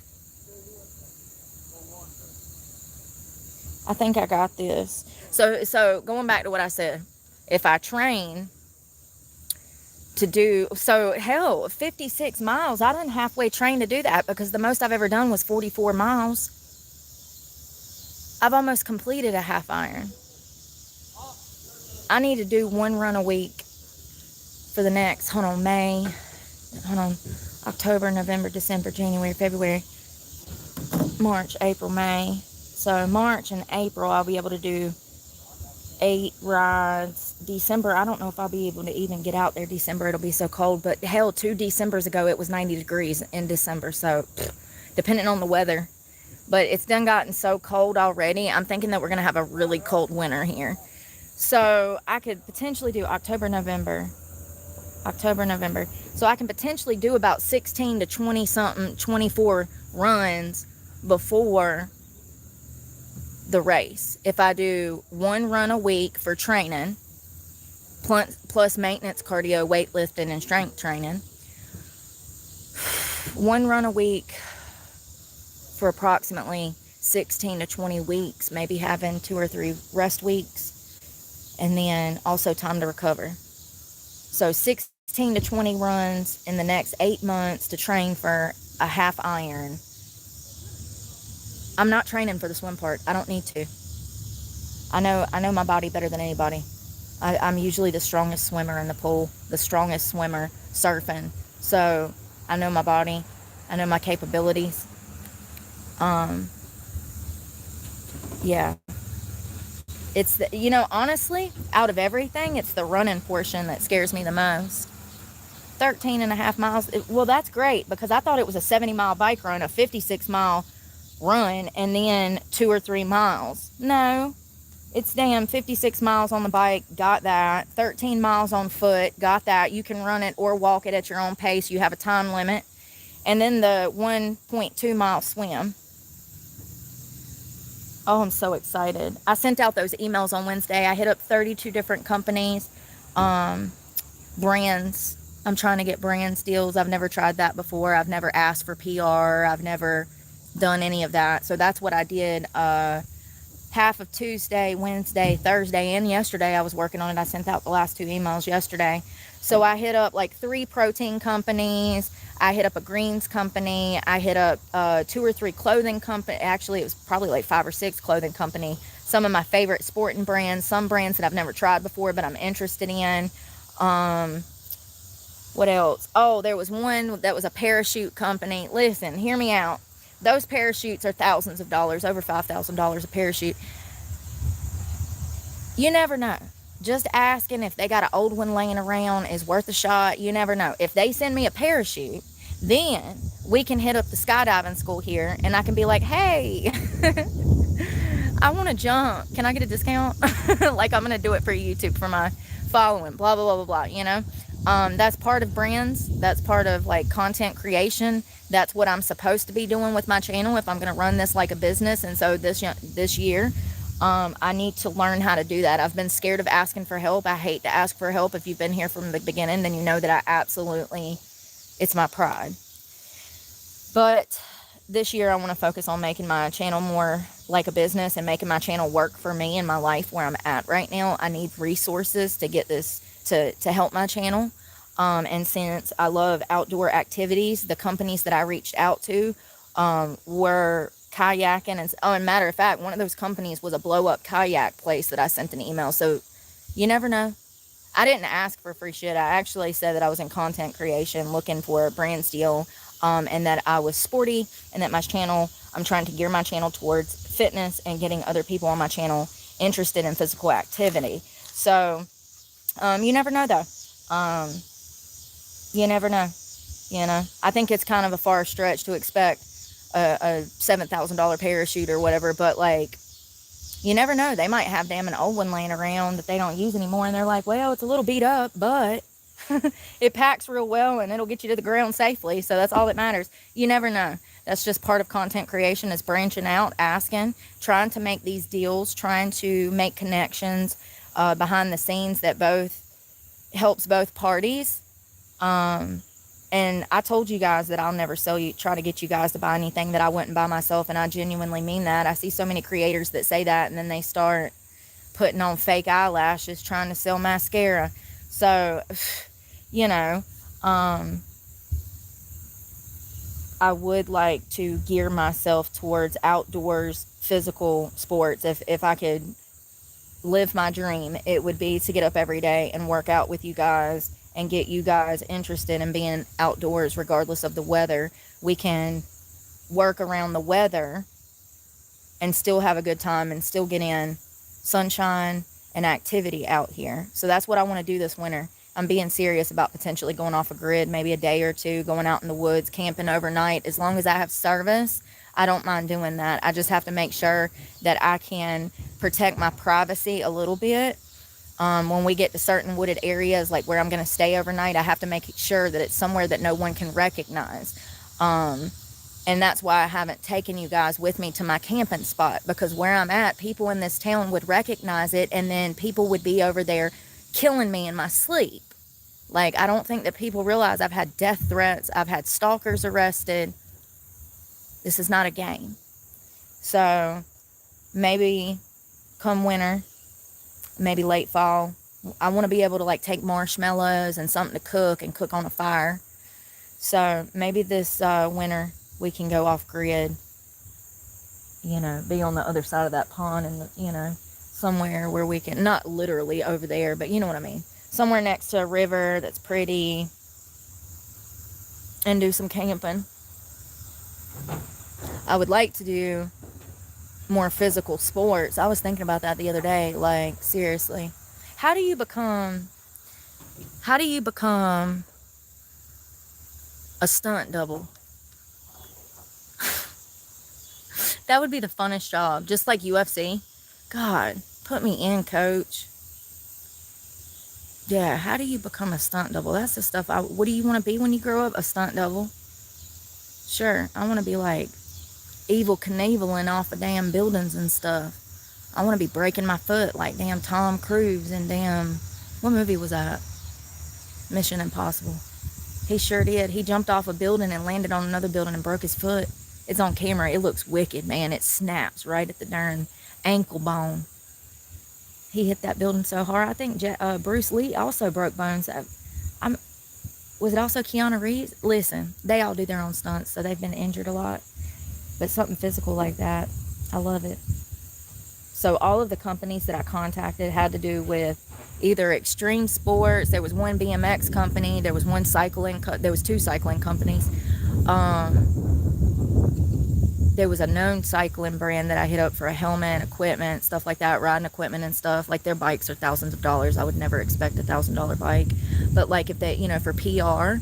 I got this. So going back to what I said, if I train to do, so hell, 56 miles, I didn't halfway train to do that because the most I've ever done was 44 miles. I've almost completed a half iron. I need to do 1 run a week for the next, October, November, December, January, February, March, April, May. So March and April, I'll be able to do 8 rides. December, I don't know if I'll be able to even get out there December. It'll be so cold. But hell, 2 Decembers ago, it was 90 degrees in December. So depending on the weather. But it's done gotten so cold already. I'm thinking that we're going to have a really cold winter here. So I could potentially do October, November. So I can potentially do about 16 to 20 something, 24 runs before the race. If I do 1 run a week for training, plus maintenance, cardio, weightlifting, and strength training. 1 run a week for approximately 16 to 20 weeks, maybe having 2 or 3 rest weeks, and then also time to recover. So 16 to 20 runs in the next 8 months to train for a half iron. I'm not training for the swim part. I don't need to. I know my body better than anybody. I'm usually the strongest swimmer in the pool, the strongest swimmer surfing. So I know my body. I know my capabilities. Yeah. It's the, you know, honestly, out of everything, it's the running portion that scares me the most. 13.5 miles. Well, that's great because I thought it was a 70-mile bike run, a 56-mile run, and then 2 or 3 miles. No, it's damn 56 miles on the bike, got that. 13 miles on foot, got that. You can run it or walk it at your own pace. You have a time limit. And then the 1.2 mile swim. Oh, I'm so excited. I sent out those emails on Wednesday. I hit up 32 different companies, brands. I'm trying to get brands deals. I've never tried that before. I've never asked for PR. I've never done any of that. So that's what I did. Half of Tuesday, Wednesday, Thursday, and yesterday I was working on it. I sent out the last 2 emails yesterday. So I hit up like 3 protein companies. I hit up a greens company. I hit up 2 or 3 clothing company. Actually, it was probably like 5 or 6 clothing company. Some of my favorite sporting brands, some brands that I've never tried before, but I'm interested in. What else? Oh, there was one that was a parachute company. Listen, hear me out. Those parachutes are thousands of dollars, over $5,000 a parachute. You never know. Just asking if they got an old one laying around is worth a shot. You never know. If they send me a parachute, then we can hit up the skydiving school here and I can be like, hey, I want to jump. Can I get a discount? Like I'm going to do it for YouTube for my following, blah, blah, blah, blah, blah, you know? That's part of brands. That's part of like content creation. That's what I'm supposed to be doing with my channel if I'm going to run this like a business. And so this year, I need to learn how to do that. I've been scared of asking for help. I hate to ask for help. If you've been here from the beginning, then you know that I absolutely, it's my pride. But this year I want to focus on making my channel more like a business and making my channel work for me in my life where I'm at right now. I need resources to get this to help my channel. And since I love outdoor activities, the companies that I reached out to were kayaking. And matter of fact, one of those companies was a blow up kayak place that I sent an email. So you never know. I didn't ask for free shit. I actually said that I was in content creation looking for a brand deal, and that I was sporty, and that my channel, I'm trying to gear my channel towards fitness and getting other people on my channel interested in physical activity. So, you never know though. You never know. You know, I think it's kind of a far stretch to expect a $7,000 parachute or whatever, but like, you never know. They might have an old one laying around that they don't use anymore, and they're like, well, it's a little beat up, but it packs real well and it'll get you to the ground safely. So that's all that matters. You never know. That's just part of content creation, is branching out, asking, trying to make these deals, trying to make connections behind the scenes that helps both parties. And I told you guys that I'll never try to get you guys to buy anything that I wouldn't buy myself. And I genuinely mean that. I see so many creators that say that, and then they start putting on fake eyelashes trying to sell mascara. So, you know, I would like to gear myself towards outdoors, physical sports. If I could live my dream, it would be to get up every day and work out with you guys and get you guys interested in being outdoors regardless of the weather. We can work around the weather and still have a good time and still get in sunshine and activity out here. So that's what I want to do this winter. I'm being serious about potentially going off a grid, maybe a day or two, going out in the woods, camping overnight. As long as I have service, I don't mind doing that. I just have to make sure that I can protect my privacy a little bit. When we get to certain wooded areas, like where I'm going to stay overnight, I have to make sure that it's somewhere that no one can recognize. And that's why I haven't taken you guys with me to my camping spot, because where I'm at, people in this town would recognize it, and then people would be over there killing me in my sleep. Like, I don't think that people realize I've had death threats. I've had stalkers arrested. This is not a game. So maybe come winter, maybe late fall, I want to be able to like take marshmallows and something to cook and cook on a fire. So maybe this winter we can go off grid, you know, be on the other side of that pond, and, you know, somewhere where we can, not literally over there, but you know what I mean, somewhere next to a river that's pretty, and do some camping. I would like to do more physical sports. I was thinking about that the other day. Like, seriously, how do you become a stunt double? That would be the funnest job, just like UFC. God, put me in, coach. Yeah, how do you become a stunt double? That's the stuff. What do you want to be when you grow up? A stunt double? Sure, I want to be like Evil Knieveling off of damn buildings and stuff. I want to be breaking my foot like damn Tom Cruise and damn, what movie was that? Mission Impossible. He sure did. He jumped off a building and landed on another building and broke his foot. It's on camera. It looks wicked, man. It snaps right at the darn ankle bone. He hit that building so hard. I think Bruce Lee also broke bones. Was it also Keanu Reeves? Listen, they all do their own stunts, so they've been injured a lot. But something physical like that, I love it. So all of the companies that I contacted had to do with either extreme sports. There was one BMX company. There was one there was two cycling companies. There was a known cycling brand that I hit up for a helmet, equipment, stuff like that, riding equipment and stuff. Like, their bikes are thousands of dollars. I would never expect a $1,000 bike. But like, if they, you know, for PR,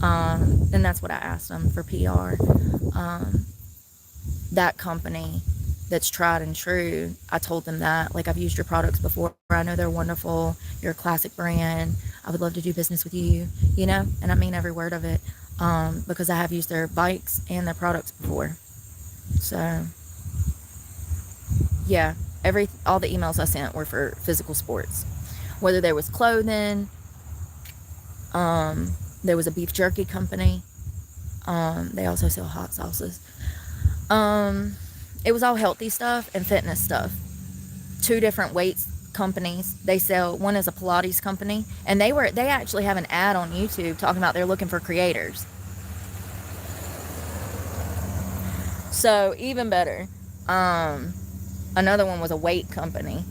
and that's what I asked them for PR. That company that's tried and true, I told them that, like, I've used your products before. I know they're wonderful. You're a classic brand. I would love to do business with you, you know, and I mean every word of it, because I have used their bikes and their products before. So yeah, all the emails I sent were for physical sports, whether there was clothing, there was a beef jerky company, they also sell hot sauces. It was all healthy stuff and fitness stuff. 2 different weights companies. They sell, one is a Pilates company, and they actually have an ad on YouTube talking about they're looking for creators. So even better. Another one was a weight company.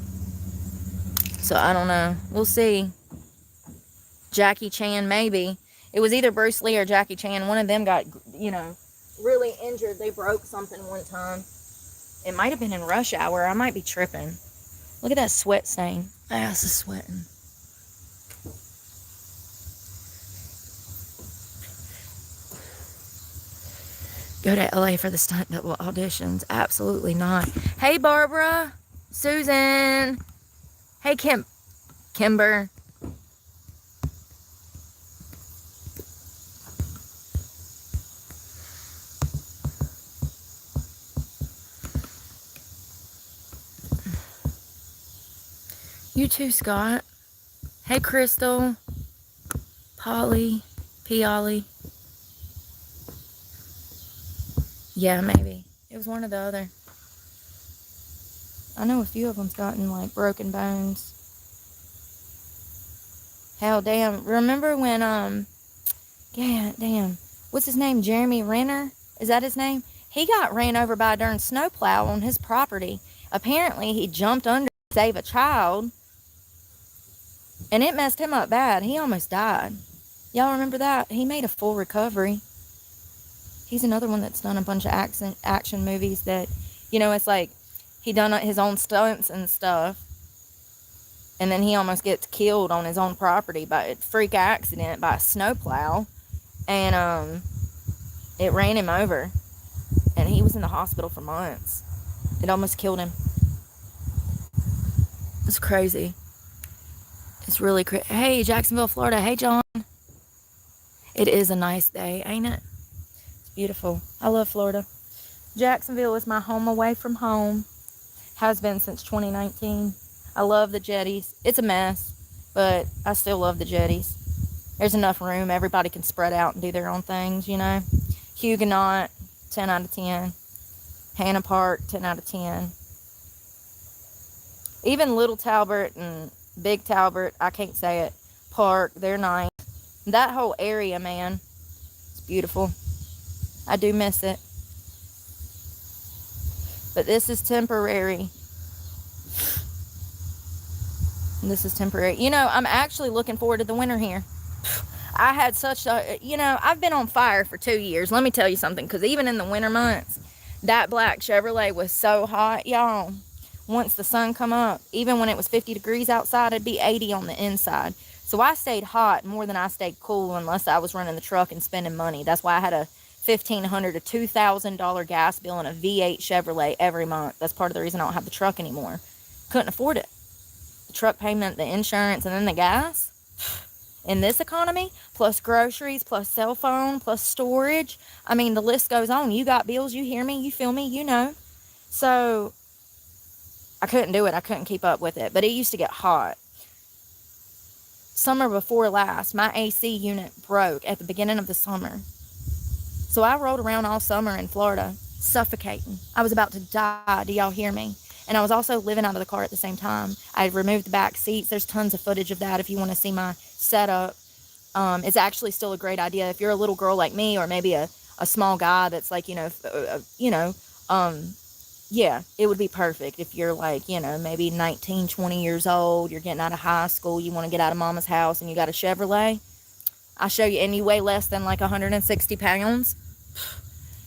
So I don't know. We'll see. Jackie Chan, maybe. It was either Bruce Lee or Jackie Chan. One of them got, you know, really injured. They broke something one time. It might have been in rush hour. I might be tripping. Look at that sweat stain. My ass is sweating. Go to LA for the stunt double auditions. Absolutely not. Hey, Barbara. Susan. Hey, Kimber. You too, Scott. Hey, Crystal. Polly. Piali. Yeah, maybe. It was one or the other. I know a few of them's gotten, like, broken bones. Hell, damn. Remember when, yeah, damn. What's his name? Jeremy Renner? Is that his name? He got ran over by a darn snowplow on his property. Apparently, he jumped under to save a child. And it messed him up bad. He almost died. Y'all remember that? He made a full recovery. He's another one that's done a bunch of action movies that, you know, it's like he done his own stunts and stuff. And then he almost gets killed on his own property by a freak accident by a snowplow. And it ran him over. And he was in the hospital for months. It almost killed him. It's crazy. It's really crazy. Hey, Jacksonville, Florida. Hey, John. It is a nice day, ain't it? It's beautiful. I love Florida. Jacksonville is my home away from home. Has been since 2019. I love the jetties. It's a mess, but I still love the jetties. There's enough room. Everybody can spread out and do their own things, you know. Huguenot, 10 out of 10. Hannah Park, 10 out of 10. Even Little Talbot and Big Talbot, I can't say it, Park, they're nice. That whole area, man, it's beautiful. I do miss it. But this is temporary. This is temporary. You know, I'm actually looking forward to the winter here. I had such a, you know, I've been on fire for 2 years. Let me tell you something, because even in the winter months, that black Chevrolet was so hot, y'all. Once the sun come up, even when it was 50 degrees outside, it'd be 80 on the inside. So I stayed hot more than I stayed cool, unless I was running the truck and spending money. That's why I had a $1,500 to $2,000 gas bill and a V8 Chevrolet every month. That's part of the reason I don't have the truck anymore. Couldn't afford it. The truck payment, the insurance, and then the gas. In this economy, plus groceries, plus cell phone, plus storage. I mean, the list goes on. You got bills, you hear me, you feel me, you know. So I couldn't do it. I couldn't keep up with it. But it used to get hot. Summer before last, my AC unit broke at the beginning of the summer. So I rolled around all summer in Florida, suffocating. I was about to die. Do y'all hear me? And I was also living out of the car at the same time. I removed the back seats. There's tons of footage of that if you want to see my setup. It's actually still a great idea. If you're a little girl like me, or maybe a small guy that's like, yeah, it would be perfect. If you're like, maybe 19, 20 years old, you're getting out of high school, you want to get out of mama's house, and you got a Chevrolet. I'll show you, and you weigh less than like 160 pounds.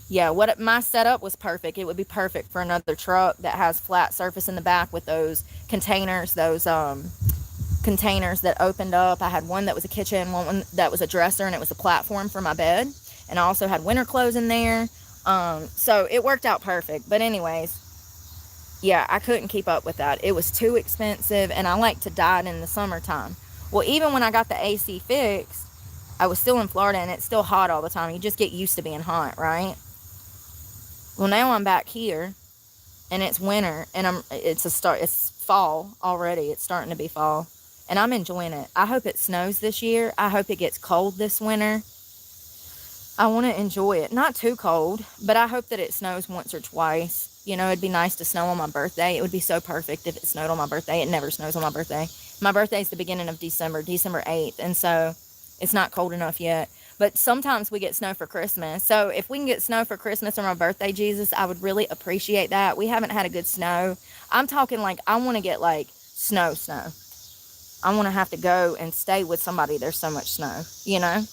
Yeah, my setup was perfect. It would be perfect for another truck that has flat surface in the back with those containers, containers that opened up. I had one that was a kitchen, one that was a dresser, and it was a platform for my bed. And I also had winter clothes in there. So it worked out perfect. But anyways, yeah, I couldn't keep up with that. It was too expensive, and I like to dye it in the summertime. Well, even when I got the AC fixed, I was still in Florida and it's still hot all the time. You just get used to being hot, right? Well, now I'm back here and it's winter and it's fall already. It's starting to be fall and I'm enjoying it. I hope it snows this year. I hope it gets cold this winter. I want to enjoy it. Not too cold, but I hope that it snows once or twice. You know, it'd be nice to snow on my birthday. It would be so perfect if it snowed on my birthday. It never snows on my birthday. My birthday is the beginning of December 8th. And so it's not cold enough yet. But sometimes we get snow for Christmas. So if we can get snow for Christmas or my birthday, Jesus, I would really appreciate that. We haven't had a good snow. I'm talking like I want to get like snow. I want to have to go and stay with somebody. There's so much snow, you know.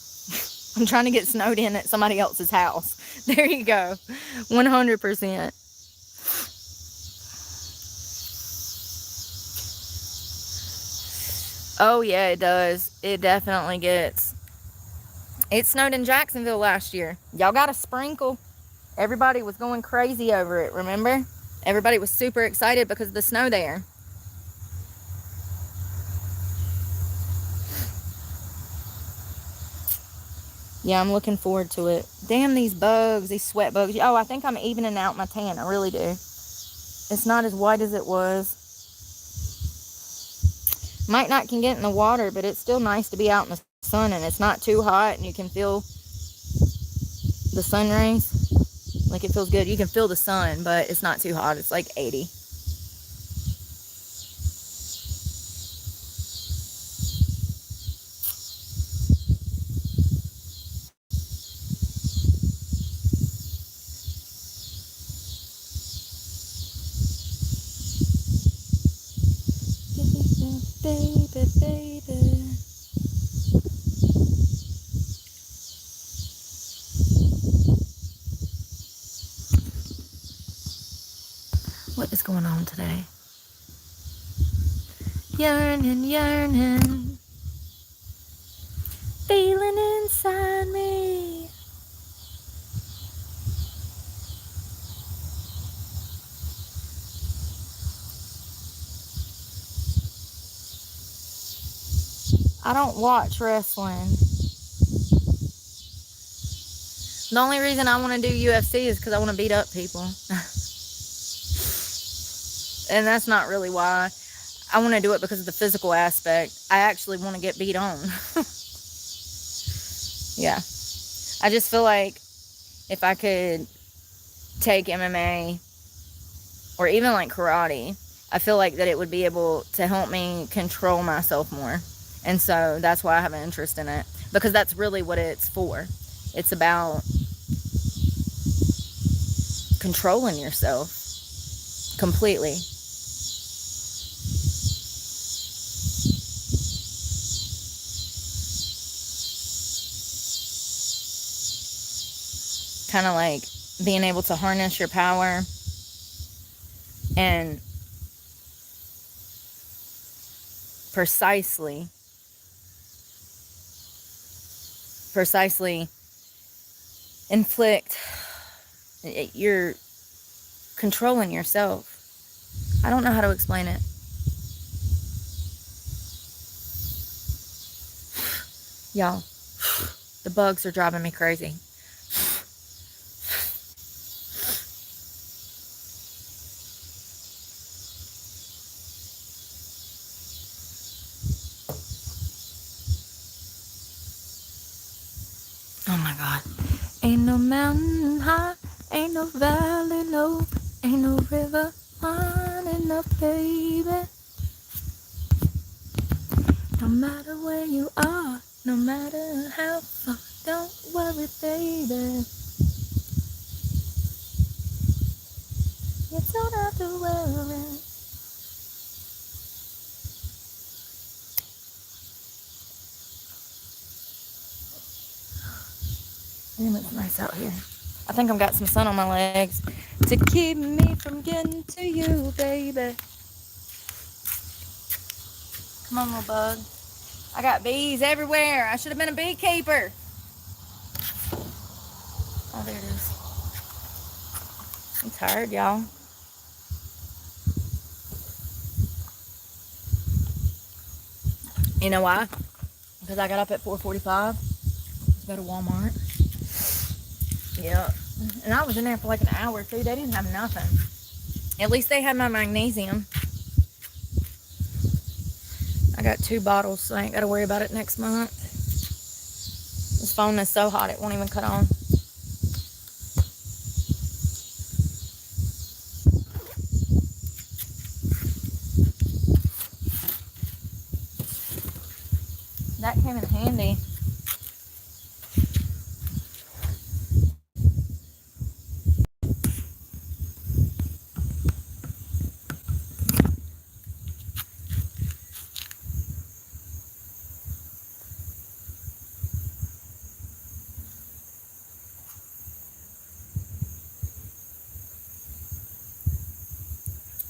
I'm trying to get snowed in at somebody else's house. There you go. 100%. Oh, yeah, it does. It definitely gets. It snowed in Jacksonville last year. Y'all got a sprinkle. Everybody was going crazy over it, remember? Everybody was super excited because of the snow there. Yeah, I'm looking forward to it. Damn, these bugs, these sweat bugs. Oh, I think I'm evening out my tan. I really do. It's not as white as it was. Might not can get in the water, but it's still nice to be out in the sun and it's not too hot and you can feel the sun rays. Like, it feels good. You can feel the sun, but it's not too hot. It's like 80. Baby. What is going on today? Yearning, feeling inside me. I don't watch wrestling. The only reason I want to do UFC is because I want to beat up people. And that's not really why. I want to do it because of the physical aspect. I actually want to get beat on. Yeah. I just feel like if I could take MMA or even like karate, I feel like that it would be able to help me control myself more. And so that's why I have an interest in it. Because that's really what it's for. It's about controlling yourself completely. Kind of like being able to harness your power and precisely inflict. You're controlling yourself. I don't know how to explain it. Y'all, the bugs are driving me crazy. Oh my God. Ain't no mountain high, ain't no valley low, ain't no river wide enough, baby. No matter where you are, no matter how far, don't worry, baby. You don't have to worry. Damn, it's nice out here. I think I've got some sun on my legs to keep me from getting to you, baby. Come on, little bug. I got bees everywhere. I should have been a beekeeper. Oh, there it is. I'm tired, y'all. You know why? Because I got up at 4:45 to go to Walmart. Yeah. And I was in there for like an hour too. They didn't have nothing. At least they had my magnesium. I got 2 bottles, so I ain't got to worry about it next month. This phone is so hot it won't even cut on. That came in handy.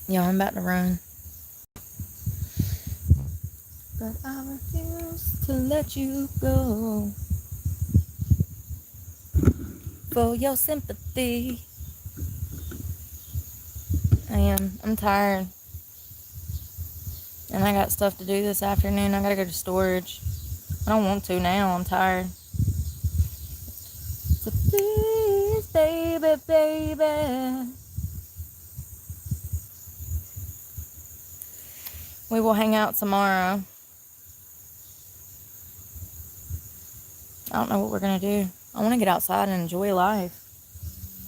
Yeah, I'm about to run. But I refuse to let you go for your sympathy. I am. I'm tired. And I got stuff to do this afternoon. I gotta go to storage. I don't want to now. I'm tired. So please, baby, baby. We will hang out tomorrow. I don't know what we're going to do. I want to get outside and enjoy life.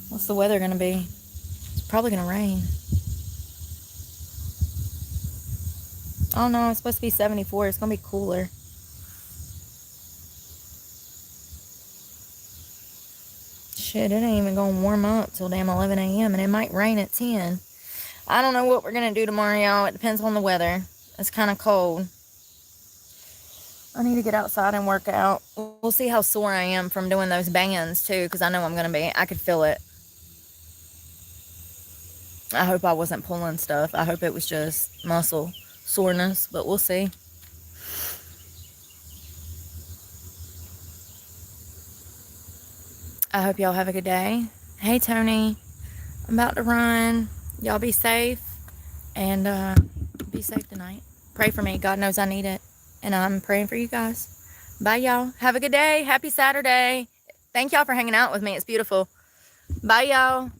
What's the weather going to be? It's probably going to rain. Oh no, it's supposed to be 74. It's going to be cooler. Shit, it ain't even going to warm up till damn 11 a.m. and it might rain at 10. I don't know what we're going to do tomorrow, y'all. It depends on the weather. It's kind of cold. I need to get outside and work out. We'll see how sore I am from doing those bands too, because I know I'm going to be. I could feel it. I hope I wasn't pulling stuff. I hope it was just muscle soreness, but we'll see. I hope y'all have a good day. Hey, Tony. I'm about to run. Y'all be safe. And be safe tonight. Pray for me. God knows I need it. And I'm praying for you guys. Bye, y'all. Have a good day. Happy Saturday. Thank y'all for hanging out with me. It's beautiful. Bye, y'all.